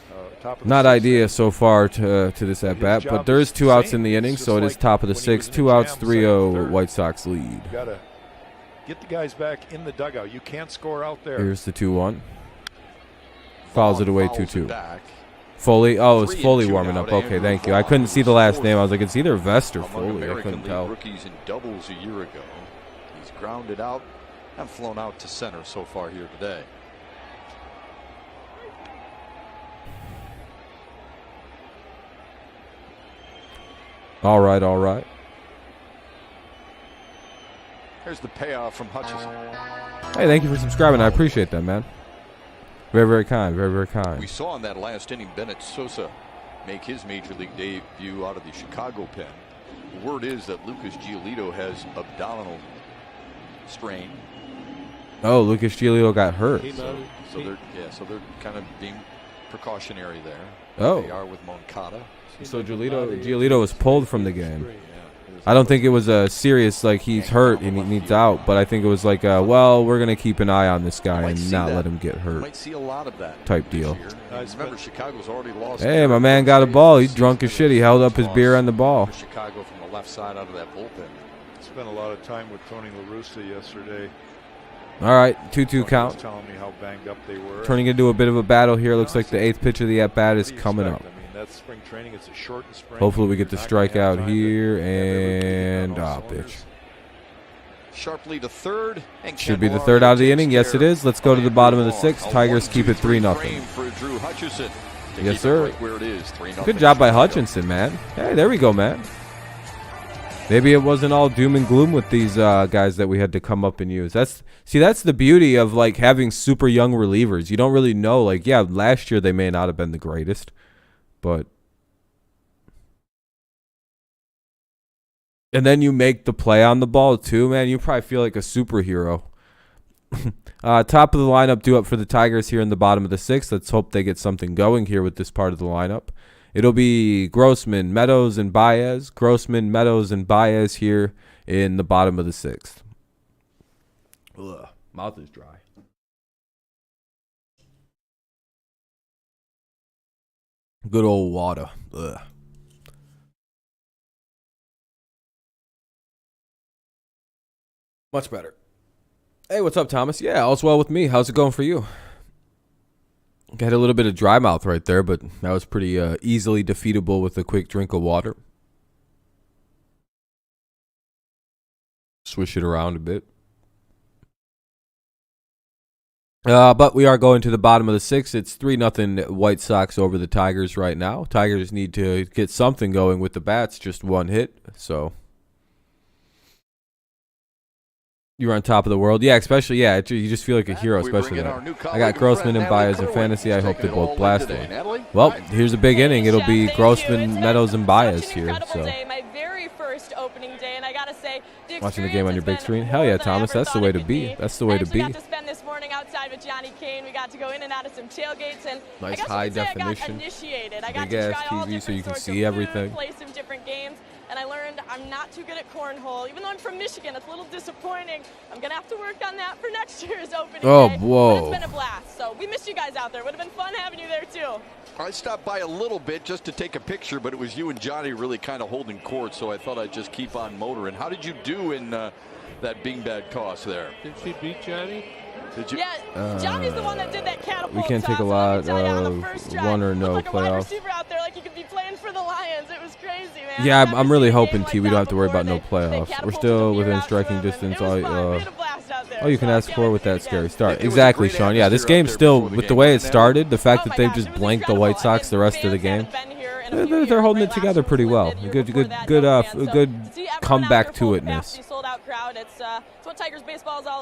Not 6th. idea so far to this at bat, job but there is is 2 outs same. in the inning, It's so it just is like top of the when he was 6th. in 2 the outs, jam, 3-0 second, third. White Sox lead. You got to get the guys back in the dugout. You can't score out there. Here's the 2-1. Fouls it away Fouls it 2-2. back. Foley. Oh, it's 3 and Foley 2 warming now up. to Okay, Andrew thank you. I Vaughn, couldn't see who's the last fourth name. I was like, it's either Vest or among Foley. I American couldn't League tell. rookies in doubles a year ago. He's grounded out and flown out to center so far here today. All right, all right. Here's the payoff from Hutchison. Hey, thank you for subscribing. I appreciate that, man. Very, very kind. Very, very kind. We saw in that last inning Bennett Sosa make his major league debut out of the Chicago pen. The word is that Lucas Giolito has abdominal strain. Oh, Lucas Giolito got hurt. So they're kind of being precautionary there. Oh. They are with Moncada. So Giolito was pulled from the game. I don't think it was a serious, like, he's hurt and he needs out, but I think it was like, well, we're going to keep an eye on this guy and not let him get hurt. Might see a lot of that type deal. Remember, Chicago's already lost. Hey, my man got a ball. He's drunk as shit. He held up his beer on the ball. Chicago from the left side out of that bullpen. Spent a lot of time with Tony La Russa yesterday. All right, 2-2 count. Telling me how banged up they were. Turning into a bit of a battle here. Looks like the 8th pitch of the at-bat is coming up. I mean, that's spring training. It's a shortened spring. Hopefully we get the strikeout here, and bitch. Sharply to third. And should be the third out of the inning. Yes, it is. Let's go to the bottom of the 6th. Tigers keep it 3-0. Yes, sir. Good job by Hutchinson, man. Hey, there we go, man. Maybe it wasn't all doom and gloom with these guys that we had to come up and use. That's the beauty of like having super young relievers. You don't really know. Like, yeah, last year they may not have been the greatest, but and then you make the play on the ball too, man. You probably feel like a superhero. Top of the lineup due up for the Tigers here in the bottom of the 6th. Let's hope they get something going here with this part of the lineup. It'll be Grossman, Meadows, and Baez. Grossman, Meadows, and Baez here in the bottom of the 6th. Ugh, mouth is dry. Good old water. Ugh. Much better. Hey, what's up, Thomas? Yeah, all's well with me. How's it going for you? Got a little bit of dry mouth right there, but that was pretty easily defeatable with a quick drink of water. Swish it around a bit. But we are going to the bottom of the 6th. It's 3-0 White Sox over the Tigers right now. Tigers need to get something going with the bats. Just one hit, so... You're on top of the world. Yeah, especially, yeah, you just feel like a hero, especially that. I got Grossman and Baez in fantasy. I hope they both blast one. Well, here's a big inning. It'll be Grossman, Meadows, and Baez here. So, my very first opening day, and I gotta say, watching the game on your big screen. Hell yeah, Thomas. That's the way to be. That's the way to be. We got to spend this morning outside with Johnny Kane. We got to go in and out of some tailgates, and nice high definition. Big ass TV so you can see everything. Play some different games. And I learned I'm not too good at cornhole. Even though I'm from Michigan, it's a little disappointing. I'm going to have to work on that for next year's opening day. Whoa. But it's been a blast. So we missed you guys out there. Would have been fun having you there, too. I stopped by a little bit just to take a picture, but it was you and Johnny really kind of holding court, so I thought I'd just keep on motoring. How did you do in that beanbag toss there? Did she beat Johnny? Did you? Yeah, Johnny's the one that did that catapult. We can't take a lot of one or no like playoffs. A receiver out there, like you could be playing for the Lions. It was crazy, man. Yeah, I'm really hoping, T, we don't have to worry about no playoffs. We're still within striking distance. All you can ask for with that scary start. Exactly, Sean. Yeah, this game's still, with the way it started, the fact that they've just blanked the White Sox the rest of the game, they're holding it together pretty well. Good comeback to itness.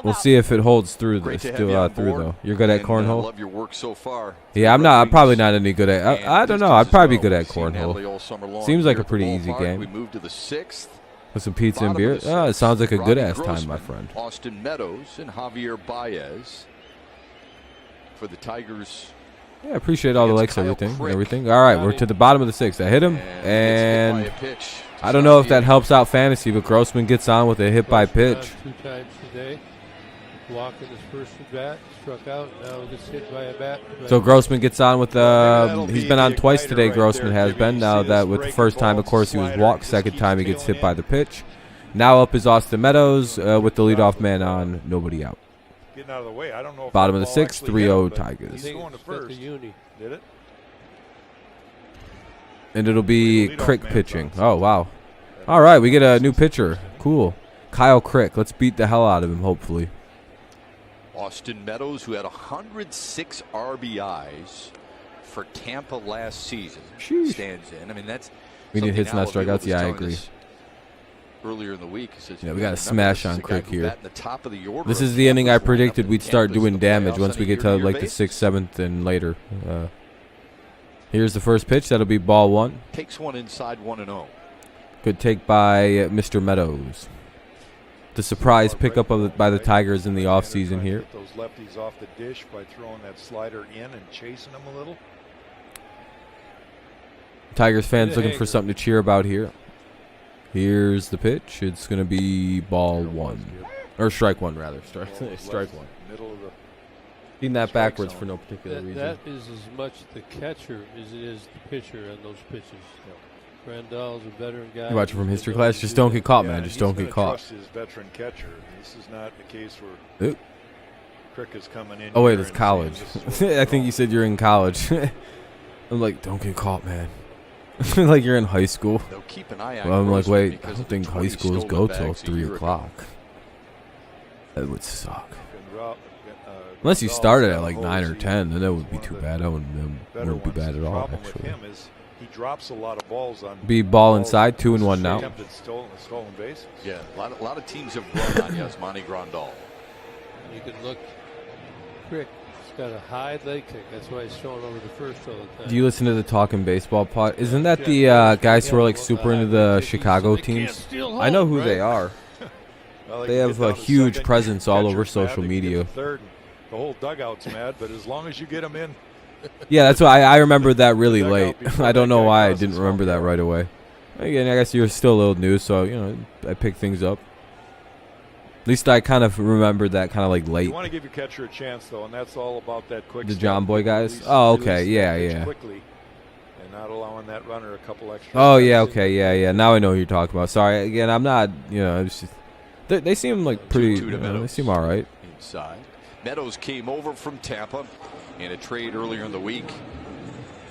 We'll see if it holds through this. Though. You're good at cornhole. Love your work so far. Yeah, I'm probably not any good at. I don't know. I'd probably be good at cornhole. Seems like a pretty easy game. We move to the 6th. With some pizza and beer. It sounds like a good ass time, my friend. Austin Meadows and Javier Baez for the Tigers. Yeah, I appreciate all the likes, everything. All right, we're to the bottom of the 6th. I hit him, and I don't know if that helps out fantasy, but Grossman gets on with a hit by pitch. 2 times today. Walked in his first at bat, struck out, now gets hit by a bat. So Grossman gets on with he's been on twice today, Grossman has been. Now that with the first time, of course, he was walked. Second time, he gets hit by the pitch. Now up is Austin Meadows with the leadoff man on, nobody out. Getting out of the way. I don't know if bottom of the 6th, 3-0 Tigers. Going to first. Did it? And it'll be Crick pitching. Oh, wow. All right, we get a new pitcher. Cool. Kyle Crick. Let's beat the hell out of him, hopefully. Austin Meadows, who had 106 RBIs for Tampa last season, stands in. I mean, that's... We need hits, not strikeouts. Yeah, I agree. Earlier in the week, says, yeah, we got a smash on Crick here. This is the inning I predicted we'd start doing damage once we get to like the 6th, 7th, and later. Here's the first pitch. That'll be ball 1. Takes one inside 1-0. Good take by Mr. Meadows. The surprise pickup by the Tigers in the offseason here. Get those lefties off the dish by throwing that slider in and chasing them a little. Tigers fans looking for something to cheer about here. Here's the pitch. It's going to be ball 1. Or strike 1, rather. Strike 1. Middle of the Seen that backwards for no particular reason. That is as much the catcher as it is the pitcher on those pitches. Grandal is a veteran guy. You watching from history class? Just don't get caught, man. Just don't get caught. Trust his veteran catcher. This is not the case where Oop. Crick is coming in. Oh, wait, here it's and college. saying, I think you said you're in college. I'm like, don't get caught, man. Like you're in high school. They'll keep an eye on Well, I'm like, Grossman wait, I because don't of the think 20 high schools stolen go till bags a 3 year ago. o'clock. That would suck. Grandal- Unless you Grandal's started got at a like hose. 9 or 10, then that would He's be one too of the bad. That wouldn't better be ones. bad The at all, problem with actually. him is he drops a lot of balls on Be ball balls inside, 2 and 1 that now. attempted stolen bases. Yeah, a lot of teams have run on Yasmani Grandal. You can look. Crick, he's got a high leg kick. That's why he's throwing over the first all the time. Do you listen to the Talking Baseball pod? Isn't that the guys who are like super into the Chicago teams? I know who they are. Well, They can have get a down to huge second, presence all over catcher's mad, social they can get media. to third, and the whole dugout's mad, but as long as you get them in, Yeah, that's why I remembered that really late. before I don't that know guy why I crosses didn't home remember that plate. right away. Again, I guess you're still a little new, so I picked things up. At least I kind of remembered that kind of like you late. want to give your catcher a chance, though, and that's all about that quick. The step. John Boy guys? Release- Oh, okay, release yeah, that pitch yeah. Quickly, and not allowing that runner a couple extra. Oh steps. yeah, okay, yeah. Now I know who you're talking about. Sorry, again, I'm not. It's just, they seem like pretty. 2-2 to They Meadows. seem all right. Inside. Meadows came over from Tampa in a trade earlier in the week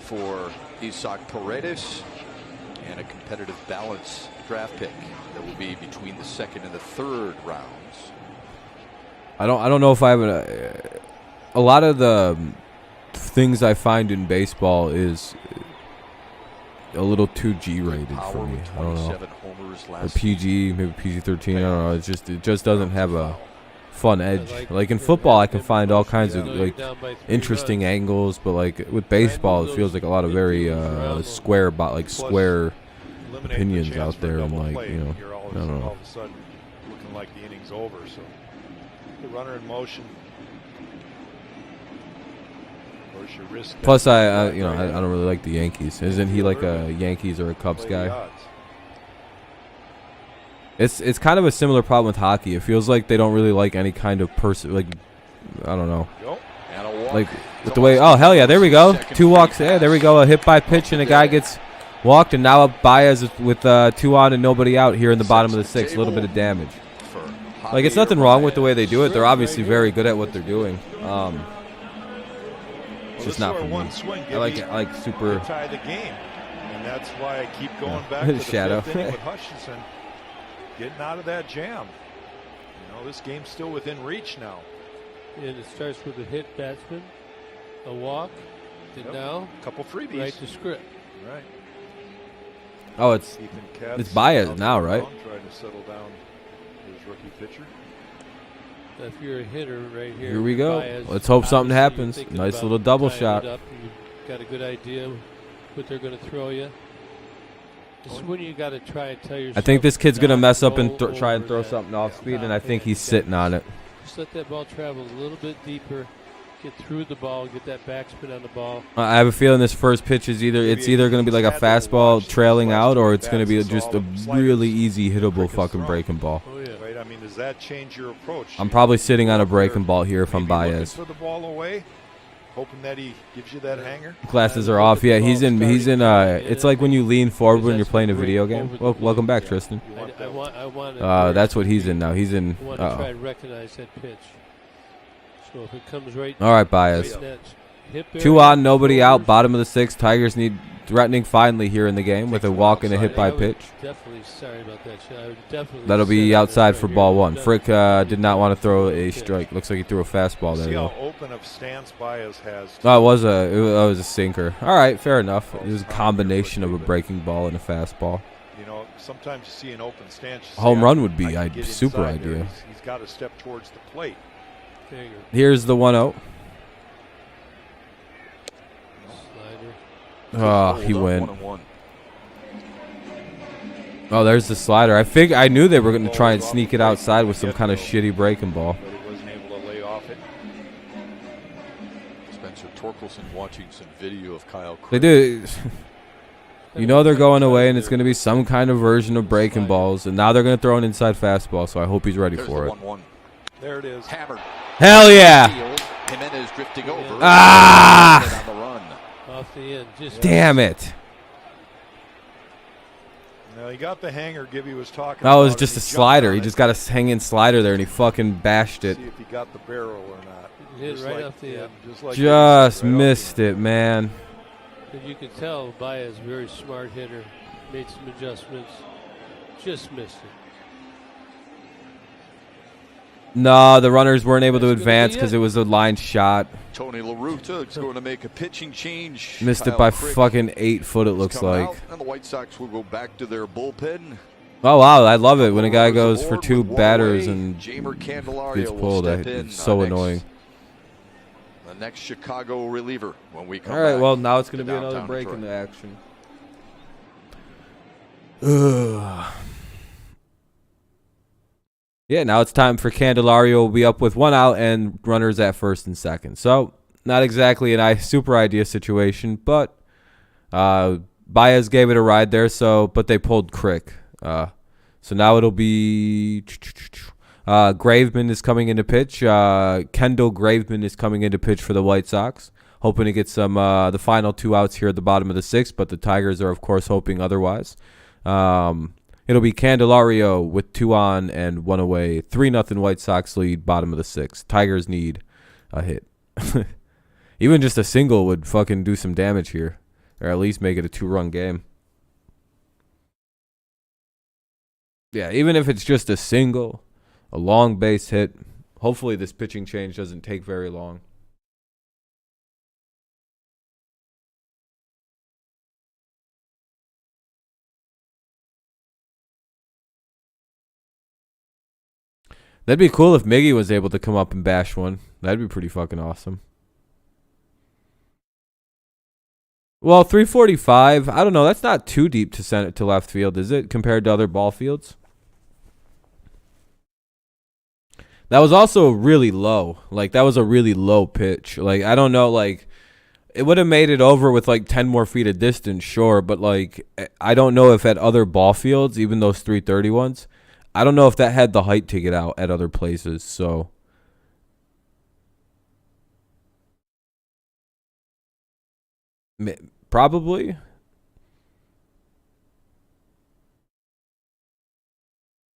for Isaac Paredes and a competitive balance draft pick that will be between the second and the third rounds. I don't know if I have a lot of the things I find in baseball is a little too G-rated for Power me. with I don't know. 27 homers Or last PG, maybe PG-13. I don't know. It just doesn't have a fun edge. Like in football, I can find all kinds of like interesting angles, but like with baseball, it feels like a lot of very square Eliminate the opinions chance out for a there, and double like play. You're I don't know. all of a sudden looking like the inning's over. So the runner in motion. Of course, you risk. Plus, I don't really like the Yankees. Isn't he like a Yankees or a Cubs play the guy? odds. It's kind of a similar problem with hockey. It feels like they don't really like any kind of person. Like I don't know. Go. And a walk. Like with the way. Oh hell yeah! There we go. 2 walks. Yeah, there we go. A hit by pitch and a guy gets walked, and now Baez with 2 on and nobody out here in the bottom of the 6th. A little bit of damage. Like it's nothing wrong with the way they do it. They're obviously very good at what they're doing. It's just not for me. I like super. Tie the game, and that's why I keep going back to the Shadow. fifth inning with Hutchinson getting out of that jam. This game's still within reach now. And it starts with a hit batsman, a walk, and now a couple freebies. right to script. Right. Oh, it's Baez now, right? Trying to settle down his rookie pitcher. If you're a hitter right here, Here we go. Baez, Let's hope something obviously you're happens. thinking Nice about little double tying shot. it up. You've got a good idea what they're going to throw you. This is when you got to try and tell yourself. I think this kid's gonna not mess up and roll try and over throw that something off speed, and I top think end. he's sitting on it. Just let that ball travel a little bit deeper, get through the ball, get that backspin on the ball. I have a feeling this first pitch is either going to be like a fastball trailing out, or it's going to be just a really easy hittable fucking breaking ball. Oh yeah. Right. I mean, does that change your approach? I'm probably sitting on a breaking ball here if I'm Maybe looking Baez. for the ball away, hoping that he gives you that hanger. Glasses are off. Yeah, he's in. It's like when you lean forward when you're playing a video game. Well, welcome back, Tristan. I want That's what he's in now. He's in. I want to try and recognize that pitch. So if it comes right. All right, Baez. right in that hip 2 area, on, nobody over. out. Bottom of the 6th. Tigers need threatening finally here in the game with a walk and a hit by I would pitch. Definitely sorry about that shot. I would definitely. That'll be set it outside right for here. ball 1. Definitely. Frick did not want to throw a strike. Looks like he threw a fastball there. See how Though. open of stance Baez has. Oh, it was a sinker. All right, fair enough. It was a combination of a breaking ball and a fastball. Sometimes you see an open stance. you say, Home run would I be can a get super inside there. idea. He's got to step towards the plate. There you go. Here's the 1-0. Slider. Oh, he went. 1-1. Oh, there's the slider. I knew they were going to try and sneak it outside with some kind of shitty breaking ball. But he wasn't able to lay off it. Spencer Torkelson watching some video of Kyle They Crick. do. You know they're going away, and it's going to be some kind of version of breaking balls. And now they're going to throw an inside fastball, so I hope he's ready for it. There it is. Hammered. Hell yeah! Jimenez drifting over. Ah! On the run. Off the end. Just Damn it. Now he got the hanger Gibby was talking That about. was just a slider. He just got a hanging slider there, and he fucking bashed it. See if he got the barrel or not. hit right off the end. Just missed it, man. And you can tell Baez, very smart hitter, made some adjustments, just missed it. No, the runners weren't able to advance because it was a line shot. Tony La Russa is going to make a pitching change. Missed Kyle it by Crick fucking 8 foot, it looks like. out, and the White Sox will go back to their bullpen. Oh, wow. I love it when a guy goes for 2 with batters away. and Jamer Candelario gets will pulled. step in It's so next. annoying. The next Chicago reliever when we come All right, back well, now it's going to to be another downtown break Detroit. in the action. Ugh. Yeah, now it's time for Candelario. We'll be up with 1 out and runners at first and second. So, not exactly a super idea situation, but Baez gave it a ride there, but they pulled Crick. So now it'll be Graveman is coming into pitch. Kendall Graveman is coming into pitch for the White Sox, hoping to get some the final 2 outs here at the bottom of the 6th, but the Tigers are, of course, hoping otherwise. It'll be Candelario with 2 on and 1 away. 3-0 White Sox lead, bottom of the 6th. Tigers need a hit. Even just a single would fucking do some damage here, or at least make it a 2-run game. Yeah, even if it's just a single, a long base hit, hopefully this pitching change doesn't take very long. That'd be cool if Miggy was able to come up and bash one. That'd be pretty fucking awesome. Well, 345, I don't know. That's not too deep to send it to left field, is it, compared to other ball fields? That was also really low. Like, that was a really low pitch. Like, I don't know, like, it would have made it over with, like, 10 more feet of distance, sure. But, like, I don't know if at other ball fields, even those 330 ones, I don't know if that had the height to get out at other places, so. Probably.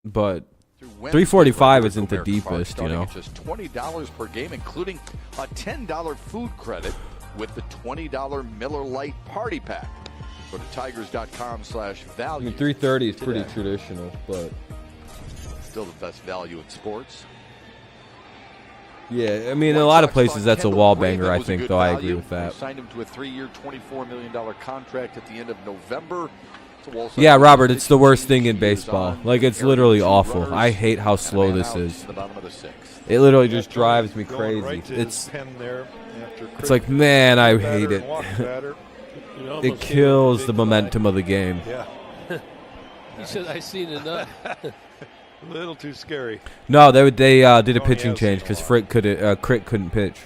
But 345 isn't the deepest, you know. Just $20 per game, including a $10 food credit with the $20 Miller Lite Party Pack. Go to tigers.com/value. I mean, 330 is pretty today. traditional, but. Still the best value in sports. Yeah, I mean, in a lot of places that's a wall banger, I think, though. I agree with that. They signed him to a 3-year, $24 million contract at the end of November. Yeah, Robert, it's the worst thing in baseball. Like, it's literally awful. I hate how slow this is. It literally just drives me crazy. It's like, man, I hate it. It kills the momentum of the game. Yeah. He said, "I seen enough." A little too scary. No, they did a pitching change because Crick couldn't pitch.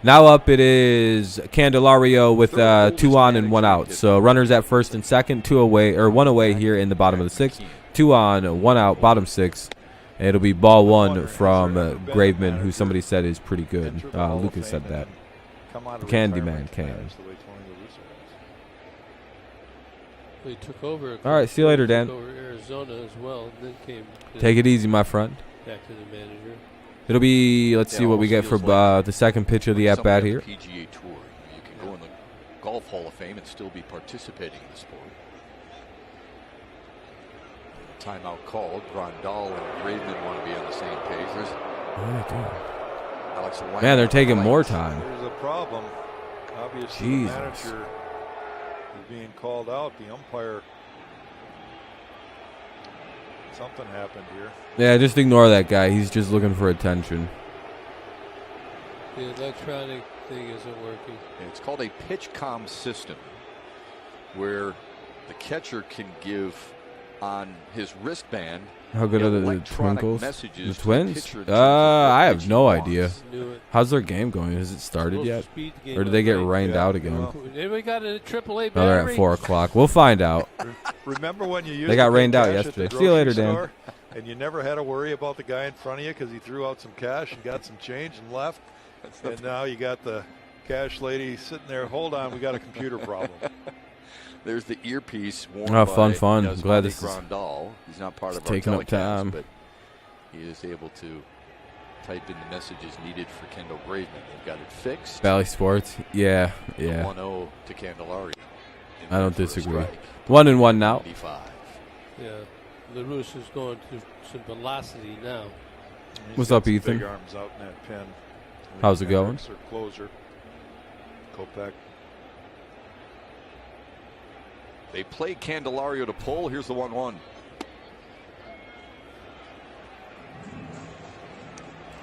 Now up it is Candelario with 2 on and 1 out. So runners at first and second, 1 away here in the bottom of the 6th. 2 on, 1 out, bottom 6. And it'll be ball 1 from Graveman, who somebody said is pretty good. Lucas said that. The Candyman can. He took over. All right, see you later, Dan. Took over Arizona as well, and then came. Take it easy, my friend. Back to the manager. It'll be, let's see what we get for the second pitch of the at-bat here. PGA Tour. You can go in the Golf Hall of Fame and still be participating in the sport. Timeout called. Grandal and Graveman want to be on the same page. Alex Lang Man, they're taking more time. There's a problem. Obviously, Jesus. the manager is being called out. The umpire. Something happened here. Yeah, just ignore that guy. He's just looking for attention. The electronic thing isn't working. It's called a pitch comm system, where the catcher can give on his wristband. How good are the electronic Twinkles? messages The to Twins? pitcher in terms of what I pitch have he no wants. idea. How's their game going? Has it started yet? Or did they get rained out again? Anybody got a AAA battery? Oh, they're at 4 o'clock. We'll find out. Remember when you used They got to get rained out cash at yesterday. the See you later, grocery Dan. store, and you never had to worry about the guy in front of you because he threw out some cash and got some change and left. And now you got the cash lady sitting there. Hold on, we got a computer problem. There's the earpiece worn Oh, by fun. I'm glad Yasmani this is Grandal. He's not part of our taking up telecast, time. but he is able to type in the messages needed for Kendall Graveman. They've got it fixed. Valley Sports. Yeah. 1-0 to Candelario. I don't disagree. 1-1 now. 95. Yeah, LaRousse is going to some velocity now. What's up, Ethan? Big arms out in that pen. How's it going? Hendricks or closer. Kopech. They play Candelario to pull. Here's the 1-1.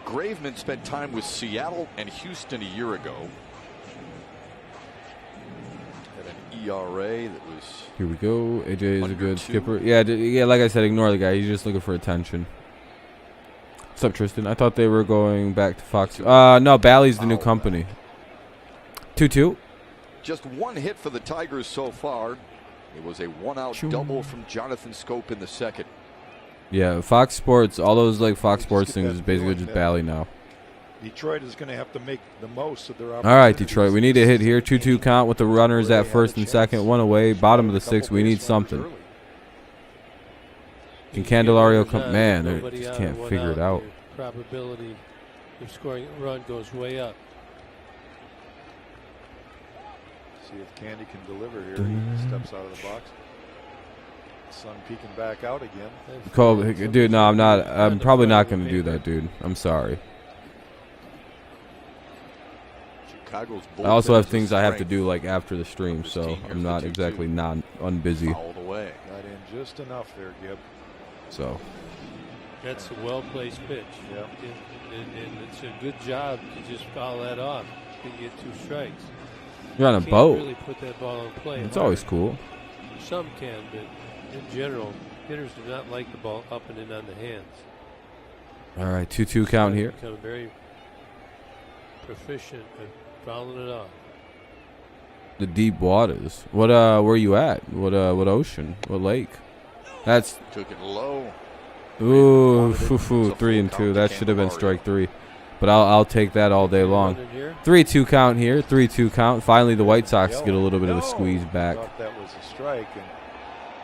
Graveman spent time with Seattle and Houston a year ago. Had an ERA that was. Here we go. AJ is a under good 2. skipper. Yeah, like I said, ignore the guy. He's just looking for attention. What's up, Tristan? I thought they were going back to Fox. No, Bally's the new company. 2-2. Just one hit for the Tigers so far. It was a one-out double from Jonathan Scope in the second. Yeah, Fox Sports, all those like Fox Sports things is basically just Bally now. Detroit is going to have to make the most of their All right, Detroit, we need a hit here. 2-2 count with the runners at first and second. One away, bottom of the 6th. We need something. Can Candelario come? Man, they just can't figure it out. Probability of scoring a run goes way up. See if Candy can deliver here. He steps out of the box. Sun peeking back out again. Dude, no, I'm not. I'm probably not going to do that, dude. I'm sorry. Chicago's I also have things I have to do like after the stream, so I'm not exactly unbusy. Fouled away. Got in just enough there, Gibb. So. That's a well-placed pitch. Yeah. And it's a good job to just foul that off and get 2 strikes. You're on a Can't boat. really put that ball in play. It's always cool. Some can, but in general, hitters do not like the ball up and in on the hands. All right, 2-2 count here. Become very proficient at fouling it off. The deep waters. What where you at? What ocean? What lake? That's Took it low. ooh, 3-2. That should have been strike 3. But I'll take that all day long. 3-2 count here. 3-2 count. Finally, the White Sox get a little bit of a squeeze back. Thought that was a strike, and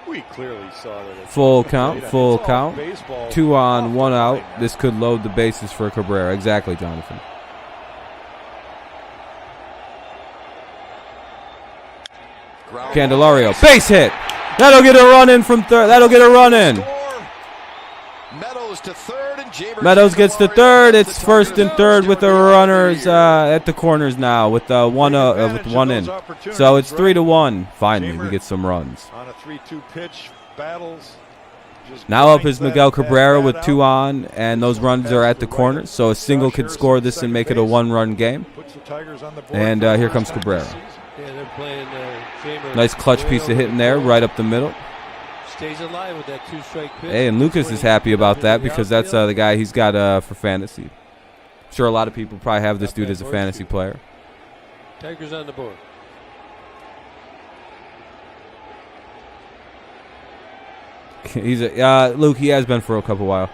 we clearly saw that. Full count. Full count. 2 on, 1 out. This could load the bases for Cabrera. Exactly, Jonathan. Candelario, base hit. That'll get a run in from third. That'll get a run in. Meadows to third, and Jamer Meadows gets to third. It's first and third with the runners at the corners now with one in. So it's 3-1. Finally, we get some runs. On a 3-2 pitch, battles. Now up is Miguel Cabrera with 2 on, and those runs are at the corners. So a single could score this and make it a 1-run game. And here comes Cabrera. Yeah, they're playing Jamer. Nice clutch piece of hitting there, right up the middle. Stays alive with that 2-strike pitch. Hey, and Lucas is happy about that because that's the guy he's got for fantasy. I'm sure a lot of people probably have this dude as a fantasy player. Tigers on the board. He's Luke. He has been for a couple while.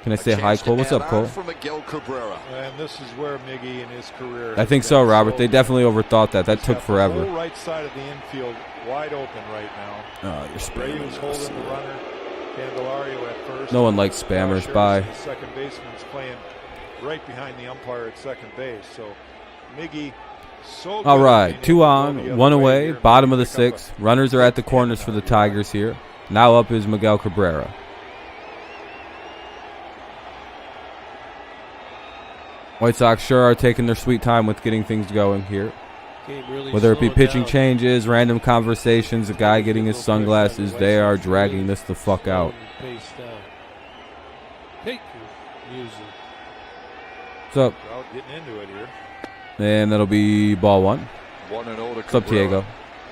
Can I say hi, Cole? What's up, Cole? For Miguel Cabrera. And this is where Miggy in his career. I think so, Robert. They definitely overthought that. That took forever. The whole right side of the infield wide open right now. Oh, you're spamming. Reyes holding the runner. Candelario at first. No one likes spammers. Bye. The second baseman's playing right behind the umpire at second base. So Miggy. So all right, 2 on, 1 away, bottom of the 6th. Runners are at the corners for the Tigers here. Now up is Miguel Cabrera. White Sox sure are taking their sweet time with getting things going here. Really whether it be pitching down. changes, random conversations, a guy getting his sunglasses, they are dragging this the fuck out. What's up? Getting into it here. And that'll be ball 1. 1-0 to What's up, Diego?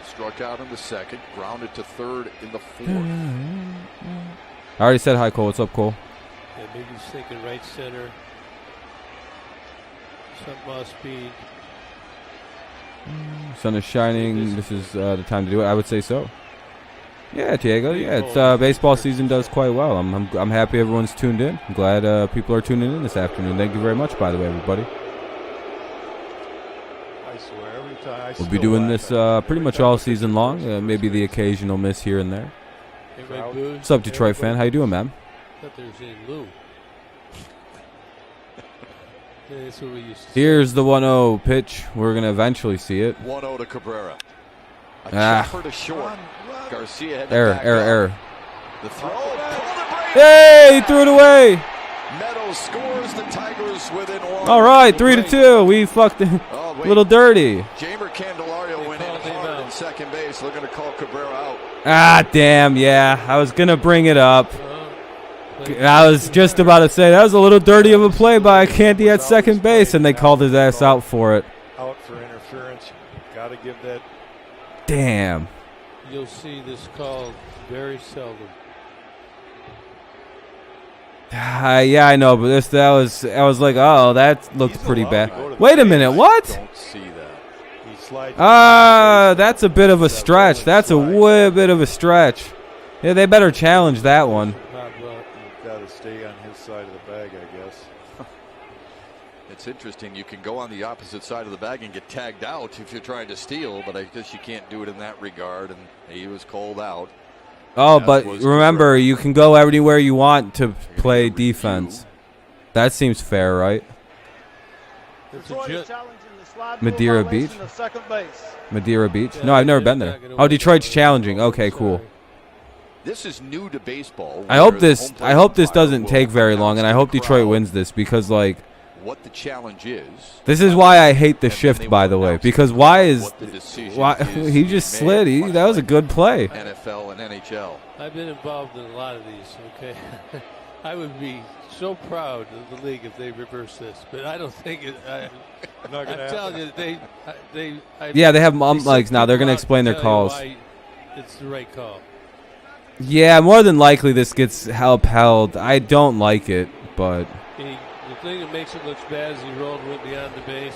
Struck out in the second, grounded to third in the fourth. I already said hi, Cole. What's up, Cole? Yeah, maybe he's thinking right center. Something off speed. Sun is shining. This is the time to do it. I would say so. Yeah, Diego. Yeah, it's baseball season does quite well. I'm happy everyone's tuned in. I'm glad people are tuning in this afternoon. Thank you very much, by the way, everybody. I swear, every time We'll be doing this pretty much all season long. Maybe the occasional miss here and there. What's up, Detroit fan? How you doing, man? I thought they were saying Lou. Yeah, that's what we used to Here's the 1-0 pitch. We're going to eventually see it. 1-0 to Cabrera. A chopper to short. Garcia had to back up. Error. The throw. Hey, he threw it away. Meadows scores. The Tigers within one. All right, 3-2. We fucked it a little dirty. Jamer Candelario went in hard in second base. They're going to call Cabrera out. Ah, damn, yeah. I was going to bring it up. I was just about to say that was a little dirty of a play by Candy at second base, and they called his ass out for it. Out for interference. Got to give that. Damn. You'll see this call very seldom. Yeah, I know, but I was like, oh, that looked pretty bad. Wait a minute, what? Don't see that. That's a bit of a stretch. That's a way bit of a stretch. Yeah, they better challenge that one. You've got to stay on his side of the bag, I guess. It's interesting. You can go on the opposite side of the bag and get tagged out if you're trying to steal, but I guess you can't do it in that regard, and he was called out. Oh, but remember, you can go everywhere you want to play defense. That seems fair, right? Madeira Beach? Madeira Beach? No, I've never been there. Oh, Detroit's challenging. Okay, cool. This is new to baseball. I hope this doesn't take very long, and I hope Detroit wins this because, like, what the challenge is. This is why I hate the shift, by the way, because why he just slid. That was a good play. NFL and NHL. I've been involved in a lot of these. Okay, I would be so proud of the league if they reverse this, but I don't think it. I'm telling you, they have umplikes now. They're going to explain their calls. It's the right call. Yeah, more than likely this gets upheld. I don't like it, but. The thing that makes it look bad is he rolled went beyond the base.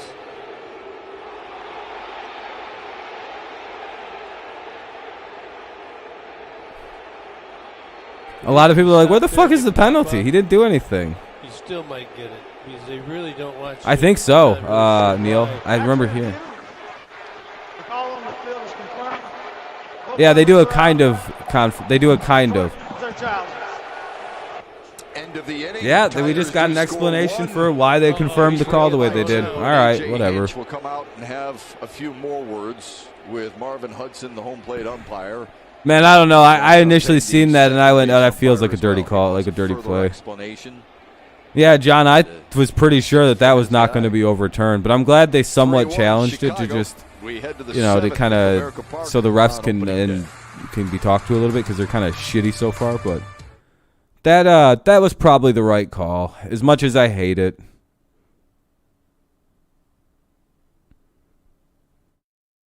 A lot of people are like, where the fuck is the penalty? He didn't do anything. You still might get it because they really don't watch. I think so, Neil. I remember hearing. Yeah, they do a kind of. End of the inning. Yeah, we just got an explanation for why they confirmed the call the way they did. All right, whatever. We'll come out and have a few more words with Marvin Hudson, the home plate umpire. Man, I don't know. I initially seen that, and I went, oh, that feels like a dirty call, like a dirty play. Yeah, John, I was pretty sure that was not going to be overturned, but I'm glad they somewhat challenged it to just, to kind of, so the refs can be talked to a little bit because they're kind of shitty so far, but that was probably the right call, as much as I hate it.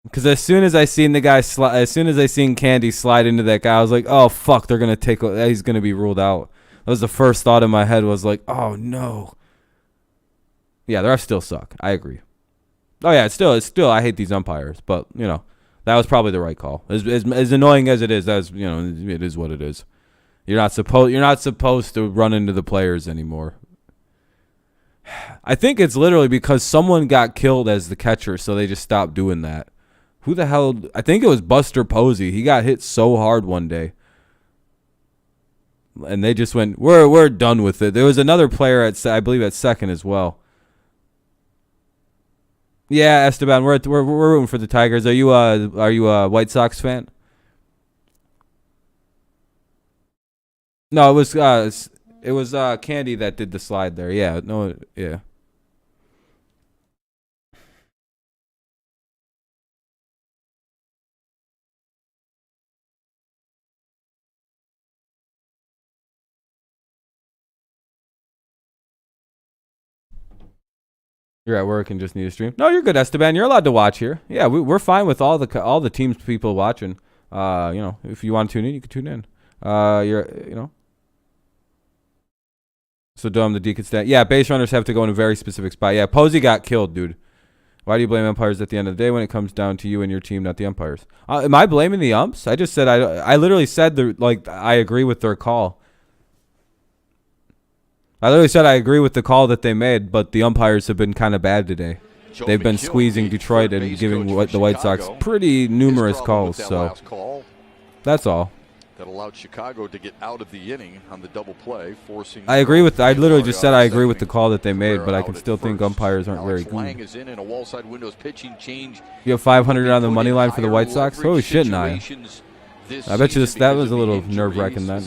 Because as soon as I seen the guy as soon as I seen Candy slide into that guy, I was like, oh, fuck, he's going to be ruled out. That was the first thought in my head was like, oh, no. Yeah, the refs still suck. I agree. Oh, yeah, it's still, I hate these umpires. But, that was probably the right call. As annoying as it is, it is what it is. You're not supposed to run into the players anymore. I think it's literally because someone got killed as the catcher, so they just stopped doing that. Who the hell? I think it was Buster Posey. He got hit so hard one day. And they just went, we're done with it. There was another player I believe at second as well. Yeah, Esteban, we're rooting for the Tigers. Are you a White Sox fan? No, it was Candy that did the slide there. Yeah, no, yeah. You're at work and just need to stream. No, you're good, Esteban. You're allowed to watch here. Yeah, we're fine with all the teams people watching. If you want to tune in, you can tune in. So dumb the D could stand. Yeah, base runners have to go in a very specific spot. Yeah, Posey got killed, dude. Why do you blame umpires at the end of the day when it comes down to you and your team, not the umpires? Am I blaming the umps? I just said I literally said I agree with their call. I literally said I agree with the call that they made, but the umpires have been kind of bad today. They've been squeezing Detroit and giving the White Sox pretty numerous calls. So that's all. That allowed Chicago to get out of the inning on the double play, forcing. I literally just said I agree with the call that they made, but I can still think umpires aren't very good. Is in a wall side windows pitching change. You have 500 on the money line for the White Sox? Holy shit, Nia. I bet you that was a little nerve-wracking then.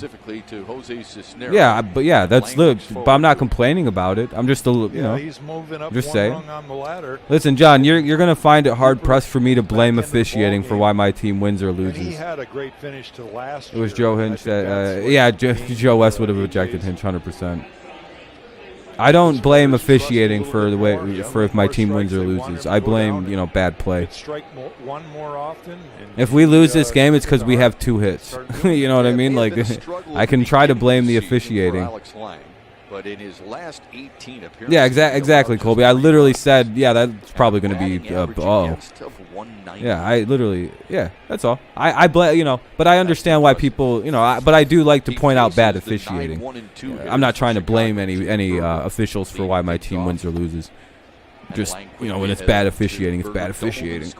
Yeah, but yeah, but I'm not complaining about it. I'm just he's moving up just one saying. rung on the ladder. Listen, John, you're gonna find it hard pressed for me to blame officiating for why my team wins or loses. He had a great finish to last year. It was Joe Hinch that, Joe West would have ejected Hinch 100%. I don't blame officiating for if my team wins or loses. I blame bad play. One more often. If we lose this game, it's because we have 2 hits. You know what I mean? Like I can try to blame the officiating. But in his last 18 appearances, yeah, exactly, Colby. I literally said, that's probably going to be Yeah, that's all. I blame, but I understand why people, but I do like to point out bad officiating. I'm not trying to blame any officials for why my team wins or loses. Just, when it's bad officiating, it's bad officiating.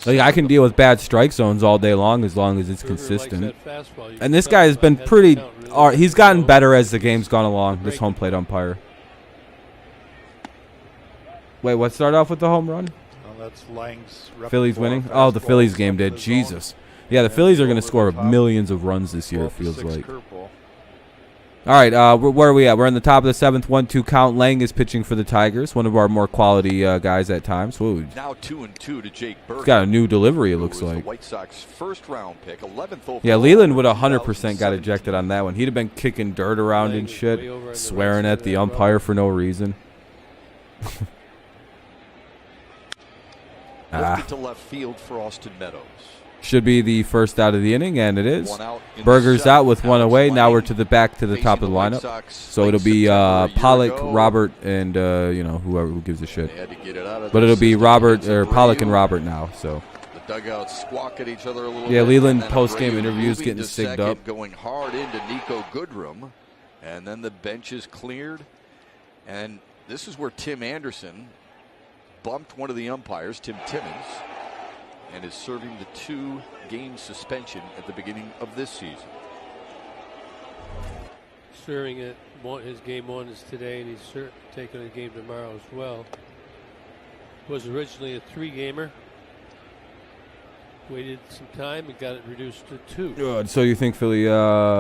Like, I can deal with bad strike zones all day long as it's consistent. And this guy has been he's gotten better as the game's gone along, this home plate umpire. Wait, what started off with the home run? That's Lang's Phillies winning? Oh, the Phillies game did. Jesus. Yeah, the Phillies are going to score millions of runs this year, it feels like. All right, where are we at? We're in the top of the 7th, 1-2 count. Lang is pitching for the Tigers, one of our more quality guys at times. Whoa. Now 2-2 to Jake Berger. He's got a new delivery, it looks like. The White Sox first-round pick, 11th overall. Yeah, Leland would 100% got ejected on that one. He'd have been kicking dirt around and shit, swearing at the umpire for no reason. To left field for Austin Meadows. Should be the first out of the inning, and it is. Berger's out with 1 away. Now we're to the top of the lineup. So it'll be Pollock, Robert, and who gives a shit. But it'll be Pollock and Robert now. So. The dugouts squawk at each other a little bit. Yeah, Leland post-game interviews getting sigged up. Going hard into Nico Goodrum, and then the bench is cleared, and this is where Tim Anderson bumped one of the umpires, Tim Timmons, and is serving the 2-game suspension at the beginning of this season. Serving it, his game 1 is today, and he's taking a game tomorrow as well. Was originally a 3-gamer. Waited some time and got it reduced to 2. Good. So you think Philly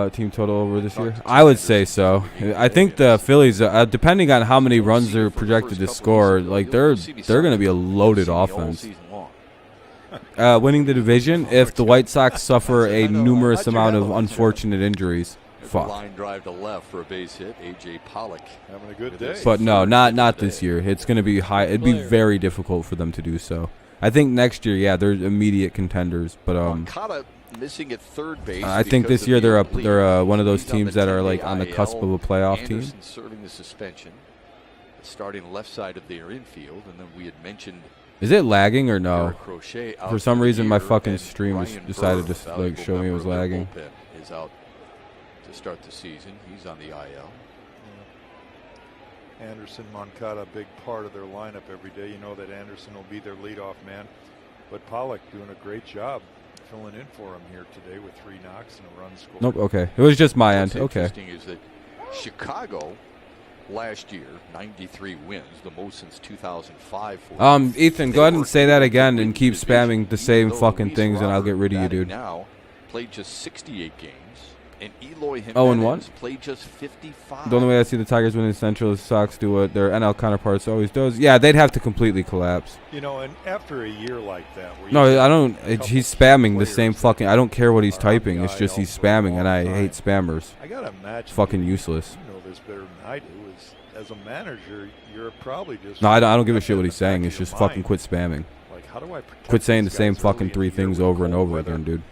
team total over this year? I would say so. I think the Phillies, depending on how many runs they're projected to score, like they're going to be a loaded offense. Winning the division if the White Sox suffer a numerous amount of unfortunate injuries. Fuck. Line drive to left for a base hit. A.J. Pollock having a good day. But no, not this year. It's going to be high. It'd be very difficult for them to do so. I think next year, they're immediate contenders. But missing at third base. I think this year they're one of those teams that are like on the cusp of a playoff team. Serving the suspension, starting left side of their infield, and then we had mentioned. Is it lagging or no? For some reason, my fucking stream just decided to show me it was lagging. Is out to start the season. He's on the IL. Anderson, Moncada, a big part of their lineup every day. You know that Anderson will be their leadoff man. But Pollock doing a great job filling in for him here today with 3 knocks and a run scored. Nope, okay. It was just my end. Okay. What's interesting is that Chicago last year, 93 wins, the most since 2005. Ethan, go ahead and say that again and keep spamming the same fucking things and I'll get rid of you, dude. Now played just 68 games. And Eloy Jimenez played just 55. The only way I see the Tigers winning the Central is Sox do what their NL counterparts always does. Yeah, they'd have to completely collapse. And after a year like that. No, I don't. He's spamming the same fucking. I don't care what he's typing. It's just he's spamming, and I hate spammers. I gotta imagine. Fucking useless. this better than I do. Is as a manager, you're probably just. No, I don't give a shit what he's saying. It's just fucking quit spamming. Like, how do I protect quit saying the these same guys fucking early in 3 the year things with over and cold over weather? again, dude.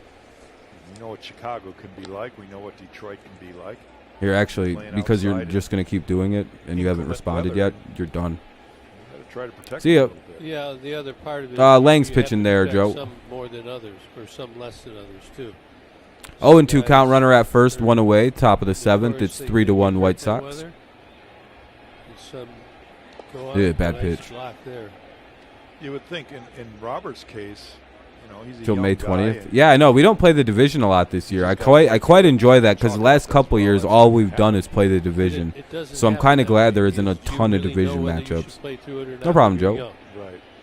We know what Chicago can be like. We know what Detroit can be like. Here, actually, Playing because you're outside just going to keep doing it and you haven't responded yet, you're done. You gotta try to protect See ya. them a little bit. Yeah, the other part of it. Lang's you have pitching to there, protect Joe. Some more than others, or some less than others too. 0-2 count, runner at first, 1 away, top of the 7th. It's 3-1 White Sox. Yeah, bad pitch. You would think in Robert's case, you know, he's a Till young May guy 20th. and Yeah, I know. We don't play the division a lot this year. I quite enjoy that because the last couple of years, all we've done is play the division. So I'm kind of glad there isn't a ton of division matchups. No problem, Joe.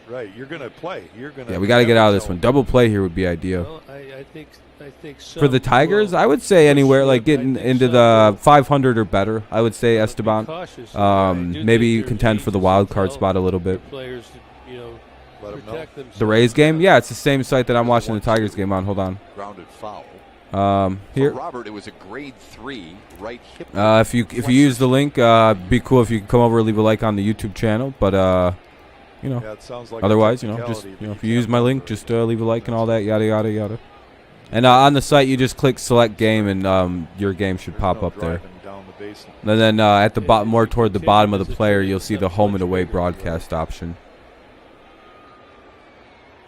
Right. You're gonna play. Yeah, we got to get out of this one. Double play here would be ideal. Well, I think For the Tigers, I would say anywhere like getting into the 500 or better. I would say Esteban. Maybe contend for the wild card spot a little bit. The Rays game? Yeah, it's the same site that I'm watching the Tigers game on. Hold on. Grounded foul. Here. For Robert, it was a grade 3 right hip. If you use the link, be cool if you could come over and leave a like on the YouTube channel. But you know, Yeah, it sounds like otherwise, a you know, just technicality, but if you use my link, just leave a like and all that, yada yada yada. And on the site, you just click select game, and your game should pop up there. And then at the bottom, more toward the bottom of the player, you'll see the home and away broadcast option.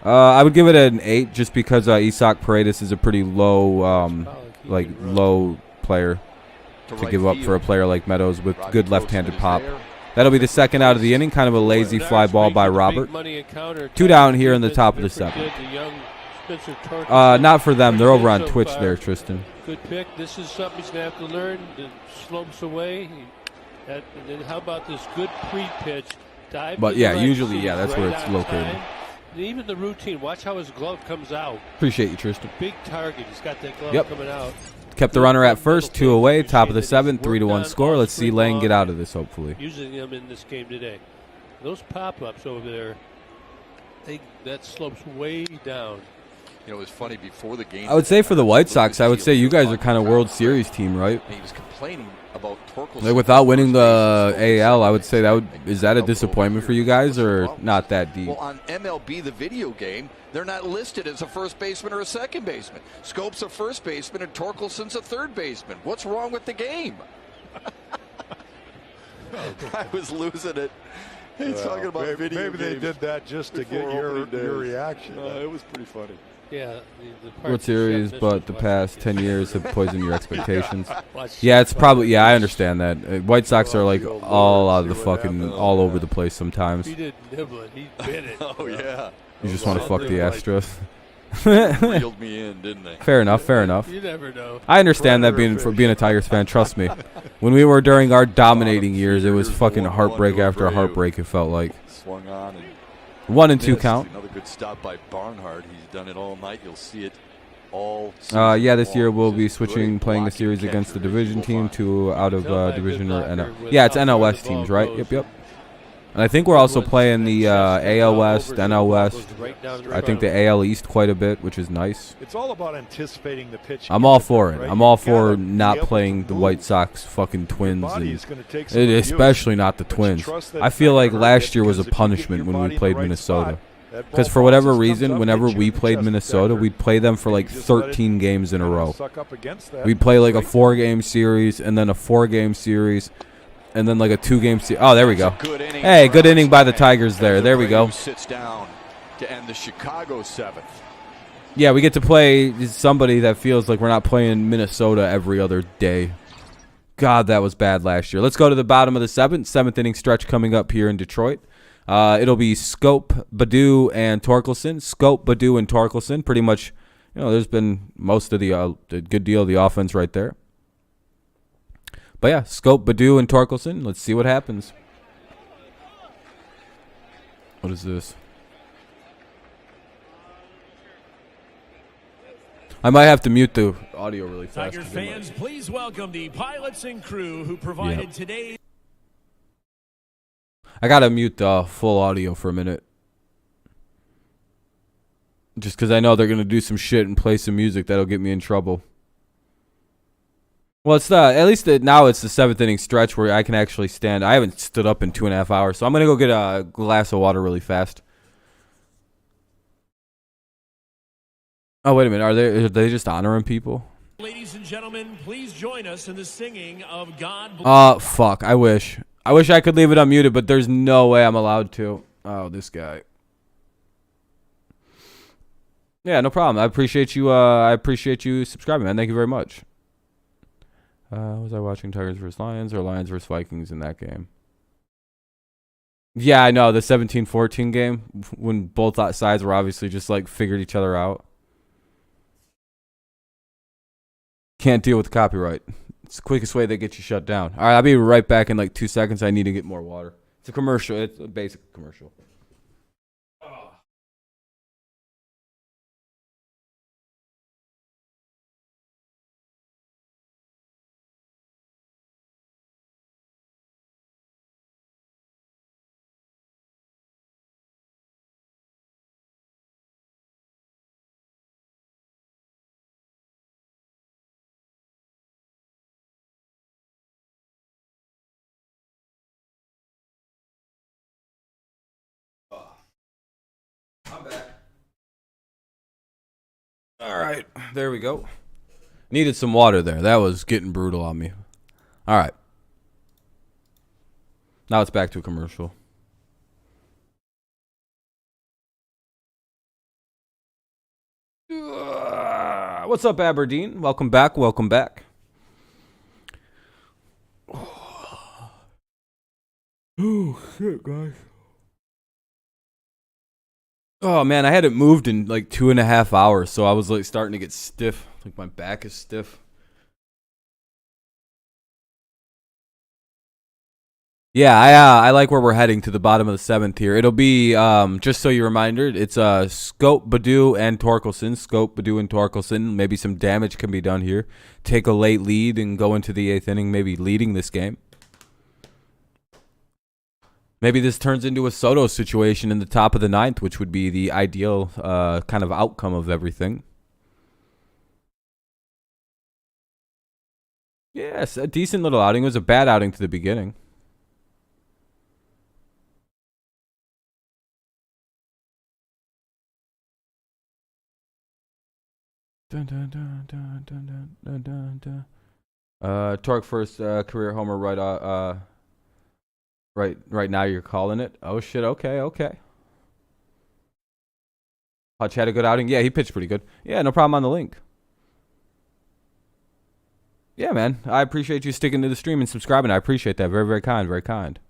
I would give it an 8 just because Isak Paredes is a pretty low, low player to give up for a player like Meadows with good left-handed pop. That'll be the second out of the inning, kind of a lazy fly ball by Robert. 2 down here in the top of the 7th. Not for them. They're over on Twitch there, Tristan. Good pick. This is something he's going to have to learn. The slopes away. And then how about this good pre-pitch? But yeah, usually, yeah, that's where it's located. And even the routine. Watch how his glove comes out. Appreciate you, Tristan. Big target. He's got that glove coming out. Kept the runner at first, 2 away, top of the 7th, 3-1 score. Let's see Lang get out of this, hopefully. Using them in this game today. Those pop-ups over there, that slopes way down. You know, it was funny before the game. I would say for the White Sox, I would say you guys are kind of World Series team, right? He was complaining about Torkelson. Like without winning the AL, I would say is that a disappointment for you guys or not that deep? Well, on MLB, the video game, they're not listed as a first baseman or a second baseman. Scope's a first baseman and Torkelson's a third baseman. What's wrong with the game? I was losing it. He's talking about video maybe they did that just to get your reaction. It was pretty funny. Yeah, World Series, but the past 10 years have poisoned your expectations. Yeah, it's probably, yeah, I understand that. White Sox are like all out of the fucking, all over the place sometimes. He didn't nibble it, he bit it. Oh, yeah. You just want to fuck the Astros. Reeled me in, didn't they? Fair enough, fair enough. You never know. I understand that for being a Tigers fan, trust me. When we were during our dominating years, it was fucking heartbreak after heartbreak, it felt like. Swung on and 1-2 count. Another good stop by Barnhart. He's done it all night. You'll see it all yeah, this year we'll be playing a series against the division team to out of division or NL. Yeah, it's NL West teams, right? Yep. And I think we're also playing the AL West, NL West. I think the AL East quite a bit, which is nice. It's all about anticipating the pitch. I'm all for it. I'm all for not playing the White Sox fucking Twins, and especially not the Twins. I feel like last year was a punishment when we played Minnesota. Because for whatever reason, whenever we played Minnesota, we'd play them for like 13 games in a row. We'd play like a 4-game series and then a 4-game series. And then like a 2-game series. Oh, there we go. Hey, good inning by the Tigers there. There we go. Sits down to end the Chicago 7th. Yeah, we get to play somebody that feels like we're not playing Minnesota every other day. God, that was bad last year. Let's go to the bottom of the 7th inning stretch coming up here in Detroit. It'll be Scope, Baddoo, and Torkelson. Scope, Baddoo, and Torkelson. Pretty much, you know, there's been most of the good deal of the offense right there. But yeah, Scope, Baddoo, and Torkelson. Let's see what happens. What is this? I might have to mute the audio really fast. Tiger fans, please welcome the pilots and crew who provided today. I gotta mute the full audio for a minute. Just because I know they're going to do some shit and play some music that'll get me in trouble. Well, it's at least now it's the 7th inning stretch where I can actually stand. I haven't stood up in 2.5 hours, so I'm gonna go get a glass of water really fast. Oh, wait a minute. Are they just honoring people? Ladies and gentlemen, please join us in the singing of God Bless. Oh, fuck. I wish I could leave it unmuted, but there's no way I'm allowed to. Oh, this guy. Yeah, no problem. I appreciate you subscribing, man. Thank you very much. Was I watching Tigers versus Lions or Lions versus Vikings in that game? Yeah, I know. The 17-14 game when both sides were obviously just like figured each other out. Can't deal with copyright. It's the quickest way they get you shut down. All right, I'll be right back in like 2 seconds. I need to get more water. It's a commercial. It's a basic commercial. I'm back. All right, there we go. Needed some water there. That was getting brutal on me. All right. Now it's back to a commercial. What's up, Aberdeen? Welcome back. Welcome back. Oh, shit, guys. Oh, man, I hadn't moved in like 2.5 hours, so I was like starting to get stiff. Like my back is stiff. Yeah, I like where we're heading to the bottom of the 7th here. It'll be, just so you're reminded, it's Scope, Baду, and Torkelson. Scope, Badu, and Torkelson. Maybe some damage can be done here. Take a late lead and go into the 8th inning, maybe leading this game. Maybe this turns into a Soto situation in the top of the 9th, which would be the ideal kind of outcome of everything. Yes, a decent little outing. It was a bad outing to the beginning. Dun, dun, dun, dun, dun, dun, dun, dun. Torque first career homer right now you're calling it. Oh shit, okay. Hutch had a good outing. Yeah, he pitched pretty good. Yeah, no problem on the link. Yeah, man. I appreciate you sticking to the stream and subscribing. I appreciate that. Very, very kind. Very kind.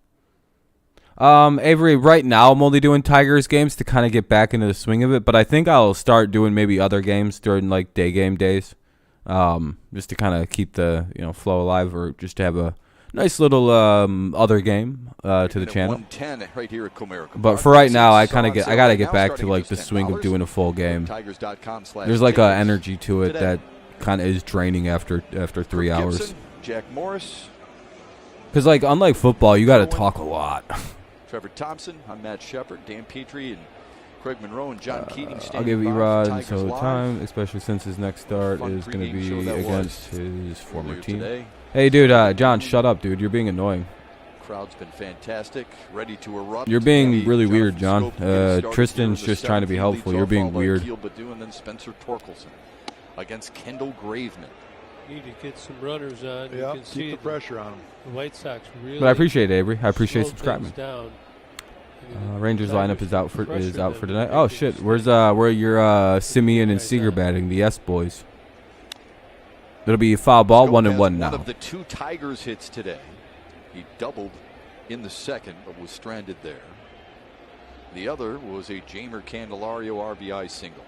Avery, right now I'm only doing Tigers games to kind of get back into the swing of it, but I think I'll start doing maybe other games during like day game days, just to kind of keep the flow alive, or just to have a nice little other game to the channel. Right here at but for right now, I gotta get back to like the swing of doing a full game. There's like a energy to it that kind of is draining after 3 hours. Jack Morris. Because like unlike football, you got to talk a lot. Trevor Thompson, I'm Matt Shepard, Dan Petrie, and Craig Monroe, and John Keating. I'll give Erod so time, especially since his next start is going to be against his former team. Today. Hey, dude, John, shut up, dude. You're being annoying. Crowd's been fantastic, ready to erupt. You're being really weird, John. Tristan's just trying to be helpful. You're being weird. And then Spencer Torkelson against Kendall Graveman. Need to get some runners on. Yeah, you can keep see the pressure on them. The White Sox really. But I appreciate it, Avery. I appreciate subscribing. Down. Rangers lineup is out for tonight. Oh shit, where your Simeon and Seager batting? The S boys. It'll be foul ball, 1-1 now. One of the 2 Tigers hits today. He doubled in the 2nd, but was stranded there. The other was a Jamer Candelario RBI single.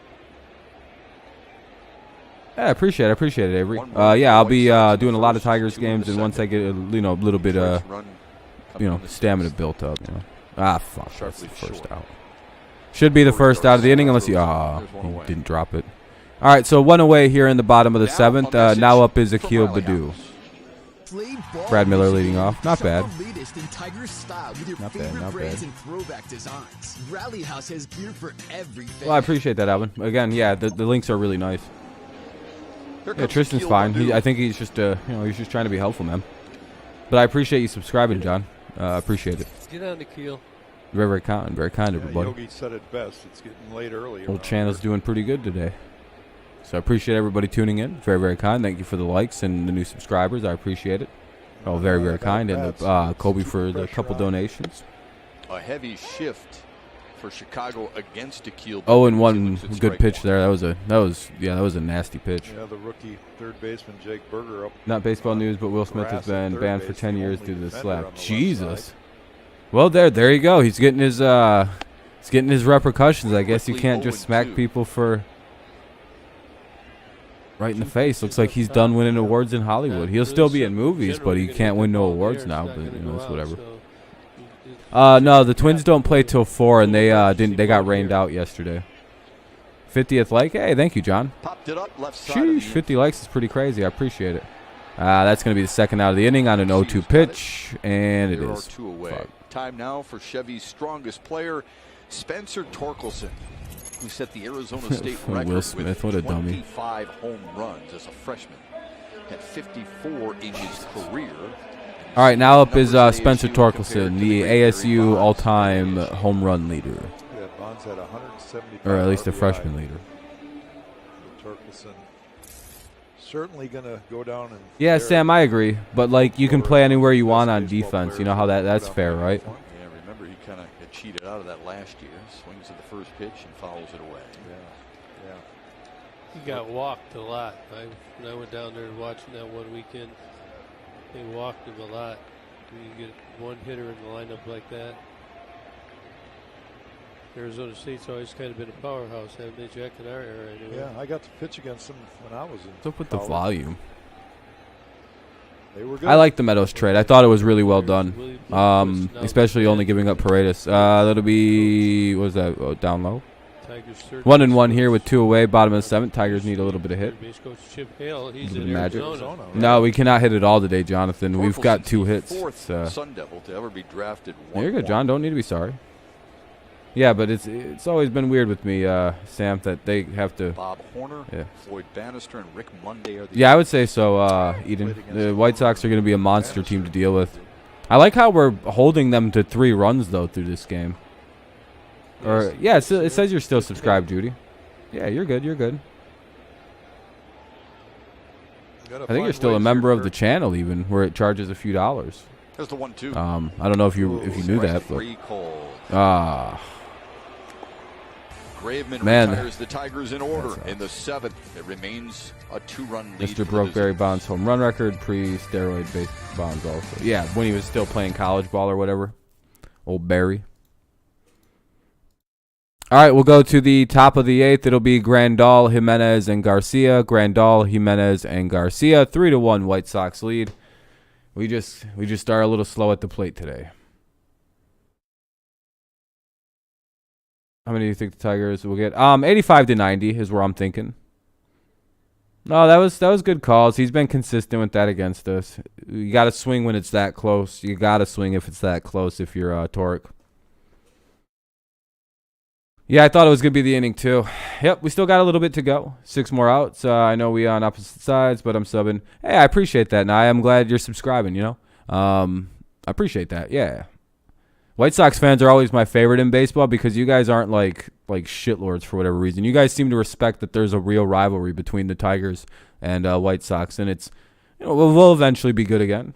Yeah, I appreciate it, Avery. Yeah, I'll be doing a lot of Tigers games, and once I get a little bit stamina built up, Ah, fuck, that's the first out. Should be the first out of the inning, unless he didn't drop it. All right, so 1 away here in the bottom of the 7th. Now up is Akil Baddoo. Brad Miller leading off. Not bad. Not bad. Well, I appreciate that, Alvin. Again, yeah, the links are really nice. Yeah, Tristan's fine. I think he's just he's just trying to be helpful, man. But I appreciate you subscribing, John. Appreciate it. Get on the keel. Very, very kind, everybody. Yogi said it best. It's getting late early. Old channel's doing pretty good today. So I appreciate everybody tuning in. Very, very kind. Thank you for the likes and the new subscribers. I appreciate it. Oh, very, very kind. And Kobe for the couple donations. A heavy shift for Chicago against Akil. Oh, and one good pitch there. That was a nasty pitch. Yeah, the rookie third baseman Jake Berger up. Not baseball news, but Will Smith has been banned for 10 years due to the slap. Jesus. Well, there you go. He's getting his repercussions. I guess you can't just smack people for right in the face. Looks like he's done winning awards in Hollywood. He'll still be in movies, but he can't win no awards now. But it's whatever. No, the Twins don't play till 4, and they didn't. They got rained out yesterday. 50th like. Hey, thank you, John. Popped it up left side. Sheesh, 50 likes is pretty crazy. I appreciate it. That's going to be the second out of the inning on an 0-2 pitch, and it is. 2 away. Fuck. Time now for Chevy's strongest player, Spencer Torkelson, who set the Arizona State record Will Smith, what a with dummy. 25 home runs as a freshman. Had 54 in his career. All right, now up is Spencer Torkelson, the ASU all-time home run leader. Yeah, Bonds had 175. Or at least a RBI. freshman leader. Torkelson certainly going to go down and. Yeah, Sam, I agree. But, like, you can play anywhere you want on defense. You know how that's fair, right? Yeah, remember he kind of got cheated out of that last year. Swings at the first pitch and fouls it away. Yeah. He got walked a lot. When I went down there watching that one weekend, they walked him a lot. When you get one hitter in the lineup like that. Arizona State's always kind of been a powerhouse, haven't they, Jack, in our era? Anyway. Yeah, I got to pitch against them when I was in. What's up with the volume? They were good. I like the Meadows trade. I thought it was really well done. Especially only giving up Paredes. That'll be, what was that, down low? 1-1 here with 2 away, bottom of the 7th. Tigers need a little bit of hit. Magic. No, we cannot hit it all today, Jonathan. We've got 2 hits. Sun Devil to ever be drafted. You're good, John. Don't need to be sorry. Yeah, but it's always been weird with me, Sam, that they have to. Bob Horner, Floyd Bannister, and Rick Monday are the. Yeah, I would say so, Eden. The White Sox are going to be a monster team to deal with. I like how we're holding them to 3 runs though through this game. Or yeah, it says you're still subscribed, Judy. Yeah, you're good. You're good. I think you're still a member of the channel, even where it charges a few dollars. There's the 1-2. I don't know if you knew that, but Graveman retires the Tigers in order in the 7th. It remains a 2-run lead. Mr. broke Barry Bonds' home run record, pre-steroid based Bonds also. Yeah, when he was still playing college ball or whatever. Old Barry. All right, we'll go to the top of the 8th. It'll be Grandal, Jimenez, and Garcia. Grandal, Jimenez, and Garcia. 3-1 White Sox lead. We just are a little slow at the plate today. How many do you think the Tigers will get? 85-90 is where I'm thinking. No, that was good calls. He's been consistent with that against us. You got to swing when it's that close. You got to swing if it's that close if you're Torque. Yeah, I thought it was going to be the inning too. Yep, we still got a little bit to go. 6 more outs. I know we on opposite sides, but I'm subbing. Hey, I appreciate that, and I am glad you're subscribing, you know. I appreciate that, yeah. White Sox fans are always my favorite in baseball because you guys aren't like shitlords for whatever reason. You guys seem to respect that there's a real rivalry between the Tigers and White Sox, and it's we'll eventually be good again.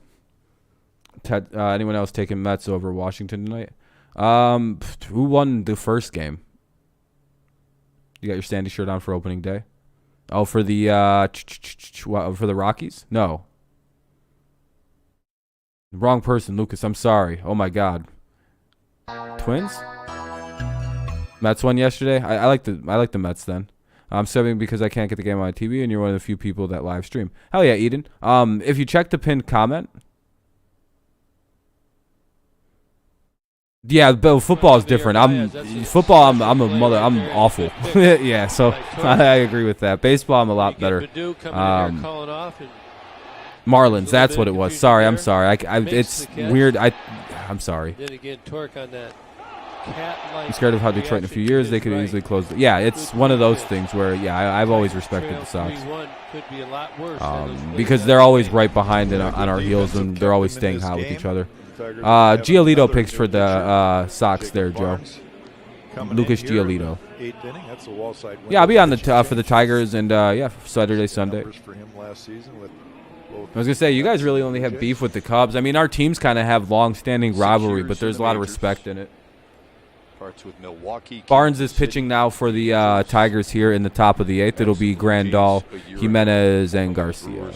Anyone else taking Mets over Washington tonight? Who won the first game? You got your Sandy shirt on for opening day? Oh, for the for the Rockies? No. Wrong person, Lucas. I'm sorry. Oh my God. Twins? Mets won yesterday. I like the Mets then. I'm subbing because I can't get the game on my TV, and you're one of the few people that live stream. Hell yeah, Eden. If you check the pinned comment. Yeah, but football is different. I'm a mother. I'm awful. Yeah, so I agree with that. Baseball, I'm a lot better. Marlins, that's what it was. Sorry, I'm sorry. It's weird. I'm sorry. Then again, Torque on that cat-like I'm scared of how Detroit in a few years they could easily close it. Yeah, it's one of those things where I've always respected the Sox. Could be a lot worse Because they're always right behind on our heels and they're always staying hot with each other. Giolito picks for the Sox there, Joe. Lucas Giolito. Yeah, I'll be on the for the Tigers and Saturday, Sunday. I was gonna say you guys really only have beef with the Cubs. I mean, our teams kind of have long-standing rivalry, but there's a lot of respect in it. Barnes is pitching now for the Tigers here in the top of the 8th. It'll be Grandal, Jimenez, and Garcia.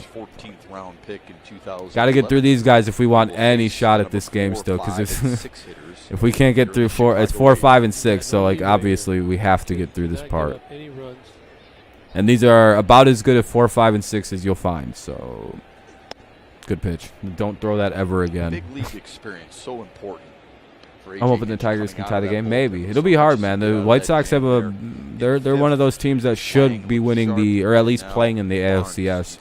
Got to get through these guys if we want any shot at this game still, because if we can't get through it's 4, 5, and 6. So like obviously we have to get through this part. And these are about as good at 4, 5, and 6 as you'll find. So good pitch. Don't throw that ever again. Big league experience so important. I'm hoping the Tigers can tie the game. Maybe it'll be hard, man. The White Sox have they're one of those teams that should be winning or at least playing in the ALCS.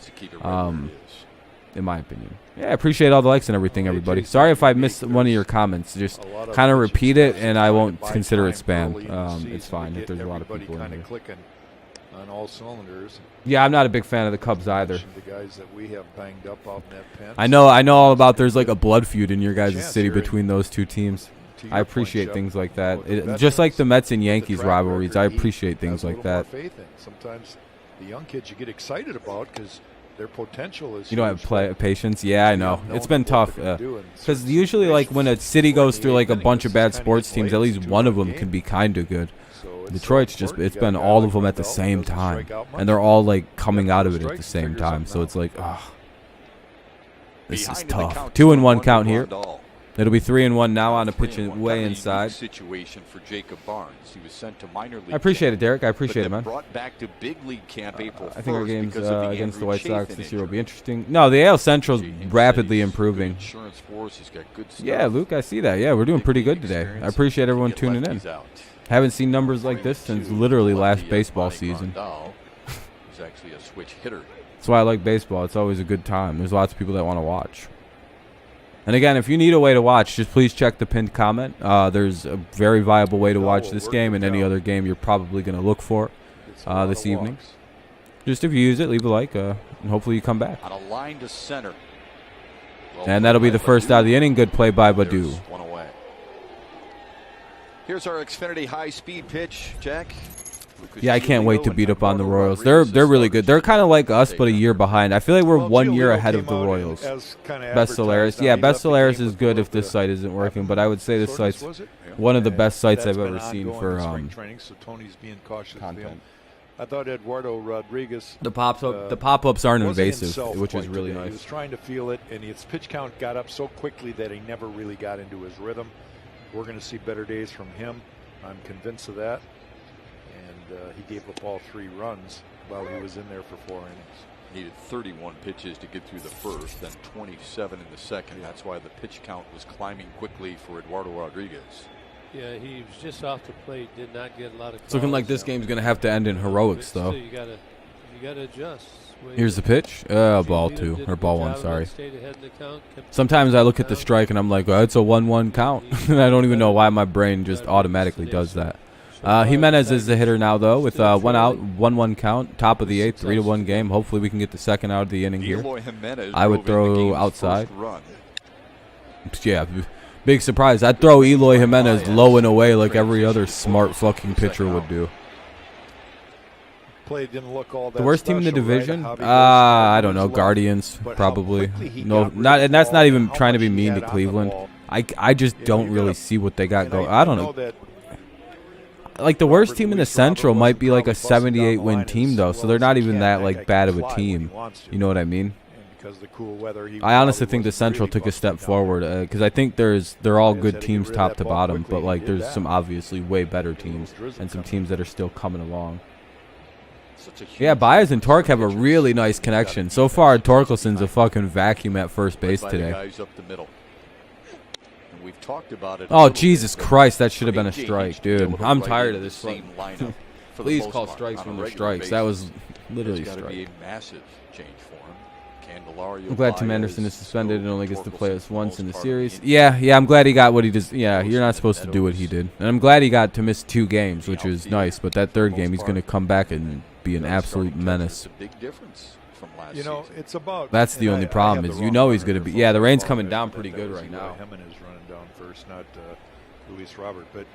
In my opinion. Yeah, I appreciate all the likes and everything, everybody. Sorry if I missed one of your comments. Just kind of repeat it, and I won't consider it spam. It's fine if there's a lot of people in here. On all cylinders. Yeah, I'm not a big fan of the Cubs either. The guys that we have banged up out in that pen. I know all about. There's like a blood feud in your guys' city between those two teams. I appreciate things like that. Just like the Mets and Yankees rivalries, I appreciate things like that. Sometimes the young kids you get excited about because their potential is. You don't have patience. Yeah, I know. It's been tough. Because usually, like when a city goes through like a bunch of bad sports teams, at least one of them can be kind of good. Detroit's it's been all of them at the same time, and they're all like coming out of it at the same time. So it's like, this is tough. 2-1 count here. It'll be 3-1 now on a pitch way inside. Situation for Jacob Barnes. He was sent to minor league. I appreciate it, Derek. I appreciate it, man. Brought back to big league camp April 1st. I think our games against the White Sox this year will be interesting. No, the AL Central's rapidly improving. Yeah, Luke, I see that. Yeah, we're doing pretty good today. I appreciate everyone tuning in. Haven't seen numbers like this since literally last baseball season. He's actually a switch hitter. That's why I like baseball. It's always a good time. There's lots of people that want to watch. And again, if you need a way to watch, just please check the pinned comment. There's a very viable way to watch this game and any other game you're probably going to look for this evening. Just if you use it, leave a like, and hopefully you come back. On a line to center. And that'll be the first out of the inning. Good play by Badu. One away. Here's our Xfinity high-speed pitch, Jack. Yeah, I can't wait to beat up on the Royals. They're really good. They're kind of like us, but a year behind. I feel like we're 1 year ahead of the Royals. Best Solaris. Yeah, Best Solaris is good if this site isn't working, but I would say this site's one of the best sites I've ever seen for content. I thought Eduardo Rodriguez. The pop-ups aren't invasive, which is really nice. He was trying to feel it, and his pitch count got up so quickly that he never really got into his rhythm. We're going to see better days from him. I'm convinced of that. And he gave up all 3 runs while he was in there for 4 innings. Needed 31 pitches to get through the first, then 27 in the second. That's why the pitch count was climbing quickly for Eduardo Rodriguez. Yeah, he was just off the plate, did not get a lot of. It's looking like this game's going to have to end in heroics, though. You gotta adjust. Here's the pitch. Ball 2, or ball 1, sorry. Sometimes I look at the strike and I'm like, oh, it's a 1-1 count. And I don't even know why my brain just automatically does that. Jimenez is the hitter now, though, with 1 out, 1-1 count, top of the 8th, 3-1 game. Hopefully we can get the second out of the inning here. I would throw outside. Yeah, big surprise. I'd throw Eloy Jimenez low and away like every other smart fucking pitcher would do. Didn't look all that the worst team in the division? I don't know. Guardians, probably. No, and that's not even trying to be mean to Cleveland. I just don't really see what they got going. I don't know. Like the worst team in the Central might be like a 78-win team, though, so they're not even that like bad of a team. You know what I mean? I honestly think the Central took a step forward because I think they're all good teams top to bottom, but like there's some obviously way better teams and some teams that are still coming along. Yeah, Baez and Torque have a really nice connection. So far, Torkelson's a fucking vacuum at first base today. Oh, Jesus Christ, that should have been a strike, dude. I'm tired of this. Please call strikes when they're strikes. That was literally a strike. Massive change for him. I'm glad Tim Anderson is suspended and only gets to play us once in the series. Yeah, I'm glad he got what he does. Yeah, you're not supposed to do what he did. And I'm glad he got to miss 2 games, which is nice. But that 3rd game, he's going to come back and be an absolute menace. You know, it's about. That's the only problem is he's going to be. Yeah, the rain's coming down pretty good right now. Hemmon is running down first, not Luis Robert. But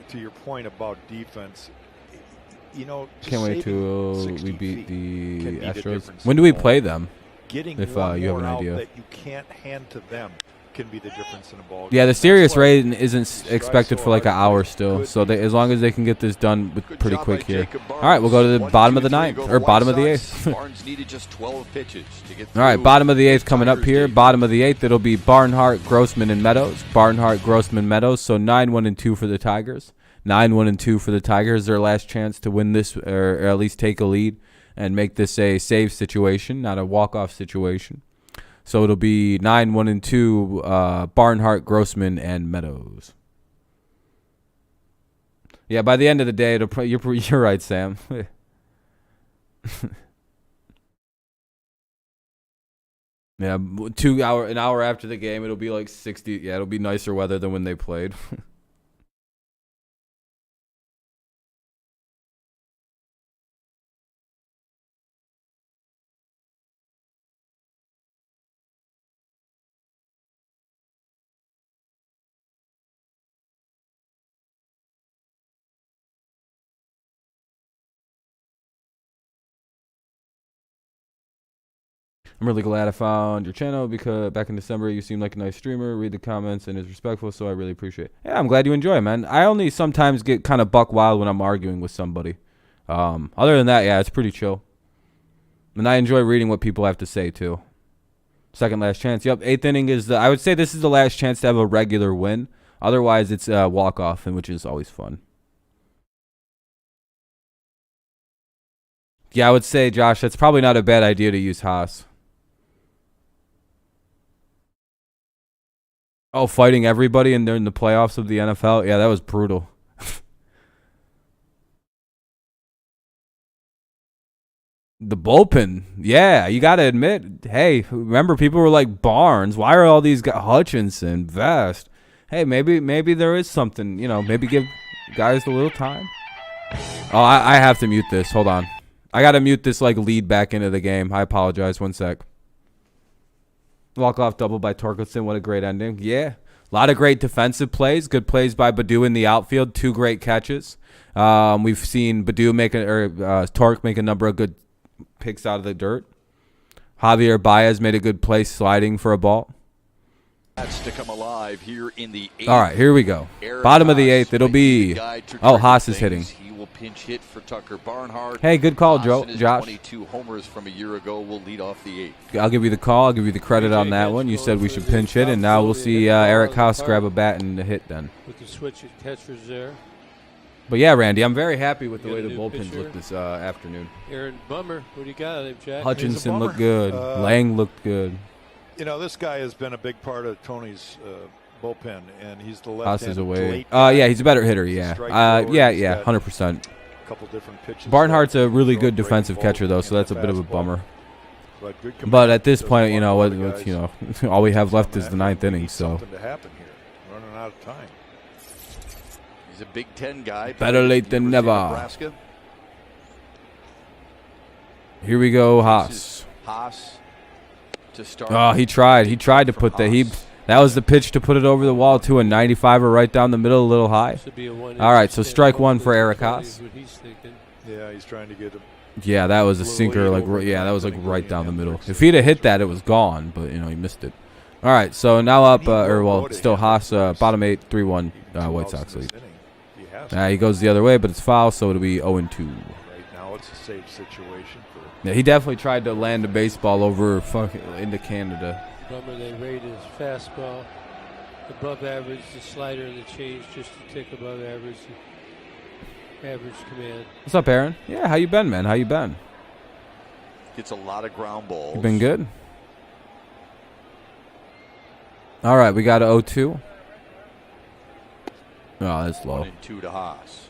to your point about defense, you know, can't wait till we beat the Astros. When do we play them? Getting if one you have an more out idea. that you can't hand to them can be the difference in a ball game. Yeah, the serious rain isn't expected for like an hour still. So as long as they can get this done pretty quick here. All right, we'll go to the bottom of the 9th or bottom of the 8th. Barnes needed just 12 pitches to get All right, bottom of the 8th coming up here. Bottom of the 8th, it'll be Barnhart, Grossman, and Meadows. Barnhart, Grossman, Meadows. So 9-1-2 for the Tigers. 9-1-2 for the Tigers. Their last chance to win this or at least take a lead and make this a save situation, not a walk-off situation. So it'll be 9-1-2, Barnhart, Grossman, and Meadows. Yeah, by the end of the day, you're right, Sam. Yeah, an hour after the game, it'll be like 60. Yeah, it'll be nicer weather than when they played. I'm really glad I found your channel because back in December you seemed like a nice streamer, read the comments, and is respectful, so I really appreciate it. Yeah, I'm glad you enjoy, man. I only sometimes get kind of buck wild when I'm arguing with somebody. Other than that, yeah, it's pretty chill. And I enjoy reading what people have to say, too. Second last chance. Yep, 8th inning is I would say this is the last chance to have a regular win. Otherwise, it's a walk-off, which is always fun. Yeah, I would say, Josh, that's probably not a bad idea to use Haas. Oh, fighting everybody and they're in the playoffs of the NFL? Yeah, that was brutal. The bullpen. Yeah, you got to admit, hey, remember people were like Barnes. Why are all these guys, Hutchinson, Vest? Hey, maybe there is something, maybe give guys a little time. Oh, I have to mute this. Hold on. I got to mute this lead back into the game. I apologize. One sec. Walk-off double by Torkelson. What a great ending. Yeah. A lot of great defensive plays. Good plays by Baddoo in the outfield. 2 great catches. We've seen Baddoo Torque make a number of good picks out of the dirt. Javier Baez made a good play sliding for a ball. That's to come alive here in the 8th. All right, here we go. Bottom of the 8th. It'll be Haas is hitting. Will pinch hit for Tucker Barnhart. Hey, good call, Josh. 22 homers from a year ago will lead off the 8th. I'll give you the call. I'll give you the credit on that one. You said we should pinch hit, and now we'll see Eric Haas grab a bat and hit then. With the switch of catchers there. But yeah, Randy, I'm very happy with the way the bullpens look this afternoon. Aaron Bummer, what do you got on him, Jack? Hutchinson looked good. Lang looked good. This guy has been a big part of Tony's bullpen, and he's the Haas is left-handed away. guy. Yeah, he's a better hitter. Yeah, 100%. Couple different pitches. Barnhart's a really good defensive catcher though, so that's a bit of a bummer. But at this point, all we have left is the 9th inning. So something to happen here. Running out of time. He's a Big Ten guy. Better late than never. Nebraska. Here we go, Haas. Haas to start. Oh, he tried. He tried to put that. That was the pitch to put it over the wall to a 95er right down the middle, a little high. All right, so strike one for Eric Haas. Yeah, he's trying to get him. Yeah, that was a sinker. That was right down the middle. If he'd have hit that, it was gone. But he missed it. All right, so now up, still Haas, bottom 8, 3-1, White Sox lead. He goes the other way, but it's foul, so it'll be 0-2. Right now, it's a safe situation for. Yeah, he definitely tried to land a baseball over into Canada. Bummer, they rate his fastball above average, the slider and the change just a tick above average. Average command. What's up, Aaron? Yeah, how you been, man? How you been? Gets a lot of ground balls. You been good? All right, we got a 0-2. Oh, that's low. 1-2 to Haas.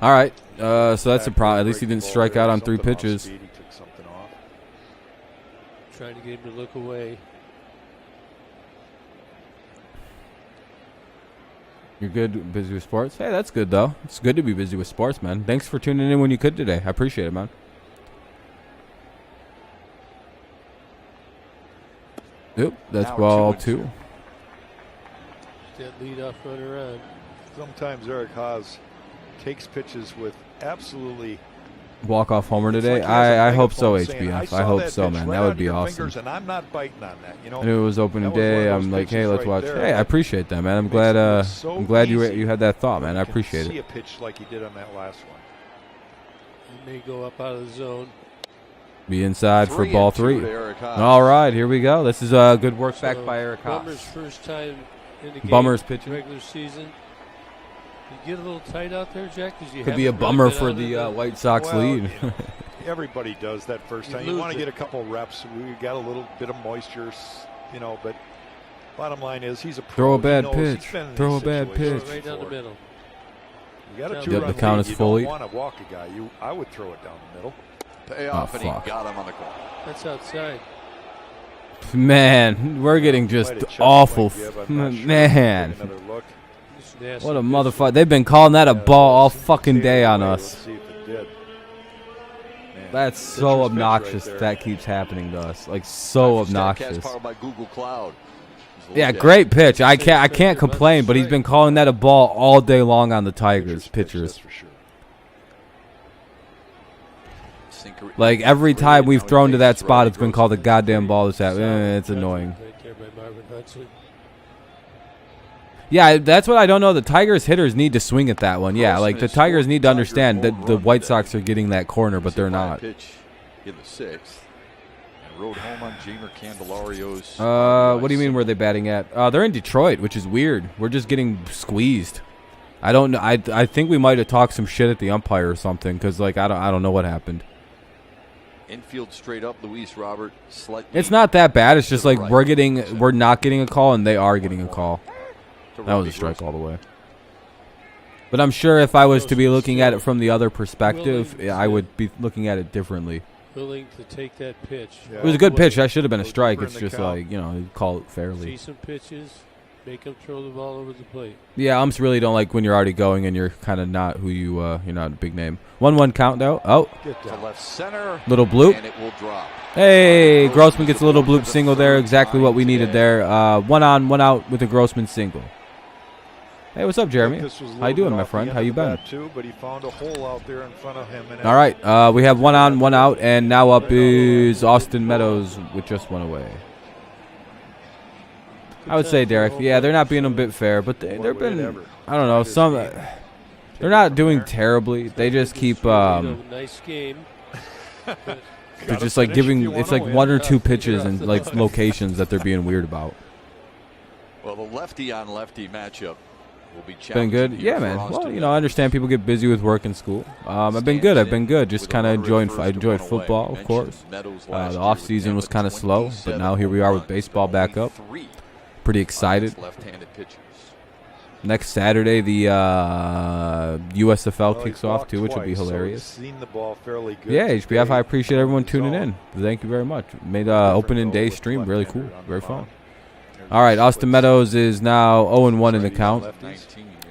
All right, so that's a problem. At least he didn't strike out on 3 pitches. Trying to get him to look away. You're good, busy with sports? Hey, that's good, though. It's good to be busy with sports, man. Thanks for tuning in when you could today. I appreciate it, man. Yep, that's Now ball 2-2. two. That leadoff runner on. Sometimes Eric Haas takes pitches with absolutely. Walk-off homer It's today? like he has a I hope so, megaphone saying, HBF. saw I hope that so, pitch man. right That would onto be your awesome. fingers, and I'm not biting on that. You know, I knew it was opening that was one day. of those I'm like, hey, pitches let's right watch. there Hey, I that appreciate that, man. I'm makes glad. it look so I'm glad you easy. had that thought, man. I You can appreciate see it. a pitch like he did on that last one. He may go up out of the zone. Be inside for 3-2 ball to 3. Eric Haas. All right, here we go. This is a good work back by Eric Haas. Bummer's first time in the game. Bummer's pitching. Regular season. You get a little tight out there, Jack? Could be a bummer for the White Sox Well, lead. you know, everybody does that first You time. You lose want to it. get a couple reps. We got a little bit of moisture, you know, but bottom line is he's a pro. Throw a bad He knows he's pitch. been in Throw these a bad situations pitch. Right down the before. middle. You got a Yep, 2-run the count lead. is You full lead. don't want to walk a guy. I would throw it down the middle. Payoff, and he fuck. got him on the corner. That's outside. Man, we're getting just Quite a check awful. point, Gib. I'm not sure. Man, Take another look. It's nasty what a pitch. motherfucker. They've been calling that a ball all fucking day on Let's us. see if it did. Man, That's pitcher's so pitch obnoxious right that there. that keeps happening to us. Like, so obnoxious. Powered by Google Cloud. Yeah, great pitch. I can't complain, but he's been calling that a ball all day long on the Tigers pitchers. That's for sure. Like, every time we've thrown to that spot, it's been called a goddamn ball. It's annoying. Right there by Marvin Hudson. Yeah, that's what I don't know. The Tigers hitters need to swing at that one. Yeah, like the Tigers need to understand that the White Sox are getting that corner, but they're not. Pitch in the 6th. And rode home on Jamer Candelario's. What do you mean? Where they batting at? They're in Detroit, which is weird. We're just getting squeezed. I don't know. I think we might have talked some shit at the umpire or something, because like I don't know what happened. Infield straight up, Luis Robert slightly. It's not that bad. It's just to the like right. we're not getting a call, and they are getting a call. To That was Robbie a strike Grossman. all the way. But I'm sure if I was to be looking at it from the other perspective, I would be looking at it differently. Willing to take that pitch. Yeah. It was a good pitch. That should have been a Go strike. deeper It's in the just count. like, you call it See fairly. some pitches. Make him throw the ball over the plate. Yeah, umps really don't like when you're already going and you're kind of not who you're not a big name. 1-1 count though. Oh, Get To down. left center. little bloop. And it will drop. Hey, Grossman gets a little bloop single there. Exactly what we needed there. 1 on, 1 out with a Grossman single. Hey, what's up, Jeremy? This was a How you little doing, bit my off the friend? end How of you the been? bat, too, but he found a hole out there in front of him. And All right, we have 1 on, 1 out, and now up is Austin Meadows with just 1 away. I would say, Derek, yeah, they're not being a bit fair, but they've been, I don't know, some, they're not doing terribly. They just keep, Nice game. they're just like giving, it's like 1 or 2 pitches and like locations that they're being weird about. Well, the lefty on lefty matchup will be Been challenging good? here Yeah, for man. Austin. Well, I understand people get busy with work and school. I've been good. Just kind of enjoying. I enjoyed football, of course. The off season was kind of slow, but now here we are with baseball back up. Pretty excited. Left-handed pitchers. Next Saturday, the USFL kicks off too, which will be hilarious. Seen the ball fairly good Yeah, HBF. today. I appreciate everyone tuning in. Thank you very much. Made opening day stream really cool, very fun. All right, Austin Meadows is now 0-1 in the count.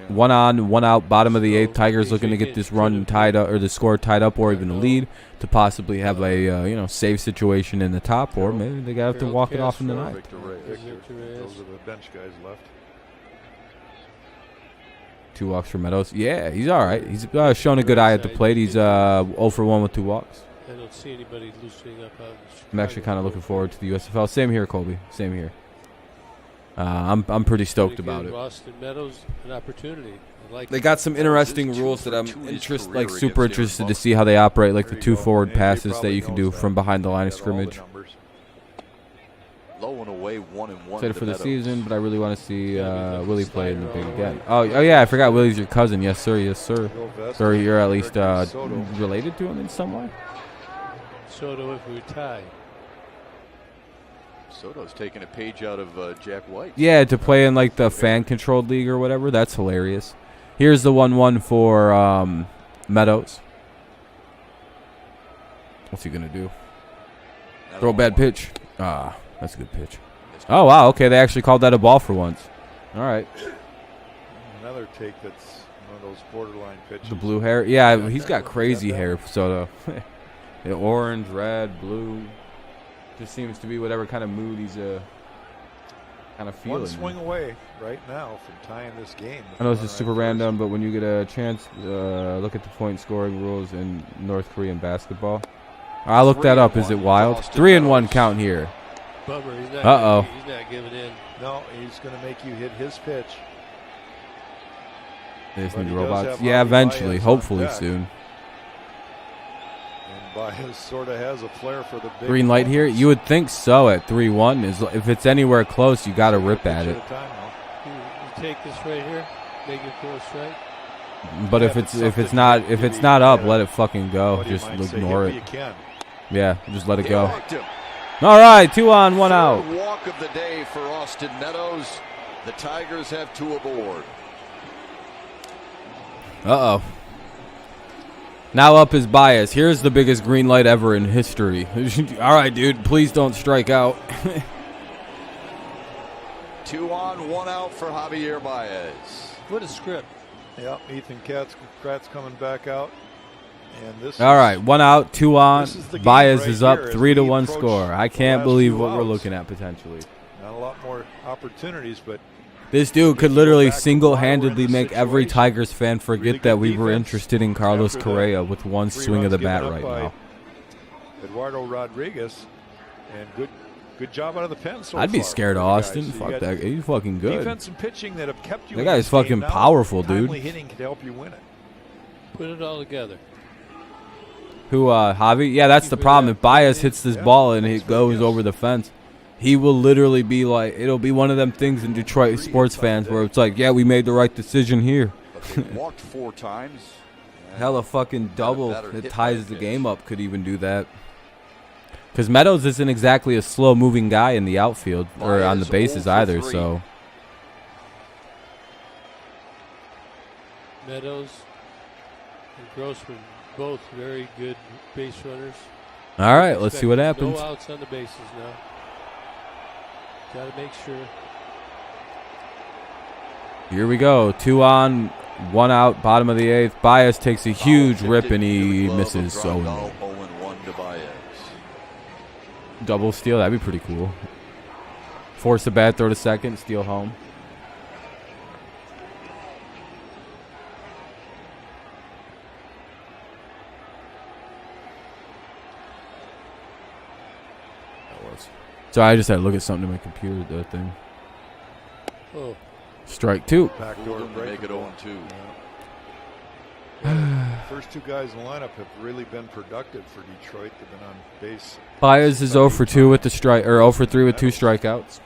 1 on, 1 out, bottom of the 8th. Tigers looking to get this run tied up, or the score tied up, or even a lead to possibly have a save situation in the top, or maybe they gotta have to walk it off in the ninth. Victor, those are the bench guys left. 2 walks for Meadows. Yeah, he's all right. He's shown a good eye at the plate. He's 0 for 1 with 2 walks. I don't see anybody loosening up out in I'm actually Chicago. kind of looking forward to the USFL. Same here, Colby. Same here. I'm pretty stoked Gonna about give it. Austin Meadows an opportunity. I like They it. got some interesting rules that I'm super interested to see how they operate, like the 2 forward passes that you can do from behind the line of scrimmage. Low and away, 1-1. Excited for the Meadows. season, but I really want to see Willie play in the big again. Oh yeah, I forgot Willie's your cousin. Yes, sir. Yes, sir. Or you're at least related to him in some way. Soto if we tie. Soto's taking a page out of Jack White. Yeah, to play in like the fan-controlled league or whatever. That's hilarious. Here's the 1-1 for Meadows. What's he gonna do? Throw a bad pitch. Ah, that's a good pitch. Oh, wow. Okay, they actually called that a ball for once. All right. Another take that's one of those borderline pitches. The blue hair. Yeah, he's got crazy hair, Soto. The orange, red, blue. Just seems to be whatever kind of mood he's kind of feeling. One swing away right now from tying this game. I know this is super random, but when you get a chance, look at the point scoring rules in North Korean basketball. I'll look that up. Is it wild? 3-1 count here. Bummer. He's not He's not giving in. No, he's going to make you hit his pitch. They just need robots. Yeah, eventually. Hopefully soon. And Baez sort of has a flair for the big green light here? You would think so at 3-1. If it's anywhere close, you got to rip at it. You take this right here, make it go straight. But if it's not up, let it fucking go. Just ignore it. Yeah, just let it go. All right, 2 on, 1 out. Walk of the day for Austin Meadows. The Tigers have 2 aboard. Uh-oh. Now up is Baez. Here's the biggest green light ever in history. All right, dude, please don't strike out. 2 on, 1 out for Javier Baez. What a script. Yep, Ethan Kratz coming back out. And this all right, 1 out, 2 on. Baez right is up, here 3-1 score. I can't believe what we're looking at potentially. Not a lot more opportunities, but this dude could literally single-handedly make every Tigers fan forget that we were interested in Carlos Correa with one swing of the bat right now. Eduardo Rodriguez, and good job out of the pen so I'd be far scared of Austin. Fuck that. He's fucking good. Defense and pitching that have kept you. That guy's fucking powerful, dude. Timely hitting can help you win it. Put it all together. Who, Javi? Yeah, that's the problem. If Baez hits this ball and it goes over the fence, he will literally be like, it'll be one of them things in Detroit sports fans where it's like, yeah, we made the right decision here. Walked 4 times. Hella fucking double that ties the game up could even do that. Because Meadows isn't exactly a slow-moving guy in the outfield or on the bases either, so. Meadows and Grossman, both very good base runners. All right, let's see what happens. No outs on the bases now. Got to make sure. Here we go. 2 on, 1 out, bottom of the 8th. Baez takes a huge rip and he misses. So 0-1 to Baez. Double steal, that'd be pretty cool. Force the bat, throw to second, steal home. So I just had to look at something to my computer, that thing. Oh. Strike 2. Backdoor break. Make it 0-2. First 2 guys in the lineup have really been productive for Detroit. They've been on base. Baez is 0 for 2 with the strike, or 0 for 3 with 2 strikeouts.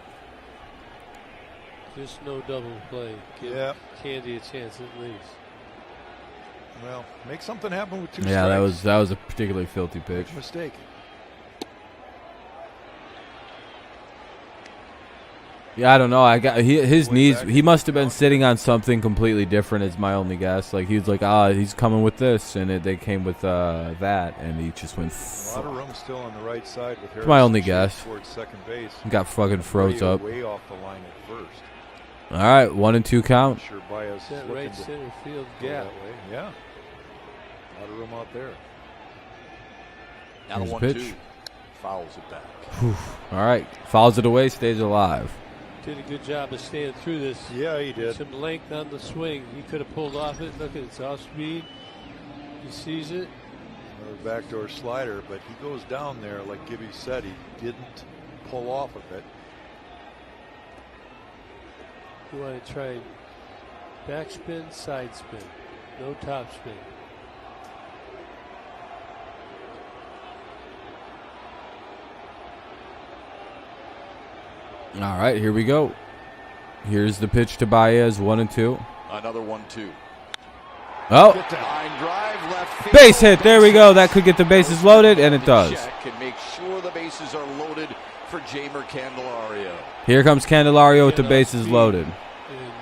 Just no double play. Give Candy a chance at least. Well, make something happen with 2 strikes. Yeah, that was a particularly filthy pitch. Big mistake. Yeah, I don't know. His knees. He must have been sitting on something completely different. Is my only guess. Like he was like, he's coming with this, and they came with that, and he just went. A lot of room still on the right side with Harrison. My only guess. Towards second base. He got fucking froze up. Way off the line at first. All right, 1-2 count. Sure, Baez that right center field gap. Yeah, a lot of room out there. Now 1-2. Fouls it back. Whew. All right, fouls it away, stays alive. Did a good job of staying through this. Yeah, he did. Some length on the swing. He could have pulled off it. Look at its off speed. He sees it. Another backdoor slider, but he goes down there like Gibby said. He didn't pull off of it. You want to try backspin, side spin. No top spin. All right, here we go. Here's the pitch to Baez, 1-2. Another 1-2. Oh, line drive, left field. Base hit. There we go. That could get the bases loaded, and it does. Can make sure the bases are loaded for Jamer Candelario. Here comes Candelario with the bases loaded. And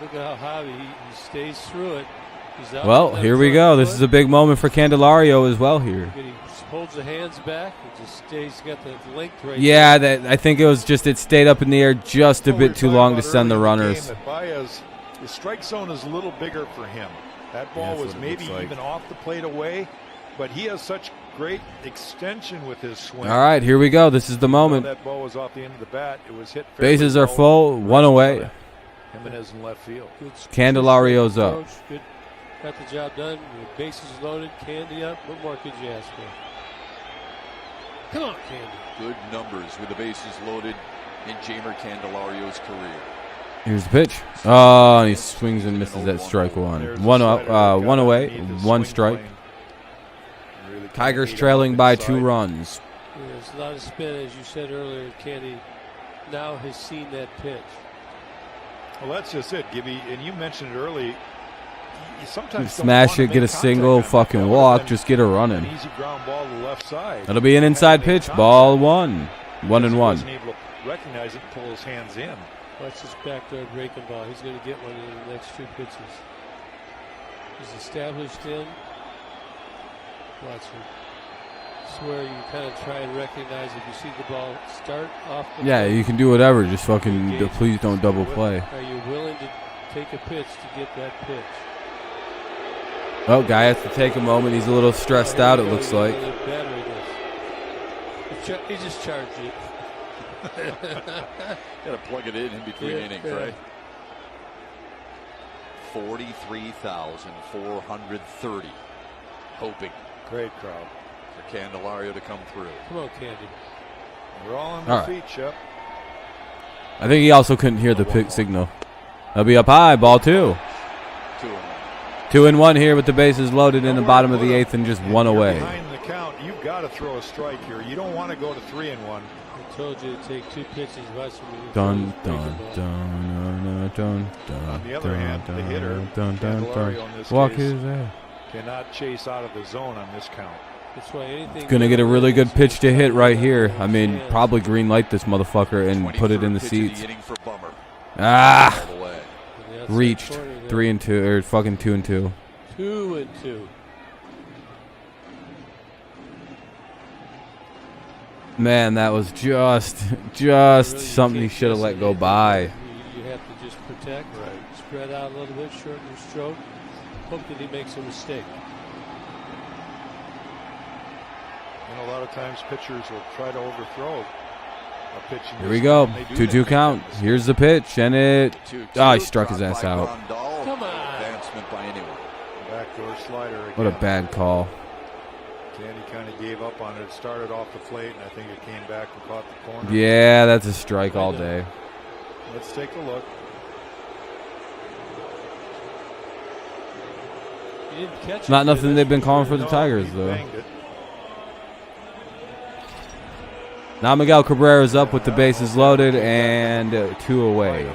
look at how Javi, he stays through it. Well, here we go. This is a big moment for Candelario as well here. He holds the hands back. He just stays, got the length right Yeah, there. I think it was just it stayed up in the air just a bit too long to send the runners. Baez, the strike zone is a little bigger for him. That ball was maybe even off the plate away, but he has such great extension with his swing. All right, here we go. This is the moment. That ball was off the end of the bat. It was hit. Bases are full, one away. Jimenez in left field. Candelario's up. Good. Got the job done. The bases loaded. Candy up. What more could you ask for? Come on, Candy. Good numbers with the bases loaded in Jamer Candelario's career. Here's the pitch. Oh, and he swings and misses at strike one. One up, one away, one strike. Tigers trailing by 2 runs. Yeah, there's a lot of spin, as you said earlier. Candy now has seen that pitch. Well, that's just it, Gibby. And you mentioned it early. You sometimes smash it, get a single, fucking walk, just get a running. Easy ground ball to the left side. That'll be an inside pitch. Ball 1. 1-1. He wasn't able to recognize it and pull his hands in. Watch this backyard breaking ball. He's going to get one in the next 2 pitches. He's established in. Watch him. Swear you kind of try and recognize if you see the ball start off the plate. You can do whatever. Just fucking please don't double play. Are you willing to take a pitch to get that pitch? Oh, guy has to take a moment. He's a little stressed out, it looks like. He just charged it. Got to plug it in between innings, right? 43,430. Hoping. Great crowd. For Candelario to come through. Come on, Candy. We're all on the feet, Shep. I think he also couldn't hear the pick signal. They'll be up high. Ball 2. 2-1 here with the bases loaded in the bottom of the 8th and just 1 away. Behind the count, you've got to throw a strike here. You don't want to go to 3-1. I told you to take 2 pitches. Watch me. Dun dun dun dun dun. On the other hand, the hitter, Candelario in this walk case, his ass. Cannot chase out of the zone on this count. That's why anything. Gonna get a really good pitch to hit right here. I mean, probably green light this motherfucker and put it in the seats. Ah, reached 3-2 or fucking 2-2. 2-2. Man, that was just something he should have let go by. You have to just protect, spread out a little bit, shorten your stroke. Hope that he makes a mistake. And a lot of times pitchers will try to overthrow a pitch. Here we go. 2-2 count. Here's the pitch, and it. Oh, he struck his ass out. Come on. Advancement by anyone. Backdoor slider again. What a bad call. Candy kind of gave up on it. It started off the plate, and I think it came back and caught the corner. Yeah, that's a strike all day. Let's take a look. Not nothing they've been calling for the Tigers, though. Now Miguel Cabrera's up with the bases loaded and 2 away.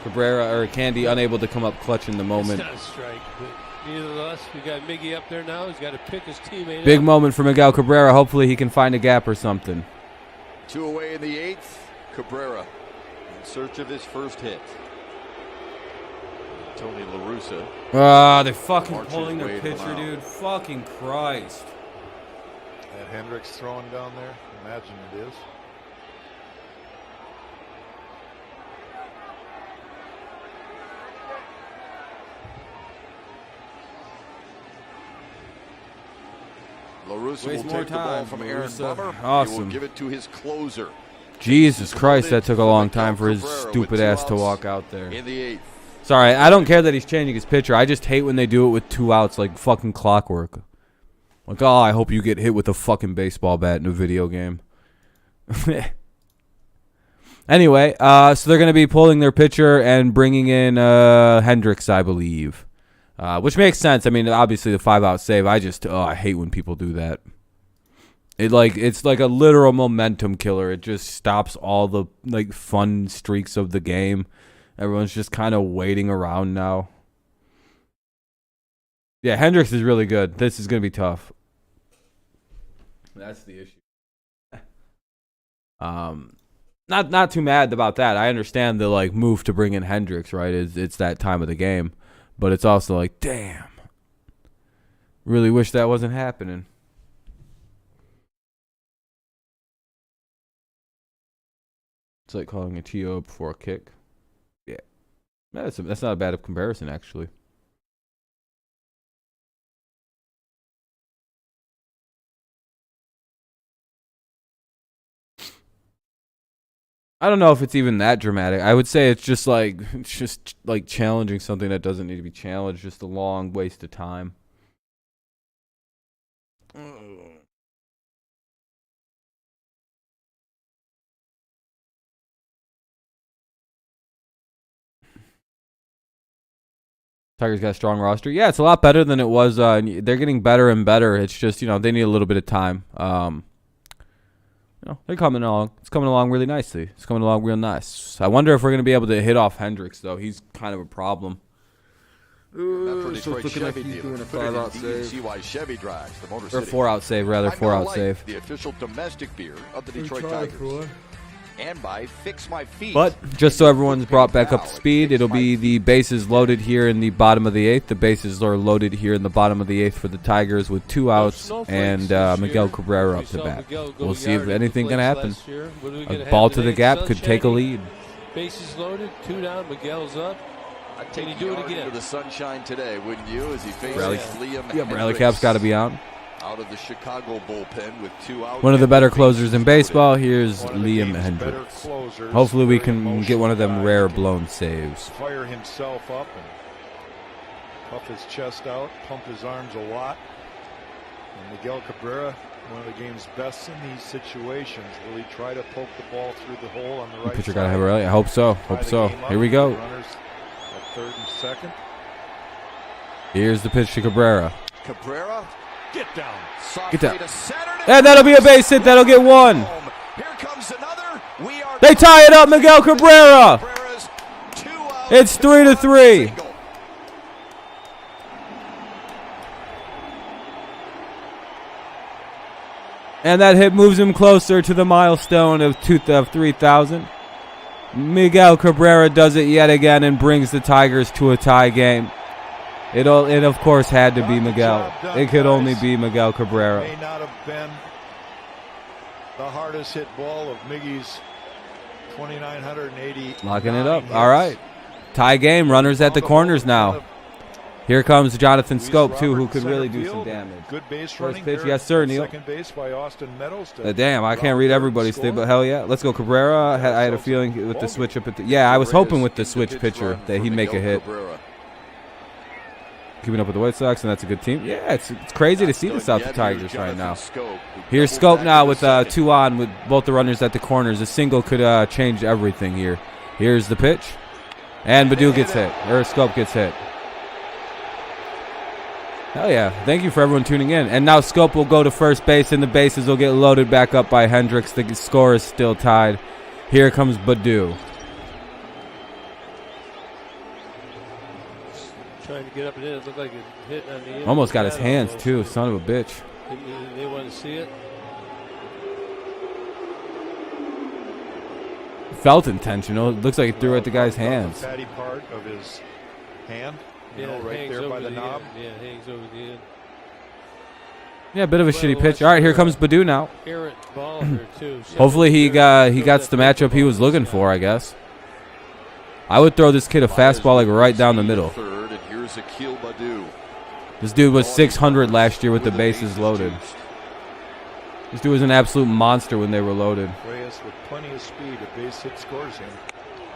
Cabrera or Candy unable to come up clutch in the moment. It's not a strike, but nevertheless, we got Miggy up there now. He's got to pick his teammate Big up. moment for Miguel Cabrera. Hopefully he can find a gap or something. 2 away in the 8th. Cabrera in search of his first hit. Tony La Russa. Ah, they're fucking pulling their pitcher, dude. Fucking Christ. That Hendricks throwing down there. Imagine it is. La Russa will take the ball from Aaron Bummer. Awesome. He will give it to his closer. Jesus Christ, that took a long time for his stupid ass to walk out there. In the 8th. Sorry, I don't care that he's changing his pitcher. I just hate when they do it with 2 outs like fucking clockwork. Like, oh, I hope you get hit with a fucking baseball bat in a video game. Anyway, so they're going to be pulling their pitcher and bringing in Hendricks, I believe. Which makes sense. I mean, obviously the 5-out save. I hate when people do that. It's like a literal momentum killer. It just stops all the like fun streaks of the game. Everyone's just kind of waiting around now. Yeah, Hendricks is really good. This is going to be tough. That's the issue. Not too mad about that. I understand the like move to bring in Hendricks, right? It's that time of the game. But it's also like, damn. Really wish that wasn't happening. It's like calling a TO before a kick. Yeah. That's not a bad comparison, actually. I don't know if it's even that dramatic. I would say it's just like challenging something that doesn't need to be challenged. Just a long waste of time. Tigers got a strong roster. Yeah, it's a lot better than it was. They're getting better and better. It's just, they need a little bit of time. They're coming along. It's coming along really nicely. It's coming along real nice. I wonder if we're going to be able to hit off Hendricks, though. He's kind of a problem. For So Detroit it's looking like Chevy he's doing a dealer. 5-out Put it in save. DCY Chevy drives the Motor Or City. 4-out save, rather. By Miller 4-out Lite, save. the official domestic beer of the Detroit Tigers. And by Fix My Feet. But just so everyone's brought back up to speed, it'll be the bases loaded here in the bottom of the 8th. The bases are loaded here in the bottom of the 8th for the Tigers with 2 outs and Miguel Cabrera up to bat. We'll see if anything can happen. A ball to the gap could take a lead. Bases loaded, 2 down, Miguel's up. Can you do it again? The sunshine today, wouldn't you? As he faces Liam Yeah, Bradley Cap's got to be on. Out of the Chicago bullpen with 2 outs. One of the better closers in baseball. Here's Liam Hendricks. Hopefully we can get one of them rare blown saves. Fire himself up and puff his chest out, pump his arms a lot. And Miguel Cabrera, one of the game's best in these situations. Will he try to poke the ball through the hole on the right Pitcher side? got to have it early. I hope so. Hope so. Here we go. Runners at third and second. Here's the pitch to Cabrera. Cabrera, get down. Get down. And that'll be a base hit. That'll get 1. Here comes another. They tie it up, Miguel Cabrera. It's 3-3. And that hit moves him closer to the milestone of 3,000. Miguel Cabrera does it yet again and brings the Tigers to a tie game. It of course had to be Miguel. It could only be Miguel Cabrera. May not have been the hardest hit ball of Miggy's 2,980. Locking it up. All right. Tie game. Runners at the corners now. Here comes Jonathan Scope, too, who could really do some damage. Good base First running. pitch. Yes, sir, Neil. Second base by Austin Meadows. Damn, I can't read everybody's thing, but hell yeah. Let's go, Cabrera. I had a feeling with the switch up at the... Yeah, I was hoping with the switch pitcher that he'd make a hit. Keeping up with the White Sox, and that's a good team. Yeah, it's crazy to see this out the Tigers right now. Here's Scope now with 2 on with both the runners at the corners. A single could change everything here. Here's the pitch. And Baddoo gets hit. Or Scope gets hit. Hell yeah. Thank you for everyone tuning in. And now Scope will go to first base, and the bases will get loaded back up by Hendricks. The score is still tied. Here comes Baddoo. Trying to get up and in. It looked like it hit on the end. Almost got his hands, too. Son of a bitch. They want to see it. Felt intentional. It looks like he threw it at the guy's hands. The fatty part of his hand. Yeah, right there by the knob. Yeah, hangs over the end. Yeah, a bit of a shitty pitch. All right, here comes Baddoo now. Errant ball here, too. Hopefully he got the matchup he was looking for, I guess. I would throw this kid a fastball like right down the middle. Third, and here's Akil Baddoo. This dude was 600 last year with the bases loaded. This dude was an absolute monster when they were loaded. Reyes with plenty of speed. A base hit scores him.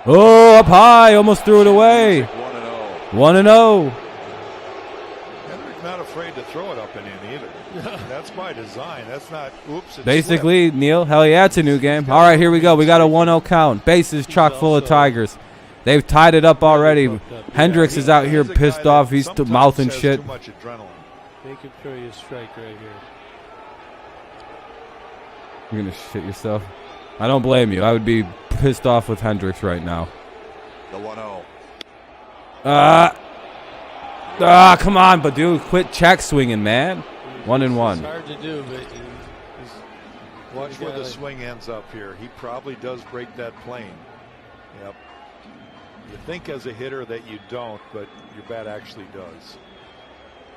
Oh, up high. Almost threw it away. 1-0. Hendrick not afraid to throw it up and in either. That's by design. That's not, oops. Basically, Neil, hell yeah, it's a new game. All right, here we go. We got a 1-0 count. Bases chock full of Tigers. They've tied it up already. Hendricks is out here pissed off. He's mouthing shit. Too much adrenaline. They can throw you a strike right here. You're going to shit yourself. I don't blame you. I would be pissed off with Hendricks right now. The 1-0. Come on, Baddoo. Quit check swinging, man. 1-1. It's hard to do, but watch where the swing ends up here. He probably does break that plane. Yep. You think as a hitter that you don't, but your bat actually does.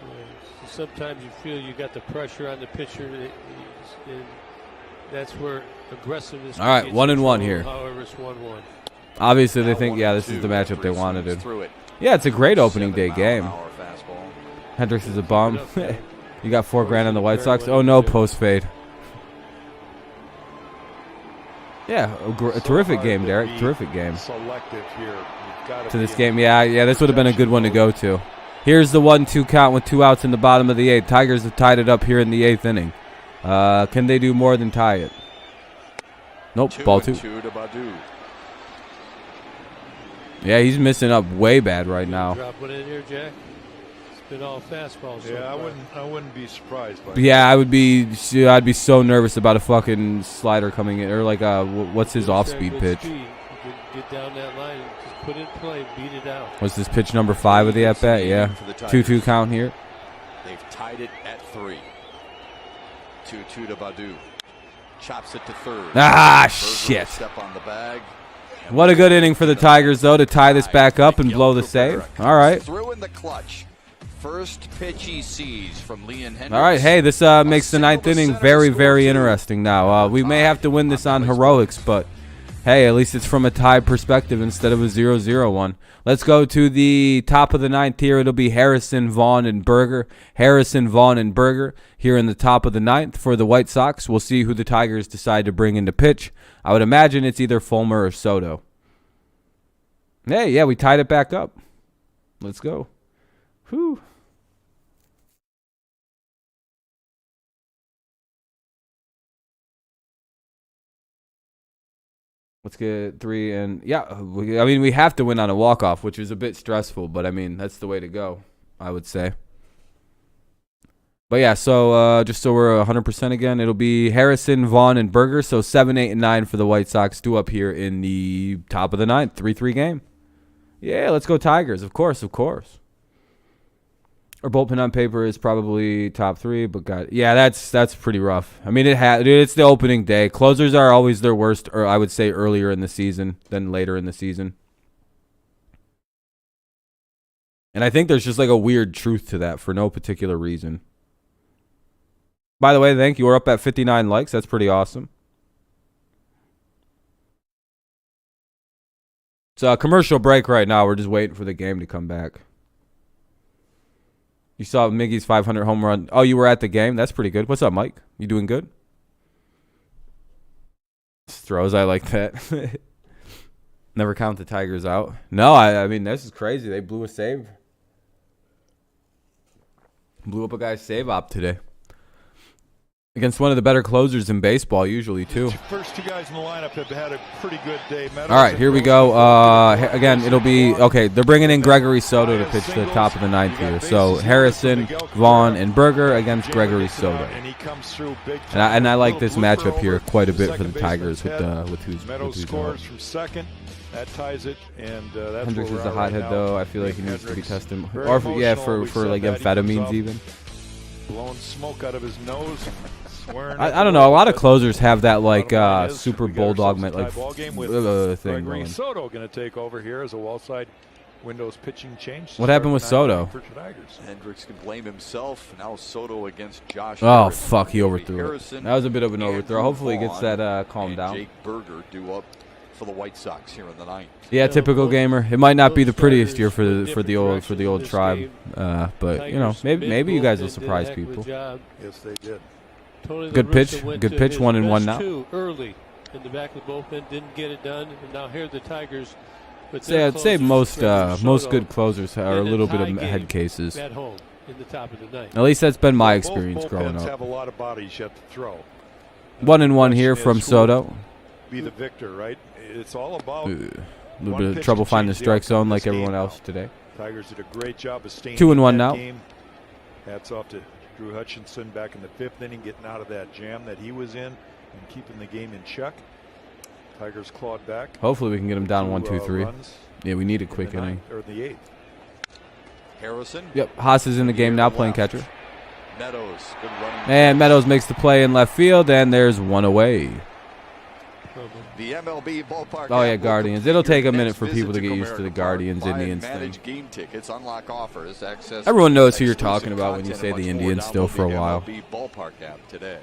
Yeah, sometimes you feel you got the pressure on the pitcher, and that's where aggressiveness. All right, 1-1 here. However, it's 1-1. Obviously, they think, yeah, this is the matchup they wanted. Yeah, it's a great opening day game. Hendricks is a bum. You got $4 grand on the White Sox. Oh no, post fade. Yeah, a terrific game, Derek. Terrific game. Selective here. To this game, yeah, this would have been a good one to go to. Here's the 1-2 count with 2 outs in the bottom of the 8th. Tigers have tied it up here in the 8th inning. Can they do more than tie it? Nope, ball 2. Yeah, he's missing up way bad right now. Drop one in here, Jack. It's been all fastballs. Yeah, I wouldn't be surprised by that. Yeah, I'd be so nervous about a fucking slider coming in, or like what's his off-speed pitch? Get down that line and just put it in play, beat it out. What's this pitch number 5 of the at bat? Yeah, 2-2 count here. They've tied it at 3. 2-2 to Badu. Chops it to third. Ah, shit. Step on the bag. What a good inning for the Tigers, though, to tie this back up and blow the save. All right. Through in the clutch. First pitch he sees from Leon Hendricks. All right, hey, this makes the 9th inning very, very interesting now. We may have to win this on heroics, but hey, at least it's from a tie perspective instead of a 0-0 one. Let's go to the top of the 9th here. It'll be Harrison, Vaughn, and Berger. Harrison, Vaughn, and Berger here in the top of the 9th for the White Sox. We'll see who the Tigers decide to bring into pitch. I would imagine it's either Fulmer or Soto. Hey, yeah, we tied it back up. Let's go. Whew. Let's get 3 and yeah. I mean, we have to win on a walk-off, which is a bit stressful, but I mean that's the way to go, I would say. But yeah, so just so we're 100% again, it'll be Harrison, Vaughn, and Berger. So 7, 8, and 9 for the White Sox, due up here in the top of the 9th, 3-3 game. Yeah, let's go Tigers, of course, of course. Our bullpen on paper is probably top 3, but yeah, that's pretty rough. I mean, it's the opening day. Closers are always their worst, or I would say earlier in the season than later in the season. And I think there's just like a weird truth to that for no particular reason. By the way, thank you. We're up at 59 likes. That's pretty awesome. It's a commercial break right now. We're just waiting for the game to come back. You saw Miggy's 500 home run. Oh, you were at the game? That's pretty good. What's up, Mike? You doing good? Throws, I like that. Never count the Tigers out. No, I mean, this is crazy. They blew a save. Blew up a guy's save op today. Against one of the better closers in baseball, usually, too. First 2 guys in the lineup have had a pretty good day. All right, here we go. Again, it'll be, okay, they're bringing in Gregory Soto to pitch the top of the 9th here. So Harrison, Vaughn, and Berger against Gregory Soto. And I like this matchup here quite a bit for the Tigers with who's scores from second. That ties it, and that's Hendricks is the hothead, though. I feel like he needs to be tested. Or, for like amphetamines even. Blowing smoke out of his nose. I don't know. A lot of closers have that like super bulldog thing going. Soto going to take over here as a wall side windows pitching change. What happened with Soto? Hendricks can blame himself. Now Soto against Josh. Oh fuck! He overthrew it. That was a bit of an overthrow. Hopefully, he gets that calmed down. Jake Berger due up for the White Sox here in the 9th. Yeah, typical gamer. It might not be the prettiest year for the old tribe, but you know, maybe you guys will surprise people. Yes, they did. Good pitch. Good pitch. 1-1 now. Early in the back of the bullpen, didn't get it done, and now here the Tigers. I'd say most good closers are a little bit of head cases. At home in the top of the 9th. At least that's been my experience growing up. Have a lot of bodies you have to throw. 1-1 here from Soto. Be the victor, right? It's all about a little bit of trouble finding the strike zone like everyone else today. Tigers did a great job of staying 2-1 now. Game. Hats off to Drew Hutchinson back in the 5th inning, getting out of that jam that he was in and keeping the game in check. Tigers clawed back. Hopefully we can get him down 1-2-3. Yeah, we need a quick inning. Or the 8th. Harrison. Yep, Haas is in the game now, playing catcher. Meadows, good running. And Meadows makes the play in left field, and there's one away. The MLB ballpark. Oh yeah, Guardians. It'll take a minute for people to get used to the Guardians Indians thing. Manage game tickets, unlock offers, access. Everyone knows who you're talking about when you say the Indians still for a while. MLB ballpark app today.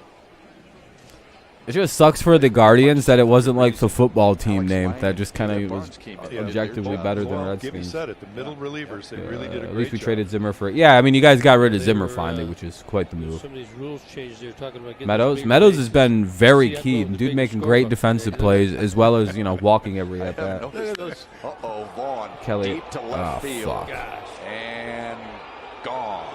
It just sucks for the Guardians that it wasn't like the football team name that just kind of was objectively better than Redskins. Said it, the middle relievers, they really did a at great least we job. traded Zimmer for it. Yeah, I mean, you guys got rid of Zimmer finally, which is quite the move. Some of these rules changed. They were talking about Meadows has been very key. Dude making great defensive plays as well as, you know, walking every at bat. Uh-oh, Vaughn. Kelly. Deep to left field. Fuck. And gone.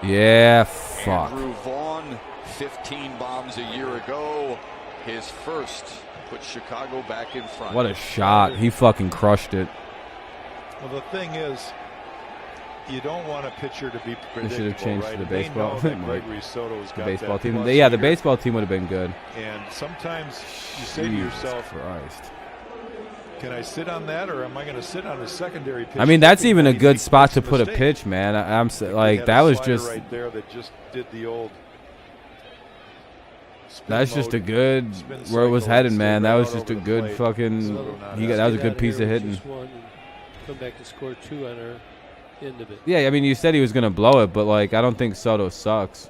Yeah, fuck. Andrew Vaughn, 15 bombs a year ago. His first put Chicago back in front. What a shot. He fucking crushed it. Well, the thing is, you don't want a pitcher to be predictable. They should have changed to the baseball. They know that Gregory Soto's got the baseball that team. plus Yeah, the here. baseball team would have been good. And sometimes you say to Jesus yourself, Christ. can I sit on that, or am I going to sit on a secondary pitch? I mean, that's even a He good makes spot to a put a mistake. pitch, man. I'm He like, had that a was slider just. right there that just did the old. That's just a good where it was headed, man. That was just a good fucking. That was a good piece of hitting. Come back to score 2 on our end of it. Yeah, I mean, you said he was gonna blow it, but like, I don't think Soto sucks.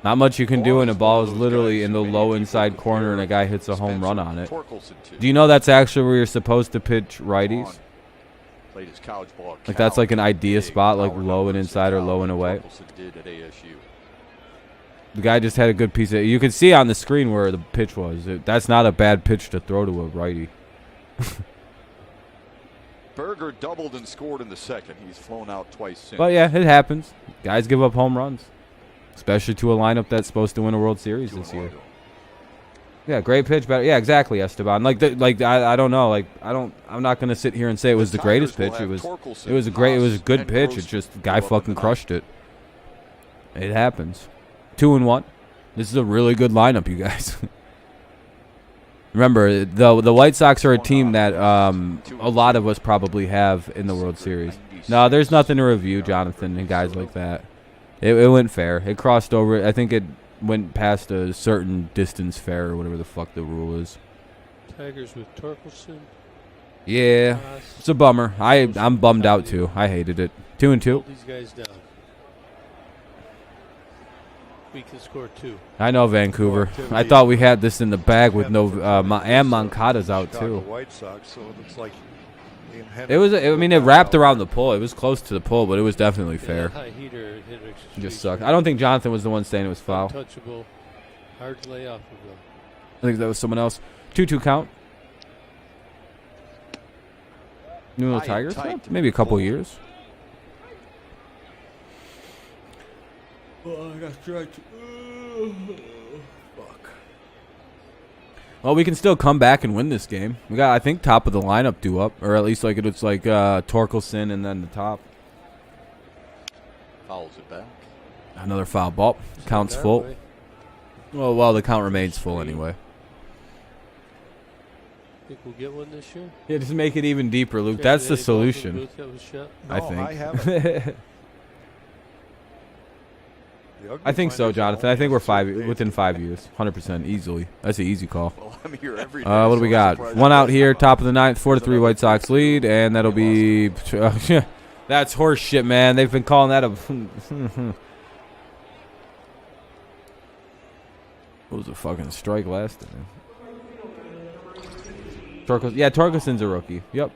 Not much you can do when a ball is literally in the low inside corner and a guy hits a home run on it. Do you know that's actually where you're supposed to pitch righties? Played his college ball at Like that's like an Cal. idea spot, like Power low and numbers inside or that low and away. Torkelson did at ASU. The guy just had a good piece of. You can see on the screen where the pitch was. That's not a bad pitch to throw to a righty. Berger doubled and scored in the second. He's flown out twice since. But yeah, it happens. Guys give up home runs, especially to a lineup that's supposed to win a World Series this year. Yeah, great pitch, but yeah, exactly, Esteban. I don't know, I'm not gonna sit here and say it was the greatest pitch. It was a good pitch. It just the guy fucking crushed it. It happens. 2-1. This is a really good lineup, you guys. Remember, the White Sox are a team that a lot of us probably have in the World Series. No, there's nothing to review, Jonathan, and guys like that. It went fair. It crossed over. I think it went past a certain distance fair or whatever the fuck the rule is. Tigers with Torkelson. Yeah, it's a bummer. I'm bummed out too. I hated it. 2-2. Hold these guys down. We can score 2. I know Vancouver. I thought we had this in the bag with no and Moncada's out Chicago too. White Sox, so it looks like It was. I mean, it wrapped around the pull. It was close to the pull, but it was definitely fair. High heater, Hendricks It just sucked. I don't think Jonathan was the one saying it was foul. Untouchable. Hard to lay off of them. I think that was someone else. 2-2 count. New York Tigers? Maybe a couple years. Oh, I got stretched. Fuck. Well, we can still come back and win this game. We got, I think, top of the lineup due up, or at least like it's like Torkelson and then the top. Fouls it back. Another foul ball. Counts full. Well, the count remains full anyway. Think we'll get one this year? Yeah, just make it even deeper, Luke. That's the solution. I think. I think so, Jonathan. I think we're within 5 years, 100% easily. That's an easy call. Well, I'm here every day, what do we got? One out here, top of the ninth, 4-3 White Sox lead, and that'll be. That's horse shit, man. They've been calling that a. What was a fucking strike last time? Torkelson's a rookie. Yep.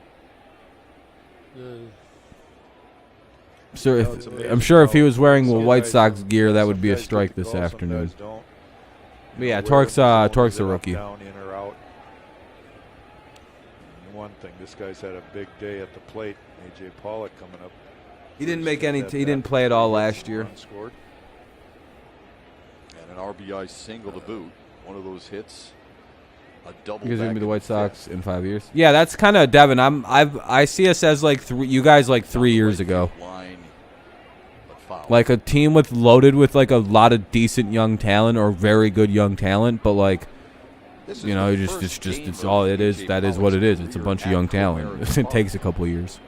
So I'm sure if he was wearing White Sox gear, that would be a strike this afternoon. But yeah, Tork's a rookie. Down, in or out. One thing, this guy's had a big day at the plate. AJ Pollock coming up. He didn't make any. He didn't play at all last year. Scored. And an RBI single to boot. One of those hits. A double. You guys are gonna be the White Sox in 5 years. Yeah, that's kind of Devin. I see us as like you guys like 3 years ago. Like a team loaded with like a lot of decent young talent or very good young talent, but like, you know, it's all it is. That is what it is. It's a bunch of young talent. It takes a couple years.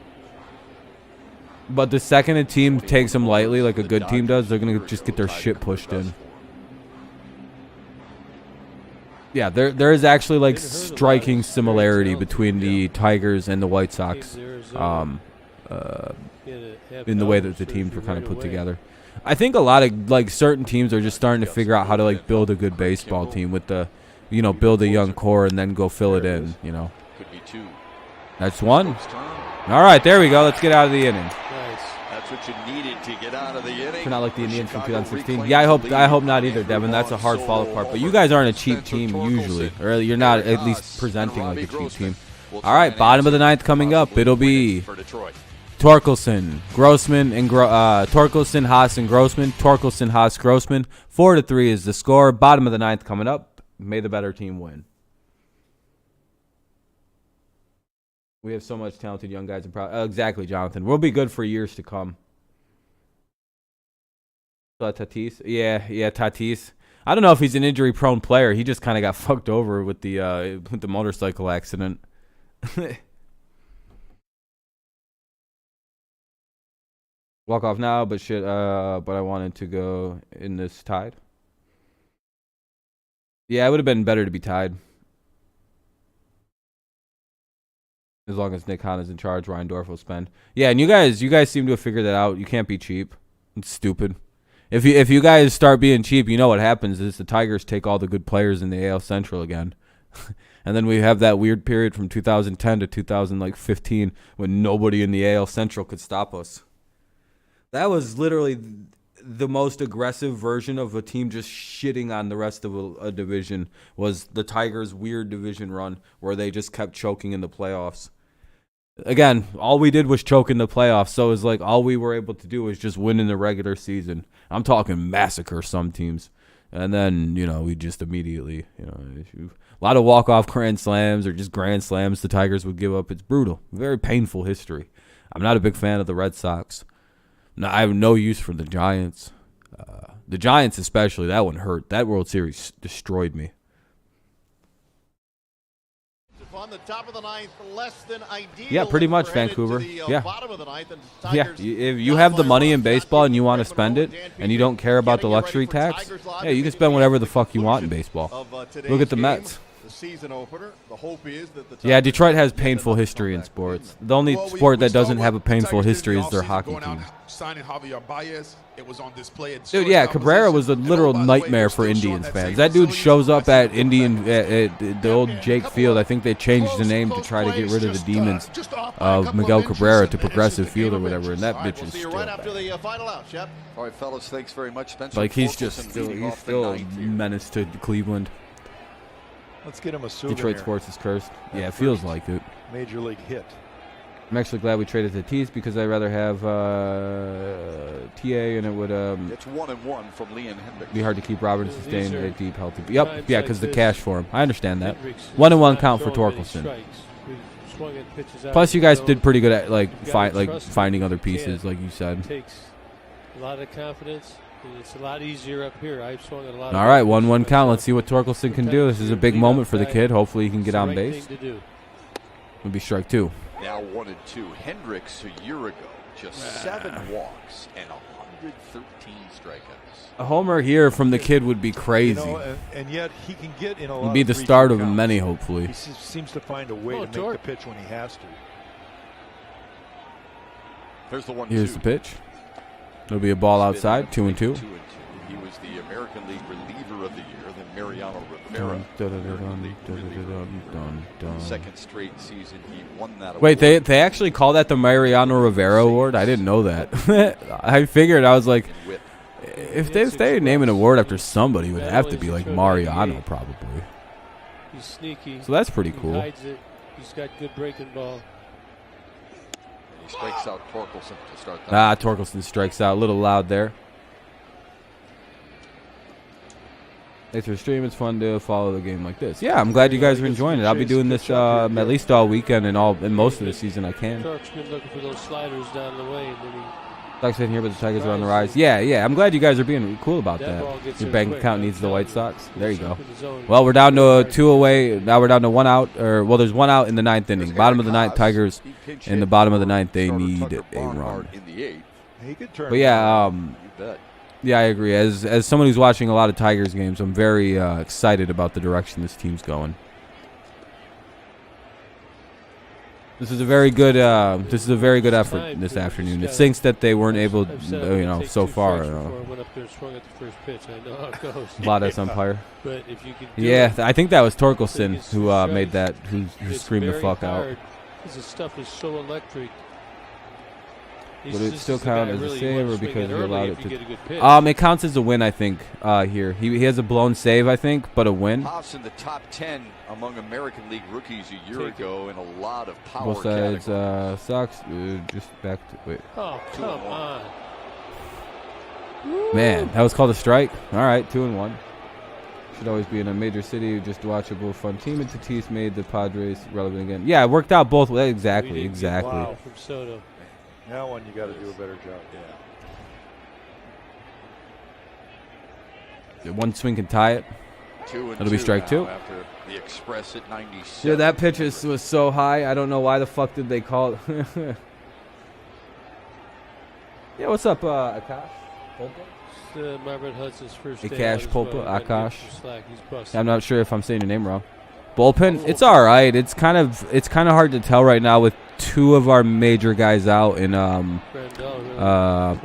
But the second a team takes them lightly, like a good team does, they're gonna just get their shit pushed in. Yeah, there is actually like striking similarity between the Tigers and the White Sox in the way that the teams were kind of put together. I think a lot of like certain teams are just starting to figure out how to like build a good baseball team with the, build a young core and then go fill it in, Could be 2. That's 1. All right, there we go. Let's get out of the inning. That's what you needed to get out of the inning. Not like the Indians from 2016. Yeah, I hope not either, Devin. That's a hard fall apart. But you guys aren't a cheap team usually, or you're not at least presenting like a cheap team. All right, bottom of the 9th coming up. It'll be Torkelson, Grossman, and Torkelson, Haas, and Grossman. Torkelson, Haas, Grossman. 4-3 is the score. Bottom of the 9th coming up. May the better team win. We have so much talented young guys. Exactly, Jonathan. We'll be good for years to come. Tatis? Yeah, Tatis. I don't know if he's an injury-prone player. He just kind of got fucked over with the motorcycle accident. Walk off now, but I wanted to go in this tied. Yeah, it would have been better to be tied. As long as Nick Hahn is in charge, Ryan Dorff will spend. Yeah, and you guys seem to have figured that out. You can't be cheap. It's stupid. If you guys start being cheap, you know what happens is the Tigers take all the good players in the AL Central again. And then we have that weird period from 2010 to 2015 when nobody in the AL Central could stop us. That was literally the most aggressive version of a team just shitting on the rest of a division, was the Tigers' weird division run where they just kept choking in the playoffs. Again, all we did was choke in the playoffs, so it's like all we were able to do was just win in the regular season. I'm talking massacre some teams. And then, we just immediately, a lot of walk-off grand slams or just grand slams the Tigers would give up. It's brutal. Very painful history. I'm not a big fan of the Red Sox. No, I have no use for the Giants. The Giants especially, that one hurt. That World Series destroyed me. On the top of the 9th, less than ideal. Yeah, pretty much, Vancouver. Bottom of the 9th, and if you have the money in baseball and you want to spend it and you don't care about the luxury tax, yeah, you can spend whatever the fuck you want in baseball. Look at the Mets. The season opener. The hope is that yeah, Detroit has painful history in sports. The only sport that doesn't have a painful history is their hockey team. Dude, yeah, Cabrera was a literal nightmare for Indians fans. That dude shows up at the old Jake Field. I think they changed the name to try to get rid of the demons of Miguel Cabrera to Progressive Field or whatever, and that bitch is still bad. All right, fellas, thanks very much, Spencer. Like, he's still a menace to Cleveland. Let's get him a souvenir. Detroit sports is cursed. Yeah, it feels like it. Major league hit. I'm actually glad we traded Tatis because I'd rather have TA, and it would it's 1-1 from Lee and Hendricks. Be hard to keep Robert sustained a deep, healthy. Yep, yeah, because the cash for him. I understand that. 1-1 count for Torkelson. Plus, you guys did pretty good at finding other pieces, like you said. Takes a lot of confidence. It's a lot easier up here. I've swung a lot. All right, 1-1 count. Let's see what Torkelson can do. This is a big moment for the kid. Hopefully, he can get on base. It'll be strike 2. Now 1-2. Hendricks a year ago, just 7 walks and 113 strikeouts. A homer here from the kid would be crazy. And yet he can get in a lot. It'd be the start of many, hopefully. He seems to find a way to make the pitch when he has to. There's the 1-2. Here's the pitch. It'll be a ball outside, 2-2. He was the American League reliever of the year, then Mariano Rivera. Second straight season, he won that award. Wait, they actually call that the Mariano Rivera Award? I didn't know that. I figured, I was like, if they name an award after somebody, it would have to be like Mariano, probably. He's sneaky. So that's pretty cool. He hides it. He's got good breaking ball. He strikes out Torkelson to start that. Torkelson strikes out. A little loud there. Thanks for stream. It's fun to follow the game like this. Yeah, I'm glad you guys are enjoying it. I'll be doing this at least all weekend and most of the season I can. Clark's been looking for those sliders down the way, and then he. Like sitting here, but the Tigers are on the rise. Yeah. I'm glad you guys are being cool about that. Your bank account needs the White Sox. There you go. Well, we're down to 2 away. Now we're down to 1 out. There's 1 out in the 9th inning. Bottom of the 9th, Tigers. In the bottom of the 9th, they need a run. But yeah, Yeah, I agree. As someone who's watching a lot of Tigers games, I'm very excited about the direction this team's going. This is a very good effort this afternoon. It stinks that they weren't able, so far. Went up there and swung at the first pitch. I know how it goes. Lades umpire. But if you could I think that was Torkelson who made that, who screamed the fuck out. This stuff is so electric. Would it still count as a save or because he allowed it to? It counts as a win, I think, here. He has a blown save, I think, but a win. Haas in the top 10 among American League rookies a year ago in a lot of power Both sides, Sox, just back to, wait. Oh, come on. Man, that was called a strike. All right, 2-1. Should always be in a major city, just watchable, fun team. And Tatis made the Padres relevant again. Yeah, it worked out both ways. Exactly. Wow, from Soto. Now one, you got to do a better job. Yeah. One swing can tie it. It'll be strike 2. After the Express at 97. Yeah, that pitch was so high. I don't know why the fuck did they call it. Yeah, what's up, Akash? It's Marvin Hudson's first day. Akash Polpa, Akash. He's I'm not sure if I'm saying your name wrong. Bullpen, it's all right. It's kind of hard to tell right now with 2 of our major guys out in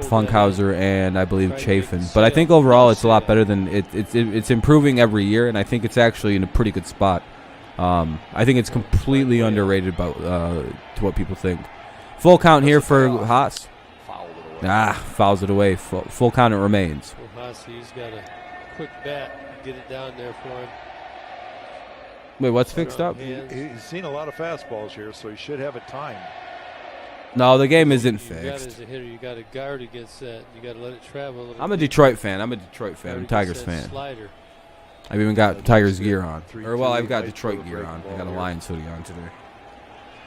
Funkhauser and I believe Chafin. But I think overall it's a lot better than it's improving every year, and I think it's actually in a pretty good spot. I think it's completely underrated about to what people think. Full count here for Haas. Fouls it away. Full count it remains. Well, Haas, he's got a quick bat. Get it down there for him. Wait, what's fixed up? He's seen a lot of fastballs here, so he should have it timed. No, the game isn't fixed. As a hitter, you got to guard against that. You got to let it travel a little. I'm a Detroit fan. I'm a Tigers fan. Slider. I've even got Tigers gear on. Or, well, I've got Detroit gear on. I got a Lions hoodie on today.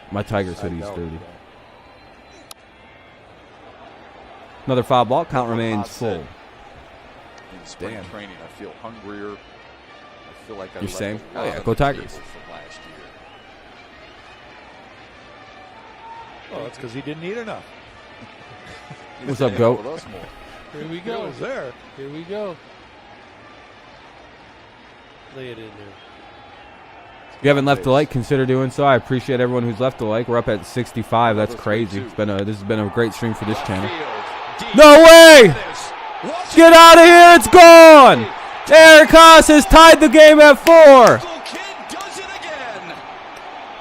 My Tigers hoodie is dirty. Another foul ball. Count remains full. In spring training, I feel hungrier. I feel like You're saying? Oh, yeah, go Tigers. Oh, that's because he didn't eat enough. What's up, Goat? Here we go. It was there. Here we go. Lay it in there. If you haven't left a like, consider doing so. I appreciate everyone who's left a like. We're up at 65. That's crazy. This has been a great stream for this channel. No way! Get out of here! It's gone! Eric Haas has tied the game at 4.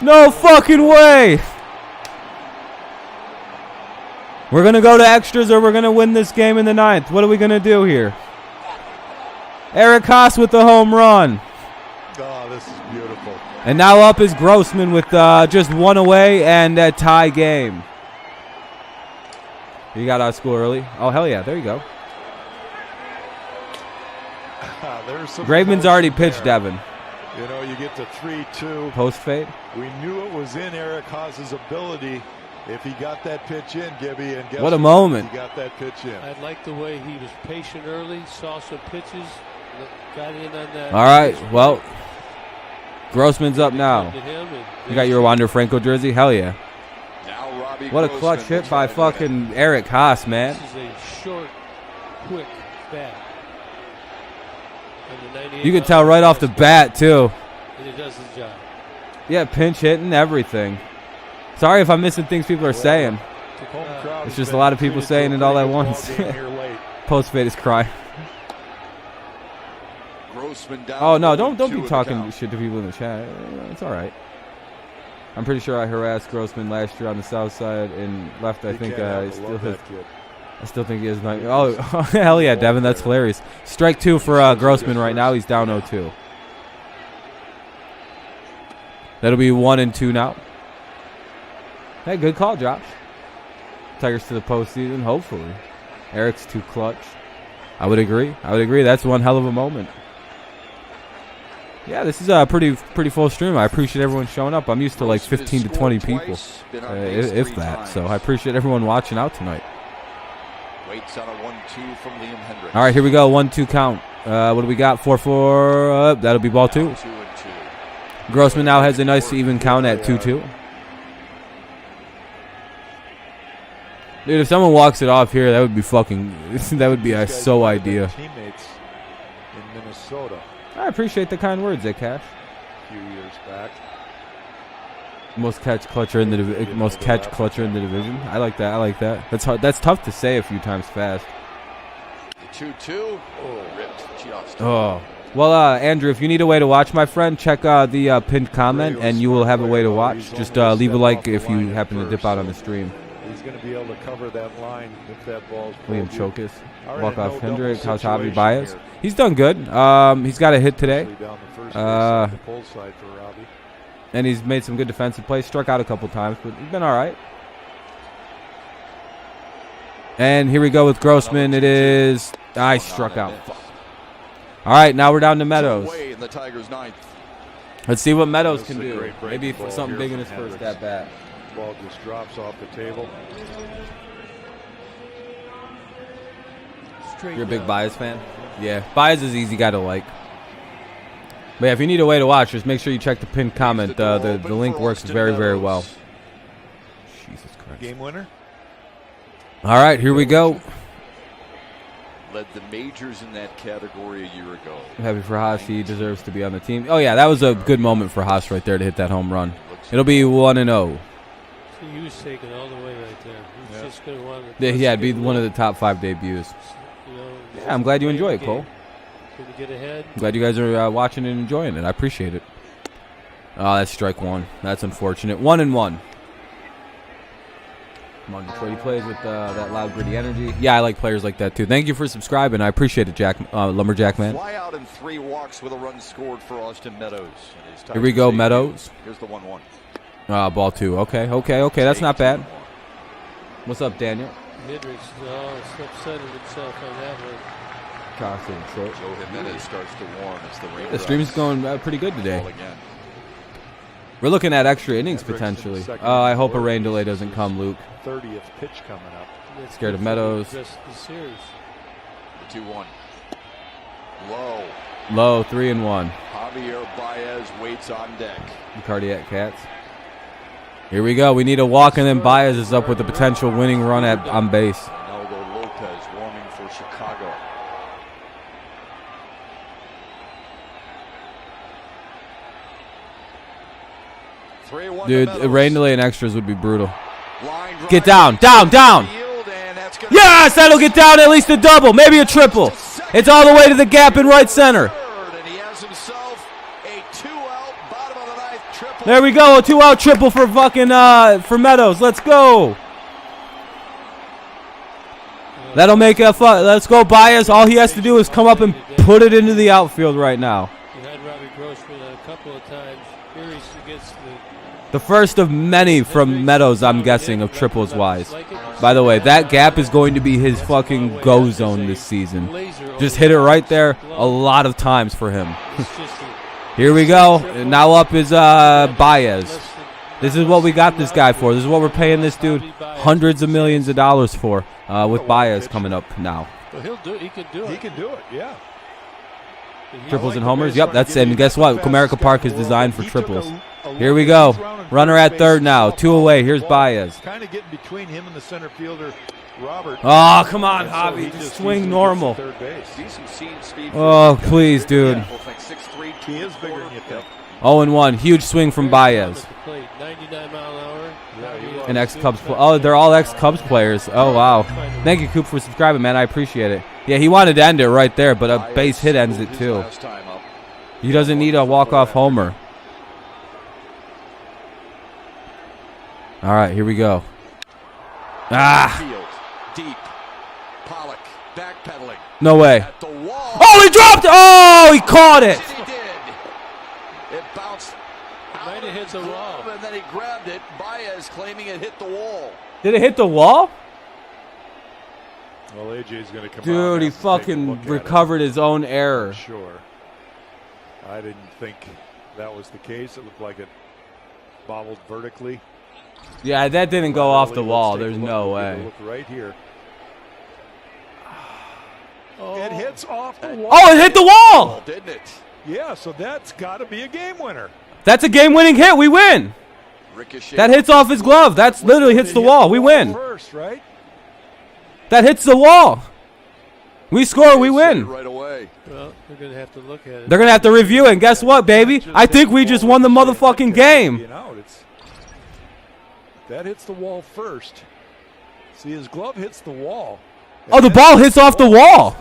No fucking way! We're going to go to extras or we're going to win this game in the 9th. What are we going to do here? Eric Haas with the home run. Oh, this is beautiful. And now up is Grossman with just 1 away and a tie game. You got out of school early? Oh, hell yeah. There you go. Graveman's already pitched, Devin. You know, you get to 3-2. Post fade. We knew it was in Eric Haas's ability if he got that pitch in, Gibby. And what a moment. He got that pitch in. I like the way he was patient early, saw some pitches, got in on that. All right, well, Grossman's up now. You got your Wander Franco jersey? Hell yeah. What a clutch hit by fucking Eric Haas, man. This is a short, quick bat. You can tell right off the bat, too. And it does the job. Yeah, pinch hitting, everything. Sorry if I'm missing things people are saying. It's just a lot of people saying it all at once. Post fade is crying. Oh, no, don't be talking shit to people in the chat. It's all right. I'm pretty sure I harassed Grossman last year on the south side and left. I think I still think he is. Oh, hell yeah, Devin. That's hilarious. Strike 2 for Grossman right now. He's down 0-2. That'll be 1-2 now. Hey, good call, Josh. Tigers to the postseason, hopefully. Eric's too clutch. I would agree. That's one hell of a moment. Yeah, this is a pretty full stream. I appreciate everyone showing up. I'm used to like 15 to 20 people, if that. So I appreciate everyone watching out tonight. Waits on a 1-2 from Liam Hendricks. All right, here we go. 1-2 count. What do we got? 4-4. That'll be ball 2. Grossman now has a nice even count at 2-2. Dude, if someone walks it off here, that would be fucking. That would be a so idea. Teammates in Minnesota I appreciate the kind words, Cash. a few years back. Most catch clutcher in the division. I like that. I like that. That's hard. That's tough to say a few times fast. The 2-2. Oh, ripped just. Oh. Well, Andrew, if you need a way to watch, my friend, check the pinned comment, and you will have a way to watch. Just leave a like if you happen to dip out on the stream. He's going to be able to cover that line if that ball's Liam Chokus, Alright, walk-off no Hendrick, double how's Javi situation Baez? here. He's done good. He's got a hit today. Down the first base on the pull side for Robbie. And he's made some good defensive plays. Struck out a couple times, but he's been all right. And here we go with Grossman. It is. I struck out. All right, now we're down to Meadows. In the Tigers' ninth. Let's see what Meadows This can is a do. great breaking Maybe ball something here big in from his first Hendricks. at-bat. Ball just drops off the table. You're a big Baez fan? Yeah, Baez is easy guy to like. But yeah, if you need a way to watch, just make sure you check the pinned comment. The link works very, very well. Jesus Christ. Game winner. All right, here we go. Led the majors in that category a year ago. Happy for Haas. He deserves to be on the team. Oh, yeah, that was a good moment for Haas right there to hit that home run. It'll be 1-0. See, he was taken all the way right there. He's just going to want to. Yeah, it'd be one of the top 5 debuts. You know, Yeah, I'm glad you enjoy it, Cole. Going to get ahead. I'm glad you guys are watching and enjoying it. I appreciate it. Oh, that's strike one. That's unfortunate. 1-1. Come on, Detroit. He plays with that loud, gritty energy. Yeah, I like players like that, too. Thank you for subscribing. I appreciate it, Lumberjack Man. Fly out and 3 walks with a run scored for Austin Meadows. Here we go, Meadows. Here's the 1-1. Ball 2. Okay. That's not bad. What's up, Daniel? Hendricks upsetting himself on that one. Joe Jimenez starts to warm as the Rangers. The stream's going pretty good today. Again. We're looking at extra innings potentially. I hope a rain delay doesn't come, Luke. 30th pitch coming up. Scared of Meadows. Just the series. The 2-1. Low. Low, 3-1. Javier Baez waits on deck. The Cardiac Cats. Here we go. We need a walk, and then Baez is up with a potential winning run on base. Ronaldo Lopez warming for Chicago. Dude, a rain delay and extras would be brutal. Get down. Yes, that'll get down at least a double, maybe a triple. It's all the way to the gap in right center. There we go, a 2-out triple for fucking for Meadows. Let's go. That'll make a fun. Let's go, Baez. All he has to do is come up and put it into the outfield right now. He had Robbie Grossman a couple of times. Here he gets the first of many from Meadows, I'm guessing, of triples wise. By the way, that gap is going to be his fucking go zone this season. Just hit it right there a lot of times for him. Here we go. Now up is Baez. This is what we got this guy for. This is what we're paying this dude hundreds of millions of dollars for with Baez coming up now. Well, he'll do it. He can do it. He can do it, yeah. Triples and homers. Yep, that's it. And guess what? Comerica Park is designed for triples. Here we go. Runner at third now. 2 away. Here's Baez. Kind of getting between him and the center fielder, Robert. Oh, come on, Javi. Just swing normal. Oh, please, dude. He is bigger than you think. 0-1. Huge swing from Baez. 99 mile an hour. An ex-Cubs. Oh, they're all ex-Cubs players. Oh, wow. Thank you, Coop, for subscribing, man. I appreciate it. Yeah, he wanted to end it right there, but a base hit ends it, too. He doesn't need a walk-off homer. All right, here we go. Deep. Pollock backpedaling. No way. Oh, he dropped it. Oh, he caught it. It bounced. Might have hit the wall. And then he grabbed it. Baez claiming it hit the wall. Did it hit the wall? Well, AJ's going to come out. Dude, he fucking recovered his own error. Sure. I didn't think that was the case. It looked like it bobbled vertically. Yeah, that didn't go off the wall. There's no way. Look right here. It hits off the wall. Oh, it hit the wall! Didn't it? Yeah, so that's got to be a game winner. That's a game-winning hit. We win. Ricochet. That hits off his glove. That's literally hits the wall. We win. First, right? That hits the wall. We score, we win. Right away. Well, they're going to have to look at it. They're going to have to review it. And guess what, baby? I think we just won the motherfucking game. That hits the wall first. See, his glove hits the wall. Oh, the ball hits off the wall.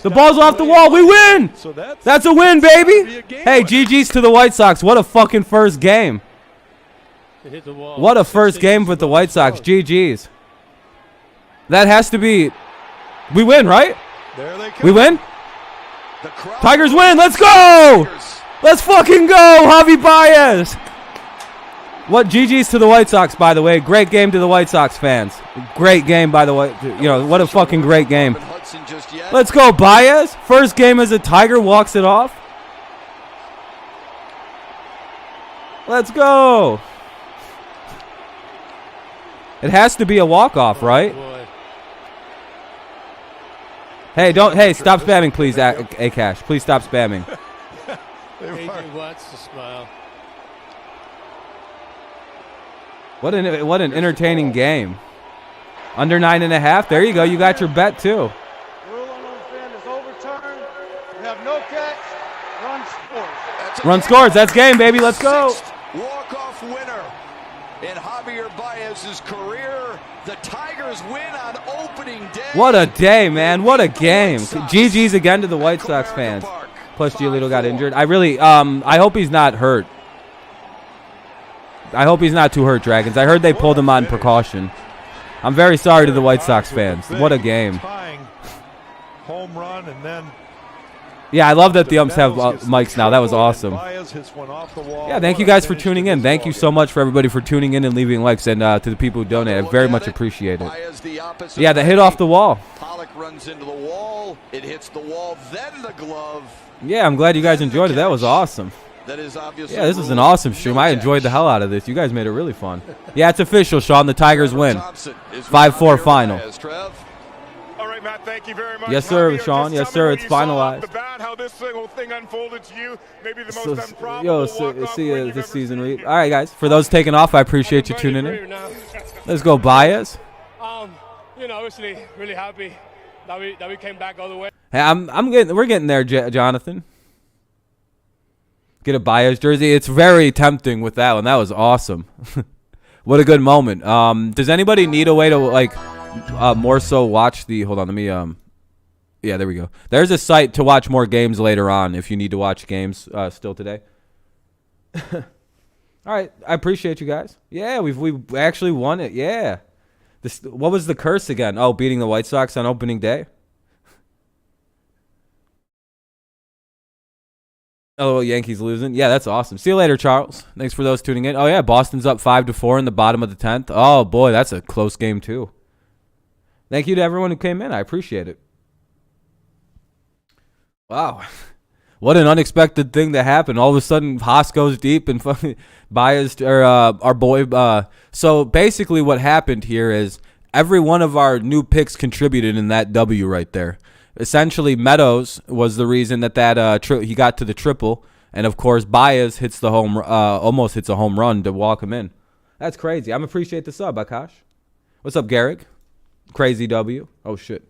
The ball's off the wall. We win. So that's a win, baby. Hey, GG's to the White Sox. What a fucking first game. It hit the wall. What a first game with the White Sox. GG's. That has to be. We win, right? There they come. We win? Tigers win. Let's go. Let's fucking go, Javi Baez. What GG's to the White Sox, by the way. Great game to the White Sox fans. Great game, by the way. What a fucking great game. Let's go, Baez. First game as a Tiger, walks it off. Let's go. It has to be a walk-off, right? Hey, stop spamming, please, Cash. Please stop spamming. AJ wants to smile. What an entertaining game. Under 9.5. There you go. You got your bet too. Rule on offense is overturned. We have no catch. Run scores. Run scores. That's game, baby. Let's go. Walk-off winner in Javier Baez's career. The Tigers win on opening day. What a day, man. What a game. GG's again to the White Sox fans. Plus, Giolito got injured. I hope he's not hurt. I hope he's not too hurt, Dragons. I heard they pulled him on precaution. I'm very sorry to the White Sox fans. What a game. Home run and then. Yeah, I love that the umps have mics now. That was awesome. Yeah, thank you guys for tuning in. Thank you so much for everybody for tuning in and leaving likes, and to the people who donate. I very much appreciate it. Yeah, the hit off the wall. Pollock runs into the wall. It hits the wall, then the glove. Yeah, I'm glad you guys enjoyed it. That was awesome. That is obviously. Yeah, this was an awesome stream. I enjoyed the hell out of this. You guys made it really fun. Yeah, it's official, Sean. The Tigers win. 5-4 final. All right, Matt, thank you very much. Yes, sir, Sean. Yes, sir. It's finalized. How this whole thing unfolded to you, maybe the most improbable see you this season. All right, guys. For those taking off, I appreciate you tuning in. Let's go, Baez. Obviously, really happy that we came back all the way. Hey, we're getting there, Jonathan. Get a Baez jersey. It's very tempting with that one. That was awesome. What a good moment. Does anybody need a way to more so watch the? Hold on, let me. Yeah, there we go. There's a site to watch more games later on if you need to watch games still today. All right, I appreciate you guys. Yeah, we actually won it. Yeah. What was the curse again? Oh, beating the White Sox on opening day. Oh, Yankees losing. Yeah, that's awesome. See you later, Charles. Thanks for those tuning in. Oh, yeah, Boston's up 5-4 in the bottom of the 10th. Oh, boy, that's a close game, too. Thank you to everyone who came in. I appreciate it. Wow. What an unexpected thing to happen. All of a sudden, Haas goes deep and fucking Baez, or our boy. So basically what happened here is every one of our new picks contributed in that W right there. Essentially, Meadows was the reason that he got to the triple, and of course, Baez hits the almost hits a home run to walk him in. That's crazy. I appreciate the sub, Akash. What's up, Garrick? Crazy W. Oh shit.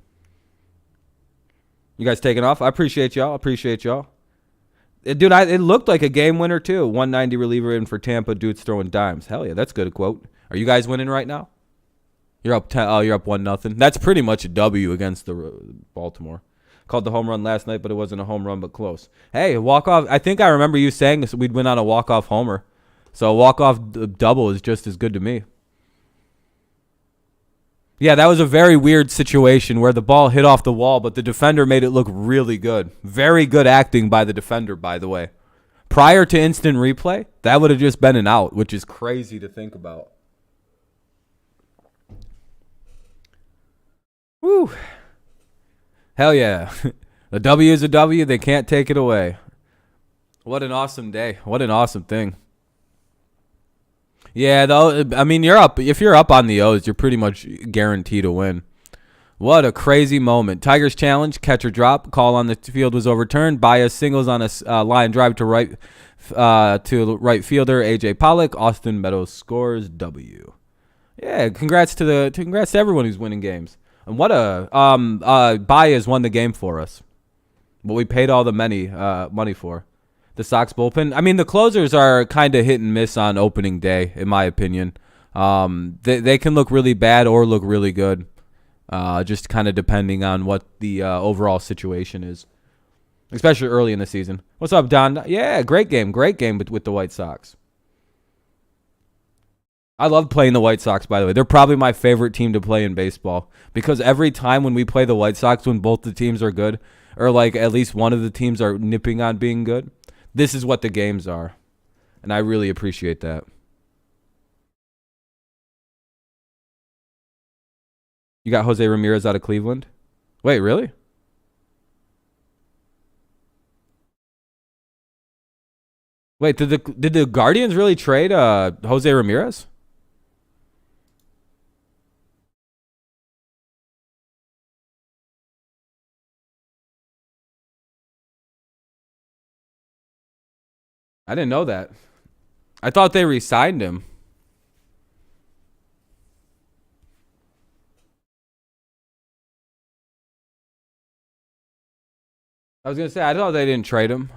You guys taking off? I appreciate y'all. Dude, it looked like a game winner too. 190 reliever in for Tampa. Dude's throwing dimes. Hell yeah, that's good. A quote. Are you guys winning right now? You're up 10. Oh, you're up 1-0. That's pretty much a W against the Baltimore. Called the home run last night, but it wasn't a home run, but close. Hey, walk off. I think I remember you saying we'd win on a walk off homer. So a walk off double is just as good to me. Yeah, that was a very weird situation where the ball hit off the wall, but the defender made it look really good. Very good acting by the defender, by the way. Prior to instant replay, that would have just been an out, which is crazy to think about. Woo. Hell yeah. A W is a W. They can't take it away. What an awesome day. What an awesome thing. Yeah, though, I mean, you're up. If you're up on the O's, you're pretty much guaranteed to win. What a crazy moment. Tigers challenge, catcher drop. Call on the field was overturned. Baez singles on a line drive to right fielder A.J. Pollock. Austin Meadows scores W. Yeah, congrats to everyone who's winning games. And what Baez won the game for us. What we paid all the money for. The Sox bullpen. I mean, the closers are kind of hit and miss on opening day, in my opinion. They can look really bad or look really good, just kind of depending on what the overall situation is, especially early in the season. What's up, Don? Yeah, great game with the White Sox. I love playing the White Sox, by the way. They're probably my favorite team to play in baseball because every time when we play the White Sox, when both the teams are good, or like at least one of the teams are nipping on being good, this is what the games are. And I really appreciate that. You got Jose Ramirez out of Cleveland? Wait, really? Wait, did the Guardians really trade Jose Ramirez? I didn't know that. I thought they re-signed him. I was going to say, I thought they didn't trade him.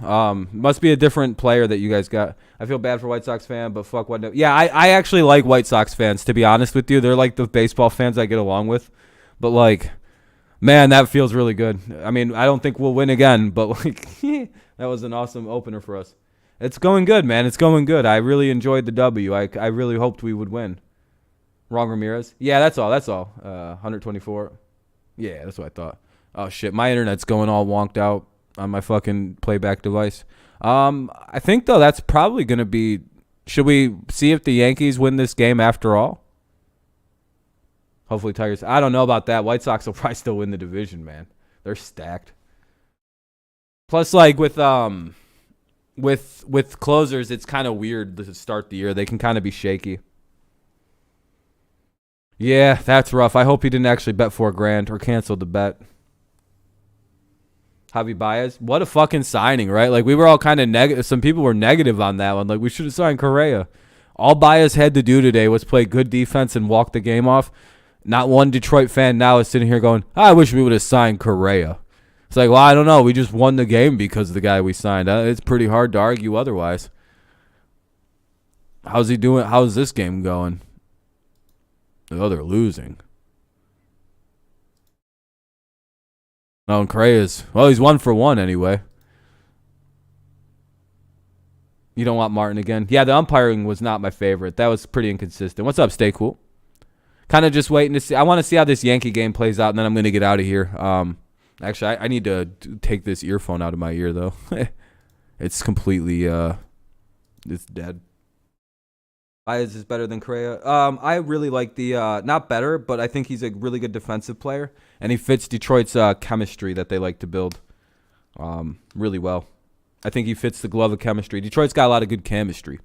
Must be a different player that you guys got. I feel bad for White Sox fan, but fuck what. Yeah, I actually like White Sox fans, to be honest with you. They're like the baseball fans I get along with. But, like, man, that feels really good. I mean, I don't think we'll win again, but, like, that was an awesome opener for us. It's going good, man. It's going good. I really enjoyed the W. I really hoped we would win. Wrong Ramirez? Yeah, that's all. 124. Yeah, that's what I thought. Oh, shit. My internet's going all wonked out on my fucking playback device. I think, though, that's probably going to be... Should we see if the Yankees win this game after all? Hopefully Tigers... I don't know about that. White Sox will probably still win the division, man. They're stacked. Plus, like, with closers, it's kind of weird to start the year. They can kind of be shaky. Yeah, that's rough. I hope he didn't actually bet $4,000 or canceled the bet. Javi Baez, what a fucking signing, right? Like, we were all kind of negative. Some people were negative on that one. Like, we should have signed Correa. All Baez had to do today was play good defense and walk the game off. Not one Detroit fan now is sitting here going, I wish we would have signed Correa. It's like, well, I don't know. We just won the game because of the guy we signed. It's pretty hard to argue otherwise. How's he doing? How's this game going? Oh, they're losing. Oh, and Correa's, well, he's 1 for 1 anyway. You don't want Martin again? Yeah, the umpiring was not my favorite. That was pretty inconsistent. What's up, Stay Cool? Kind of just waiting to see. I want to see how this Yankee game plays out, and then I'm going to get out of here. Actually, I need to take this earphone out of my ear, though. It's completely, it's dead. Baez is better than Correa. I really like the, not better, but I think he's a really good defensive player, and he fits Detroit's chemistry that they like to build really well. I think he fits the glove of chemistry. Detroit's got a lot of good chemistry.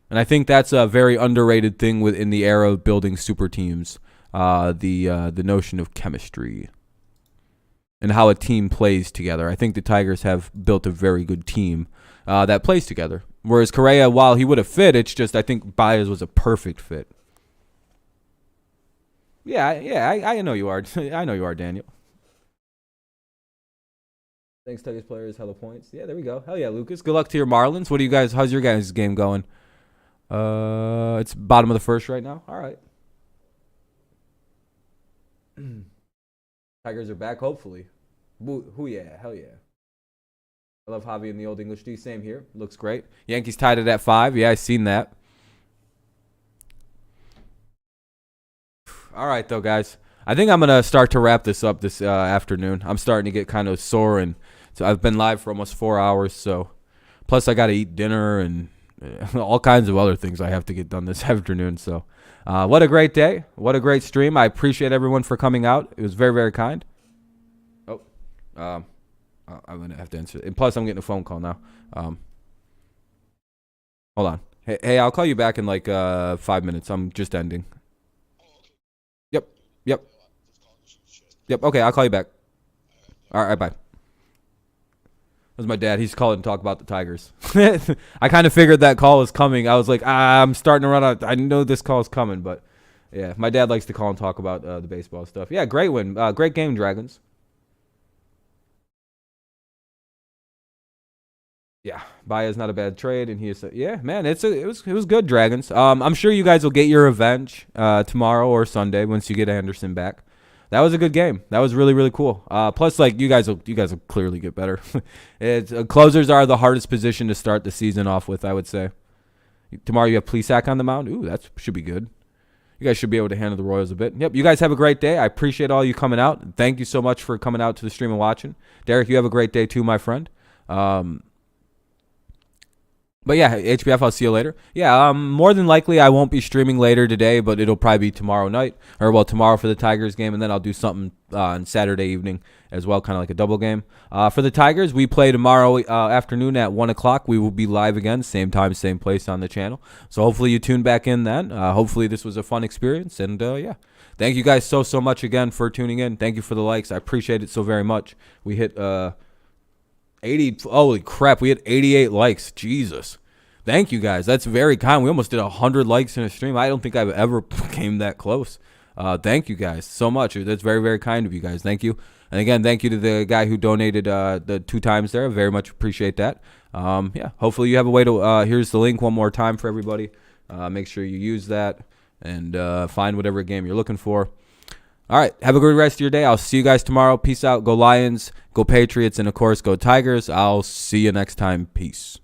And I think that's a very underrated thing within the era of building super teams, the notion of chemistry and how a team plays together. I think the Tigers have built a very good team that plays together. Whereas Correa, while he would have fit, it's just I think Baez was a perfect fit. Yeah, I know you are. I know you are, Daniel. Thanks, Tigers players. Hello points. Yeah, there we go. Hell yeah, Lucas. Good luck to your Marlins. What do you guys? How's your guys' game going? It's bottom of the first right now. All right. Tigers are back, hopefully. Who yeah, hell yeah. I love Javi in the Old English D. Same here. Looks great. Yankees tied it at 5. Yeah, I seen that. All right, though, guys. I think I'm going to start to wrap this up this afternoon. I'm starting to get kind of sore, and so I've been live for almost 4 hours. So, plus I got to eat dinner and all kinds of other things I have to get done this afternoon. So, what a great day. What a great stream. I appreciate everyone for coming out. It was very, very kind. Oh, I'm going to have to answer it. And plus, I'm getting a phone call now. Hold on. Hey, I'll call you back in like 5 minutes. I'm just ending. Yep. Okay, I'll call you back. All right, bye. That was my dad. He's calling to talk about the Tigers. I kind of figured that call was coming. I was like, I'm starting to run out. I know this call is coming, but Yeah, my dad likes to call and talk about the baseball stuff. Yeah, great win. Great game, Dragons. Yeah, Baez not a bad trade, and he is. Yeah, man, it was good, Dragons. I'm sure you guys will get your revenge tomorrow or Sunday once you get Anderson back. That was a good game. That was really, really cool. Plus, like, you guys will clearly get better. Closers are the hardest position to start the season off with, I would say. Tomorrow you have Plesac on the mound. Ooh, that should be good. You guys should be able to handle the Royals a bit. Yep, you guys have a great day. I appreciate all you coming out. Thank you so much for coming out to the stream and watching. Derek, you have a great day too, my friend. But yeah, HBF, I'll see you later. Yeah, more than likely I won't be streaming later today, but it'll probably be tomorrow night. Tomorrow for the Tigers game, and then I'll do something on Saturday evening as well, kind of like a double game. For the Tigers, we play tomorrow afternoon at 1 o'clock. We will be live again, same time, same place on the channel. So hopefully you tune back in then. Hopefully this was a fun experience, and yeah. Thank you guys so much again for tuning in. Thank you for the likes. I appreciate it so very much. We hit 80. Holy crap, we had 88 likes. Jesus. Thank you guys. That's very kind. We almost did 100 likes in a stream. I don't think I've ever came that close. Thank you guys so much. That's very, very kind of you guys. Thank you. And again, thank you to the guy who donated the 2 times there. I very much appreciate that. Yeah, hopefully you have a way to, here's the link one more time for everybody. Make sure you use that and find whatever game you're looking for. All right, have a good rest of your day. I'll see you guys tomorrow. Peace out. Go Lions, go Patriots, and, of course, go Tigers. I'll see you next time. Peace.